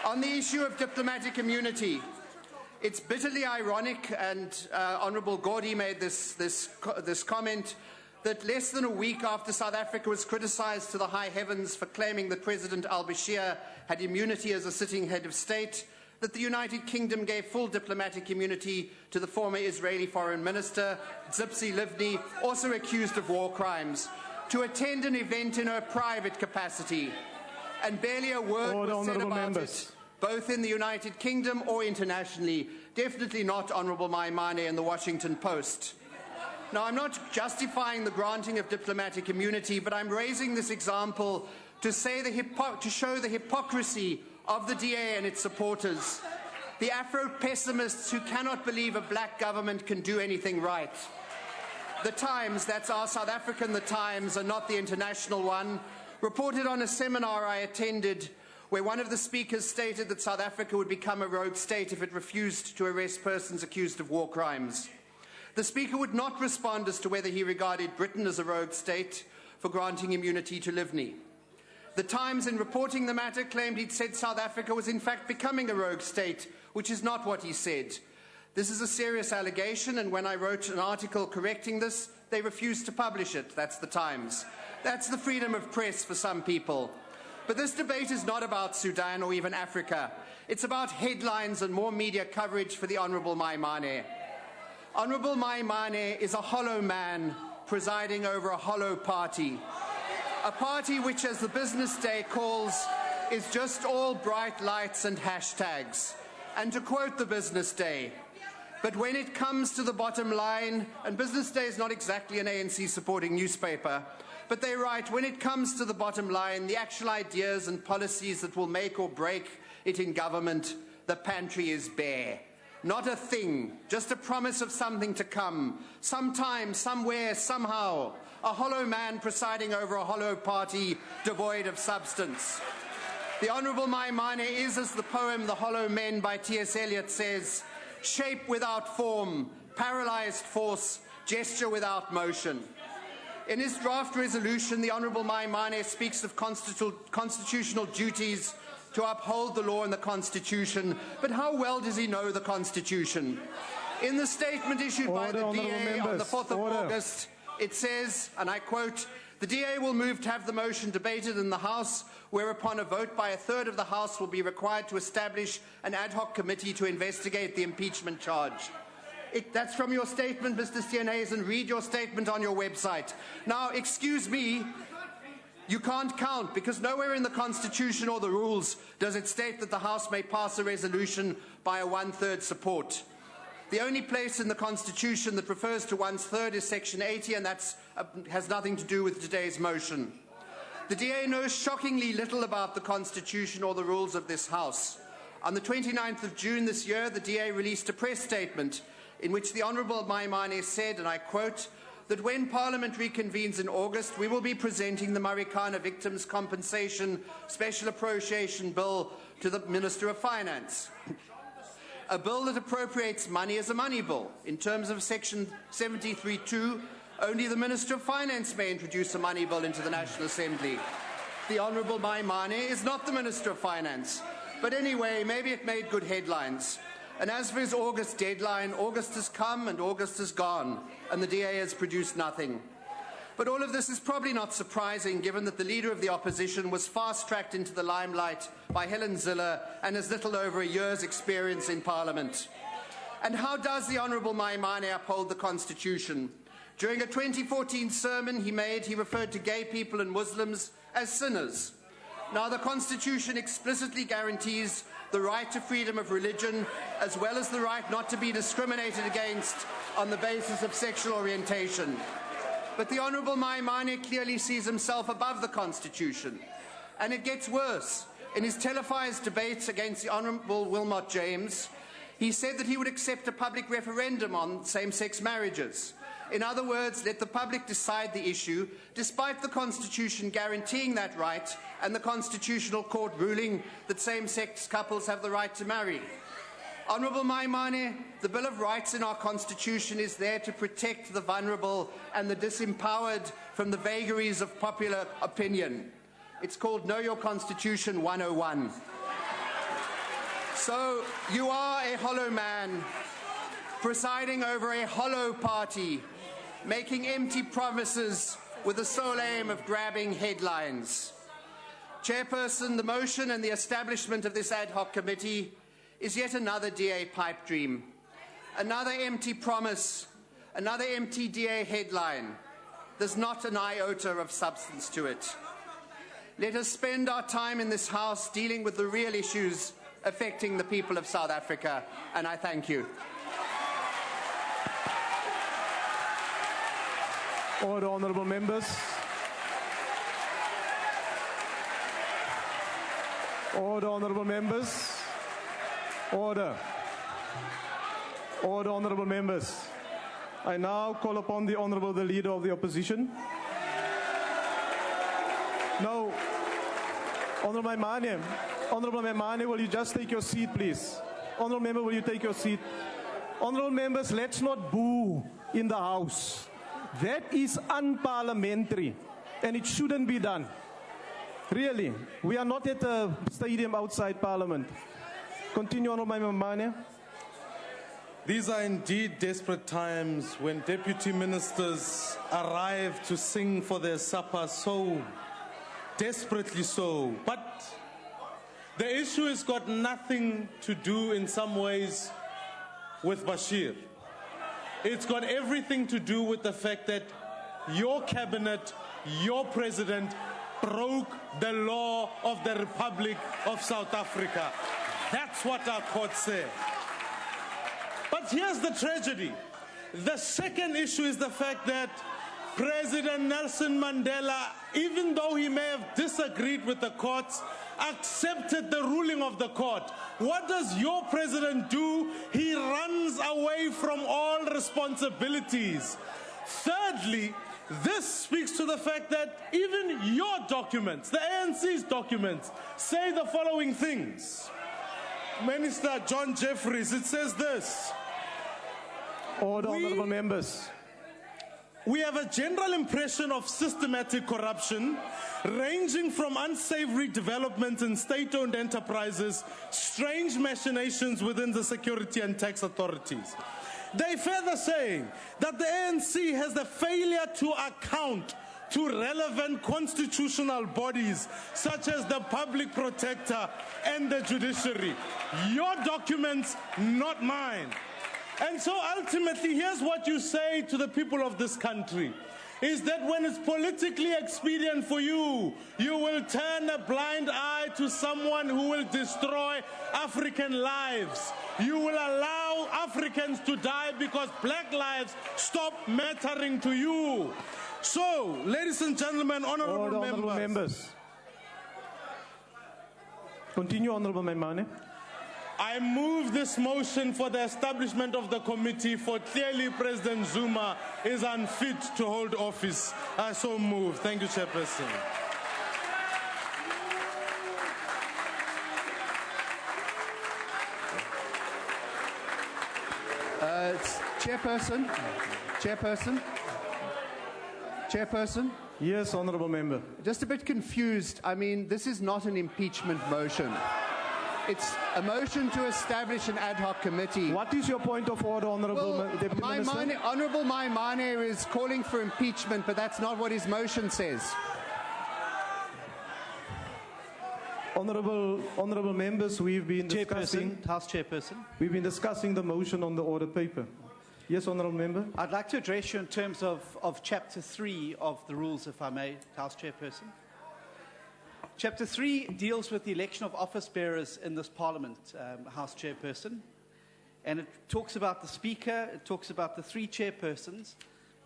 On the issue of diplomatic immunity, it's bitterly ironic, and Honourable Gordy made this comment, that less than a week after South Africa was criticised to the high heavens for claiming that President al-Bashir had immunity as a sitting head of state, that the United Kingdom gave full diplomatic immunity to the former Israeli Foreign Minister, Tzipi Livni, also accused of war crimes, to attend an event in her private capacity. And barely a word was said about it, both in the United Kingdom or internationally. Definitely not Honourable Mai Mane and the Washington Post. Now, I'm not justifying the granting of diplomatic immunity, but I'm raising this example to show the hypocrisy of the DA and its supporters, the Afro-pessimists who cannot believe a black government can do anything right. The Times, that's our South African The Times and not the international one, reported on a seminar I attended where one of the speakers stated that South Africa would become a rogue state if it refused to arrest persons accused of war crimes. The speaker would not respond as to whether he regarded Britain as a rogue state for granting immunity to Livni. The Times, in reporting the matter, claimed he'd said South Africa was in fact becoming a rogue state, which is not what he said. This is a serious allegation, and when I wrote an article correcting this, they refused to publish it. That's the Times. That's the freedom of press for some people. But this debate is not about Sudan or even Africa. It's about headlines and more media coverage for the Honourable Mai Mane. Honourable Mai Mane is a hollow man presiding over a hollow party. A party which, as the Business Day calls, is just all bright lights and hashtags. And to quote the Business Day, "But when it comes to the bottom line," and Business Day is not exactly an ANC-supporting newspaper, but they write, "When it comes to the bottom line, the actual ideas and policies that will make or break it in government, the pantry is bare." Not a thing, just a promise of something to come. Sometime, somewhere, somehow. A hollow man presiding over a hollow party devoid of substance. The Honourable Maimane is, as the poem The Hollow Men by T.S. Eliot says, shape without form, paralysed force, gesture without motion. In his draft resolution, the Honourable Maimane speaks of constitutional duties to uphold the law and the Constitution, but how well does he know the Constitution? In the statement issued by the DA on the 4th of August, it says, and I quote, "The DA will move to have the motion debated in the House, whereupon a vote by a third of the House will be required to establish an ad hoc committee to investigate the impeachment charge." That's from your statement, Mr. Steenhuisen. Read your statement on your website. Now, excuse me, you can't count, because nowhere in the Constitution or the rules does it state that the House may pass a resolution by a one-third support. The only place in the Constitution that refers to one-third is Section 80, and that has nothing to do with today's motion. The DA knows shockingly little about the Constitution or the rules of this House. On the 29th of June this year, the DA released a press statement in which the Honourable Maimane said, and I quote, that when Parliament reconvenes in August, we will be presenting the Marikana Victims Compensation Special Appropriation Bill to the Minister of Finance. A bill that appropriates money as a money bill. In terms of Section 73(2), only the Minister of Finance may introduce a money bill into the National Assembly. The Honourable Maimane is not the Minister of Finance. But anyway, maybe it made good headlines. And as for his August deadline, August has come and August has gone, and the DA has produced nothing. But all of this is probably not surprising, given that the Leader of the Opposition was fast-tracked into the limelight by Helen Zille and has little over a year's experience in Parliament. And how does the Honourable Maimane uphold the Constitution? During a 2014 sermon he referred to gay people and Muslims as sinners. Now, the Constitution explicitly guarantees the right to freedom of religion, as well as the right not to be discriminated against on the basis of sexual orientation. But the Honourable Maimane clearly sees himself above the Constitution. And it gets worse. In his televised debates against the Honourable Wilmot James, he said that he would accept a public referendum on same-sex marriages. In other words, let the public decide the issue, despite the Constitution guaranteeing that right and the Constitutional Court ruling that same-sex couples have the right to marry. Honourable Maimane, the Bill of Rights in our Constitution is there to protect the vulnerable and the disempowered from the vagaries of popular opinion. It's called Know Your Constitution 101. So you are a hollow man, presiding over a hollow party, making empty promises with the sole aim of grabbing headlines. Chairperson, the motion and the establishment of this ad hoc committee is yet another DA pipe dream, another empty promise, another empty DA headline. There's not an iota of substance to it. Let us spend our time in this House dealing with the real issues affecting the people of South Africa, and I thank you. Order, honourable members. Order, honourable members. Order. Order, honourable members. I now call upon the Honourable the Leader of the Opposition. No. Honourable Maimane, will you just take your seat, please? Honourable member, will you take your seat? Honourable members, let's not boo in the House. That is unparliamentary, and it shouldn't be done. Really, we are not at a stadium outside Parliament. Continue, Honourable Maimane. These are indeed desperate times when deputy ministers arrive to sing for their supper, so desperately so. But the issue has got nothing to do in some ways with Bashir. It's got everything to do with the fact that your cabinet, your president, broke the law of the Republic of South Africa. That's what our courts say. But here's the tragedy. The second issue is the fact that President Nelson Mandela, even though he may have disagreed with the courts, accepted the ruling of the court. What does your president do? He runs away from all responsibilities. Thirdly, this speaks to the fact that even your documents, the ANC's documents, say the following things. Minister John Jeffries, it says this. Order, honorable members. We have a general impression of systematic corruption, ranging from unsavory developments in state-owned enterprises, strange machinations within the security and tax authorities. They further say that the ANC has the failure to account to relevant constitutional bodies such as the public protector and the judiciary. Your documents, not mine. And so ultimately, here's what you say to the people of this country, is that when it's politically expedient for you, you will turn a blind eye to someone who will destroy African lives. You will allow Africans to die because black lives stop mattering to you. So, ladies and gentlemen, honorable members. Continue, Honorable Member. I move this motion for the establishment of the committee, for clearly President Zuma is unfit to hold office. I so move. Thank you, Chairperson. Chairperson? Yes, honorable member. Just a bit confused. I mean, this is not an impeachment motion. It's a motion to establish an ad hoc committee. What is your point of order, Honourable Deputy Minister? Honourable Maimane is calling for impeachment, but that's not what his motion says. Honourable members, we've been discussing... House Chairperson. We've been discussing the motion on the order paper. Yes, honourable member. I'd like to address you in terms of Chapter 3 of the rules, if I may, House Chairperson. Chapter 3 deals with the election of office bearers in this Parliament, House Chairperson. And it talks about the Speaker, it talks about the 3 chairpersons.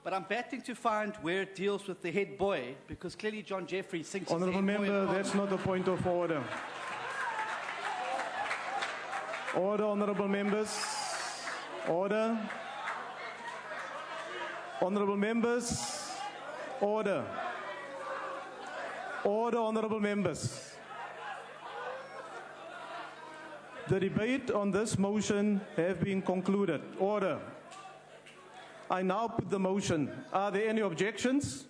But I'm battling to find where it deals with the head boy, because clearly John Jeffries thinks he's the head boy. Honourable member, that's not a point of order. Order, honourable members. Order. Honourable members. Order. Order, honourable members. The debate on this motion has been concluded. Order. I now put the motion. Are there any objections?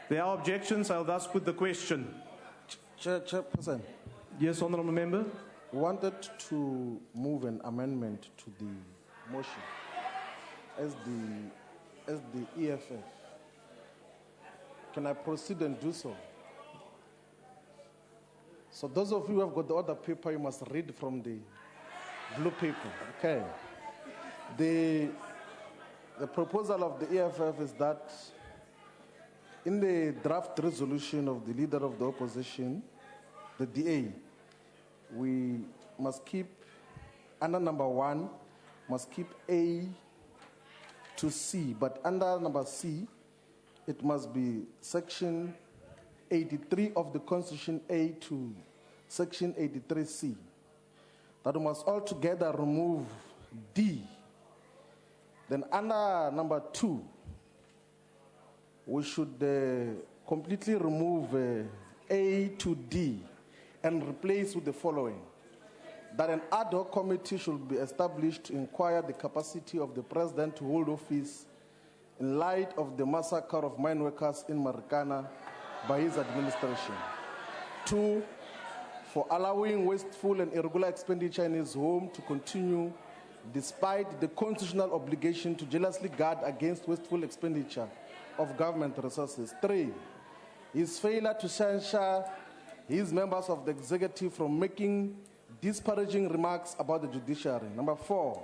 There are objections. I'll thus put the question. Chairperson. Yes, honourable member. Wanted to move an amendment to the motion as the EFF. Can I proceed and do so? So those of you who have got the other paper, you must read from the blue paper. Okay. The proposal of the EFF is that in the draft resolution of the leader of the opposition, the DA, we must keep, under number 1, must keep A to C, but under number C, it must be section 83 of the Constitution A to section 83C. That we must altogether remove D. Then under number 2, we should completely remove A to D and replace with the following. That an ad hoc committee should be established to inquire the capacity of the president to hold office in light of the massacre of mine workers in Marikana by his administration. 2, for allowing wasteful and irregular expenditure in his home to continue despite the constitutional obligation to jealously guard against wasteful expenditure of government resources. 3, his failure to censure his members of the executive from making disparaging remarks about the judiciary. Number 4,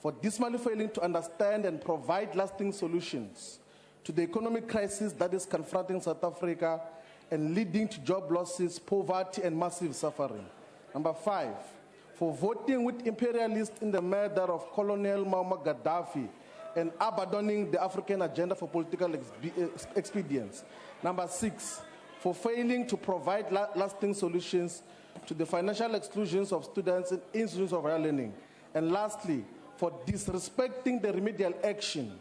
for dismally failing to understand and provide lasting solutions to the economic crisis that is confronting South Africa and leading to job losses, poverty, and massive suffering. Number 5, for voting with imperialists in the murder of Colonel Muammar Gaddafi and abandoning the African agenda for political expedience. Number 6, for failing to provide lasting solutions to the financial exclusions of students in institutions of higher learning. And lastly, for disrespecting the remedial action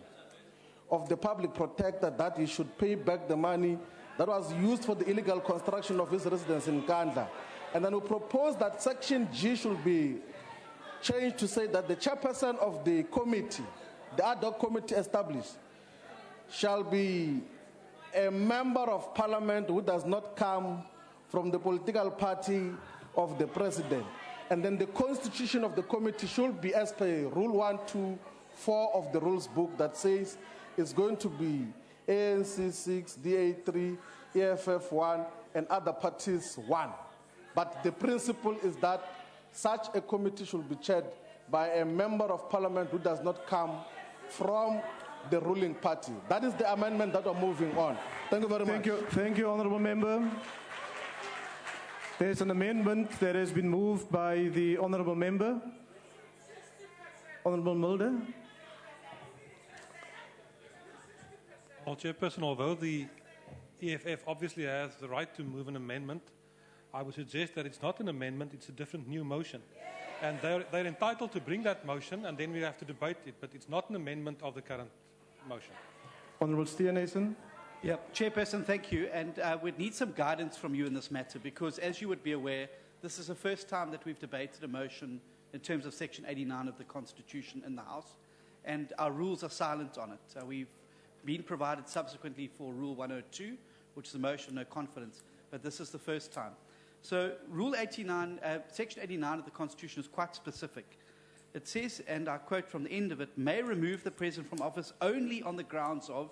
of the public protector that he should pay back the money that was used for the illegal construction of his residence in Kandla. And then we propose that Section G should be changed to say that the chairperson of the committee, the ad hoc committee established, shall be a member of parliament who does not come from the political party of the president. And then the constitution of the committee should be as per Rule 124 of the rules book that says it's going to be ANC 6, DA 3, EFF 1, and other parties 1. But the principle is that such a committee should be chaired by a member of parliament who does not come from the ruling party. That is the amendment that we're moving on. Thank you very much. Thank you, Honourable Member. There's an amendment that has been moved by the Honourable Member. Honourable Mulder. Well, Chairperson, although the EFF obviously has the right to move an amendment, I would suggest that it's not an amendment, it's a different new motion. And they're entitled to bring that motion, and then we have to debate it, but it's not an amendment of the current motion. Honourable Steenhuisen. Yeah, Chairperson, thank you. And we'd need some guidance from you in this matter, because as you would be aware, this is the first time that we've debated a motion in terms of Section 89 of the Constitution in the House, and our rules are silent on it. We've been provided subsequently for Rule 102, which is a motion of no confidence, but this is the first time. So Rule 89, Section 89 of the Constitution is quite specific. It says, and I quote from the end of it, may remove the President from office only on the grounds of,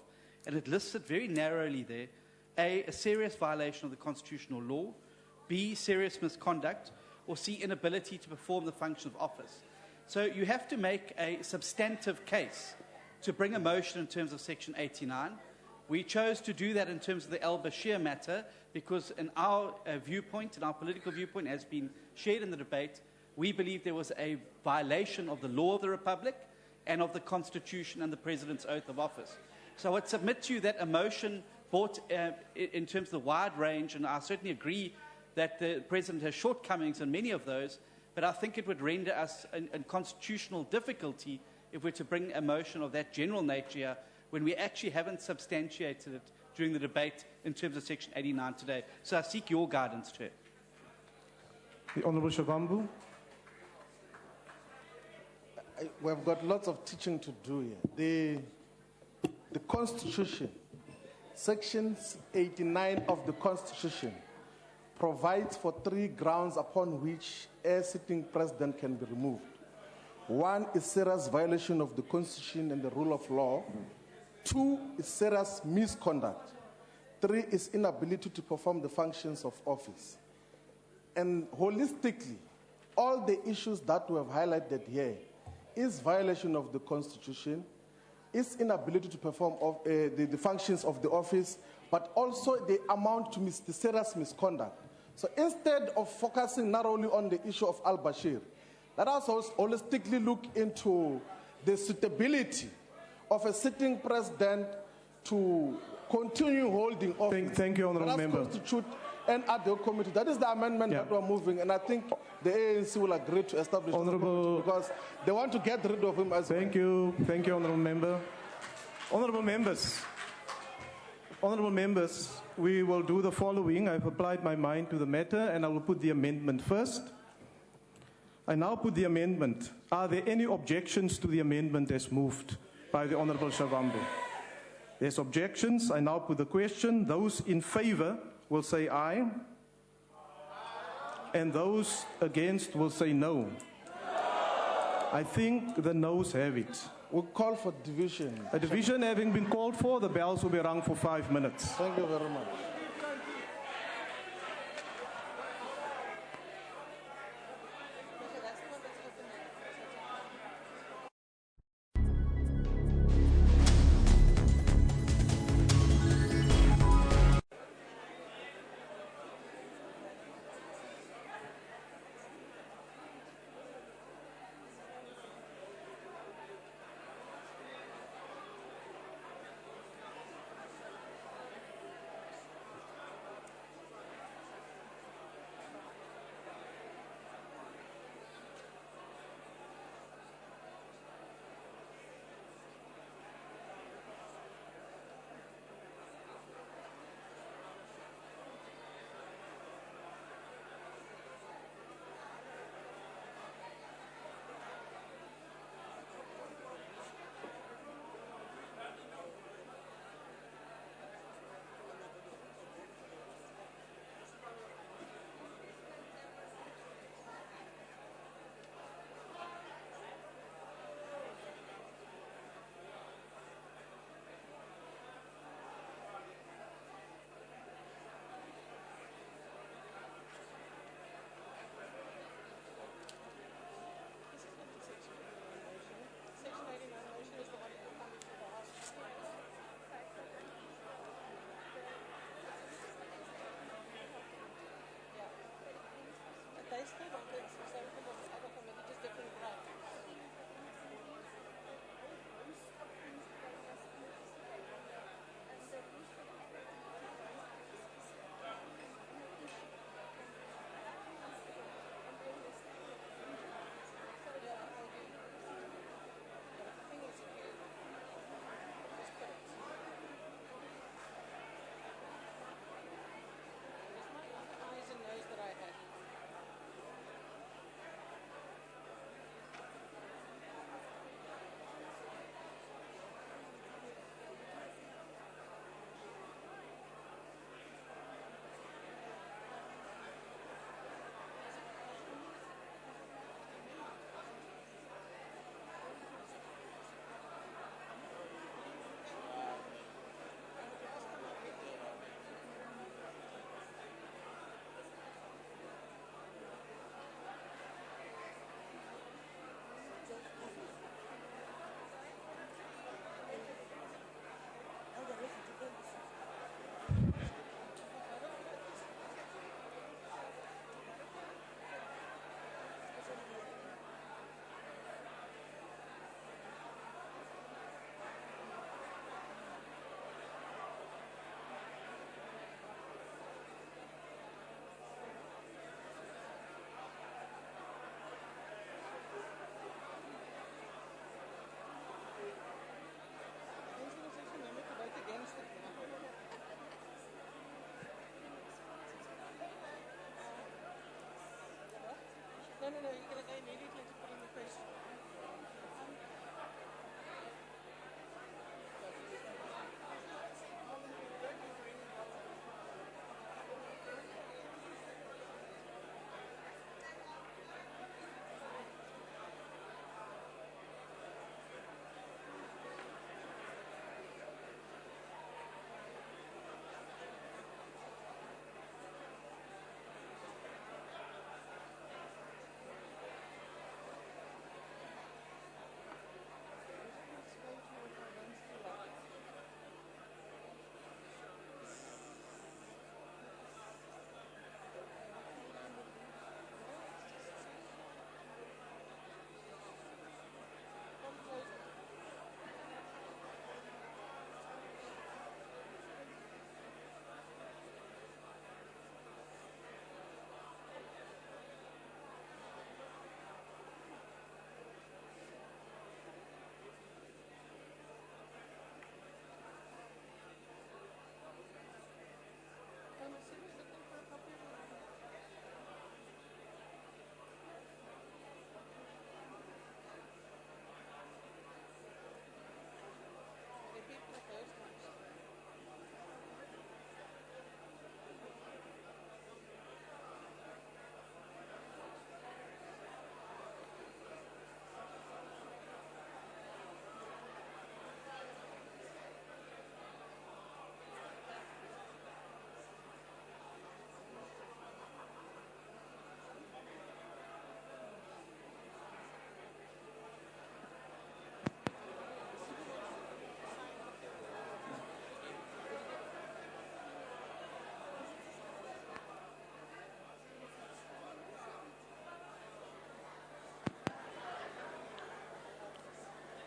and it lists it very narrowly there, A, serious violation of the constitutional law, B, serious misconduct, or C, inability to perform the function of office. So you have to make a substantive case to bring a motion in terms of Section 89. We chose to do that in terms of the Bashir matter because in our viewpoint, in our political viewpoint, as been shared in the debate, we believe there was a violation of the law of the Republic and of the Constitution and the President's oath of office. So I would submit to you that a motion brought in terms of the wide range, and I certainly agree that the President has shortcomings in many of those, but I think it would render us in constitutional difficulty if we're to bring a motion of that general nature when we actually haven't substantiated it during the debate in terms of Section 89 today. So I seek your guidance, Chair. The Honourable Shavambu. We've got lots of teaching to do here. The Constitution, Section 89 of the Constitution, provides for 3 grounds upon which a sitting president can be removed. 1 is serious violation of the Constitution and the rule of law. 2 is serious misconduct. 3 is inability to perform the functions of office. And holistically, all the issues that we have highlighted here is violation of the Constitution, is inability to perform the functions of the office, but also they amount to the serious misconduct. So instead of focusing narrowly on the issue of Bashir, let us also holistically look into the suitability of a sitting president to continue holding office. Thank you, Honourable Member. Constitute an ad hoc committee. That is the amendment that we're moving, and I think the ANC will agree to establish Honourable, because they want to get rid of him as well. Thank you, Honourable Member. Honourable Members, we will do the following. I've applied my mind to the matter, and I will put the amendment first. I now put the amendment. Are there any objections to the amendment as moved by the Honourable Shavambu? There's objections. I now put the question. Those in favour will say aye. And those against will say no. I think the noes have it. We'll call for division. A division having been called for, the bells will be rung for 5 minutes. Thank you very much.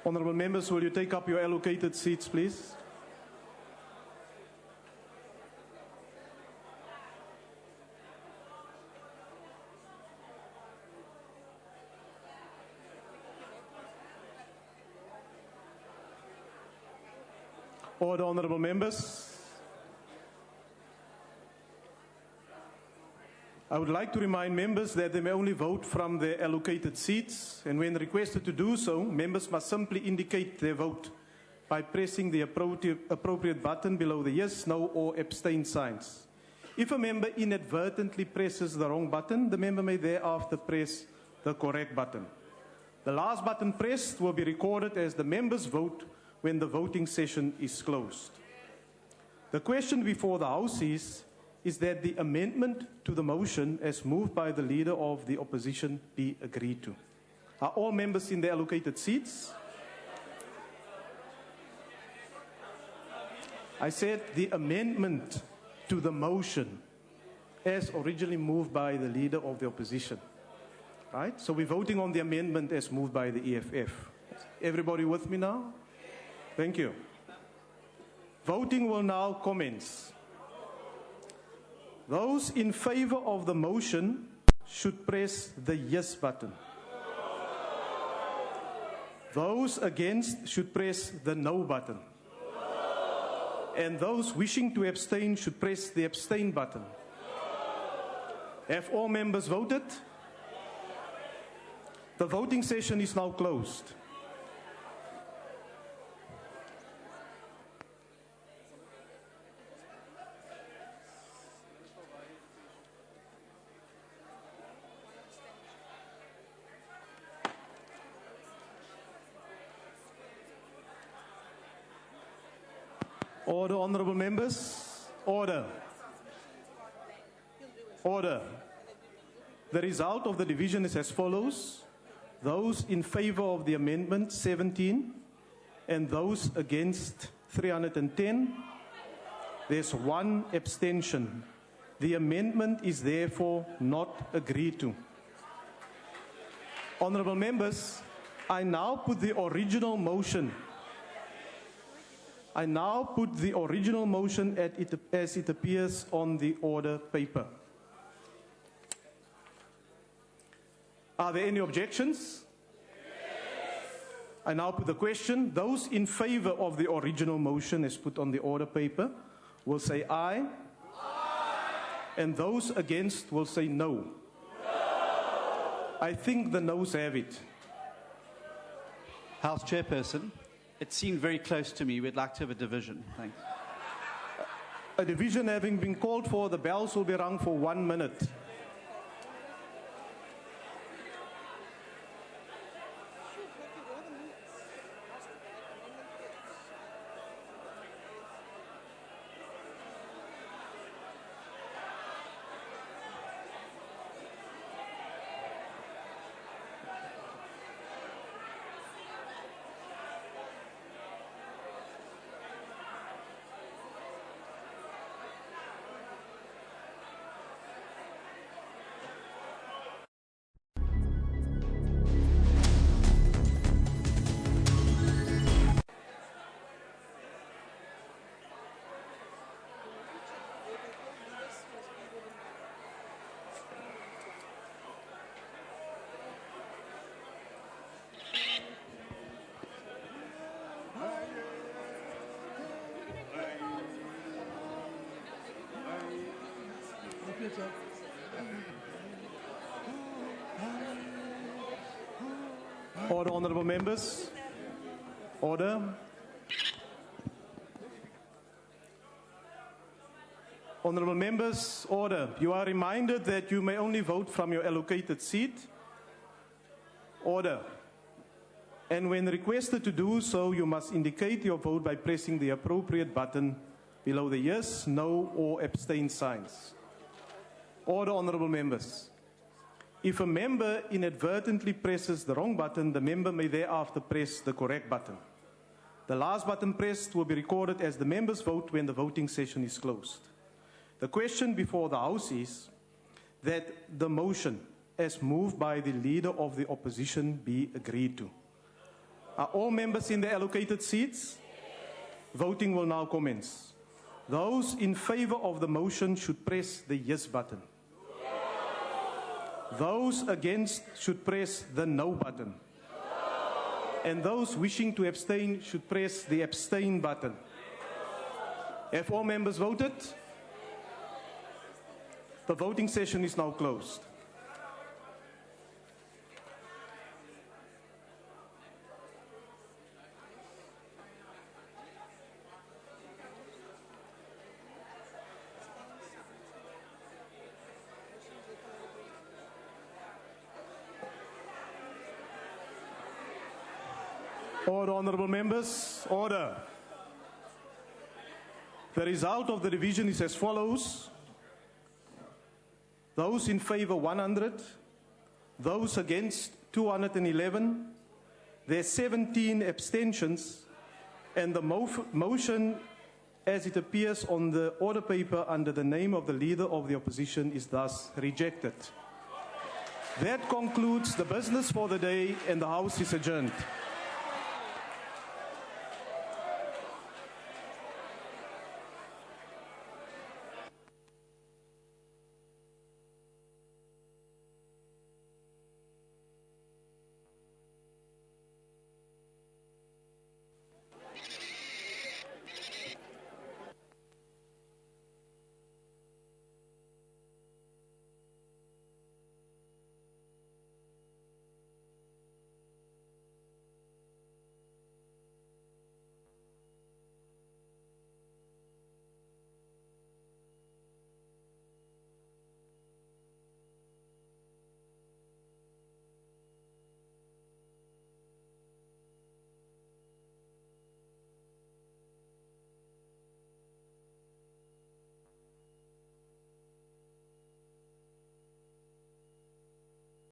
Honourable members, will you take up your allocated seats, please? Order, honourable members. I would like to remind members that they may only vote from their allocated seats, and when requested to do so, members must simply indicate their vote by pressing the appropriate button below the yes, no, or abstain signs. If a member inadvertently presses the wrong button, the member may thereafter press the correct button. The last button pressed will be recorded as the member's vote when the voting session is closed. The question before the House is that the amendment to the motion as moved by the Leader of the Opposition be agreed to. Are all members in their allocated seats? I said the amendment to the motion as originally moved by the Leader of the Opposition. Right? So we're voting on the amendment as moved by the EFF. Everybody with me now? Thank you. Voting will now commence. Those in favor of the motion should press the yes button. Those against should press the no button. And those wishing to abstain should press the abstain button. Have all members voted? The voting session is now closed. Order, honourable members. Order. Order. The result of the division is as follows. Those in favour of the amendment, 17, and those against, 310. There's one abstention. The amendment is therefore not agreed to. Honourable members, I now put the original motion as it appears on the order paper. Are there any objections? Yes. I now put the question. Those in favour of the original motion as put on the order paper will say aye. Aye. And those against will say no. No. I think the noes have it. House Chairperson, it seemed very close to me. We'd like to have a division. Thanks. A division having been called for, the bells will be rung for 1 minute. Order, honourable members. Order. Honourable members, order. You are reminded that you may only vote from your allocated seat. Order. And when requested to do so, you must indicate your vote by pressing the appropriate button below the yes, no, or abstain signs. Order, honourable members. If a member inadvertently presses the wrong button, the member may thereafter press the correct button. The last button pressed will be recorded as the member's vote when the voting session is closed. The question before the House is that the motion, as moved by the Leader of the Opposition, be agreed to. Are all members in their allocated seats? Voting will now commence. Those in favour of the motion should press the yes button. Those against should press the no button. And those wishing to abstain should press the abstain button. Have all members voted? The voting session is now closed. Order, honourable members. Order. The result of the division is as follows. Those in favour 100, those against 211, there are 17 abstentions, and the motion as it appears on the order paper under the name of the Leader of the Opposition is thus rejected. That concludes the business for the day, and the House is adjourned.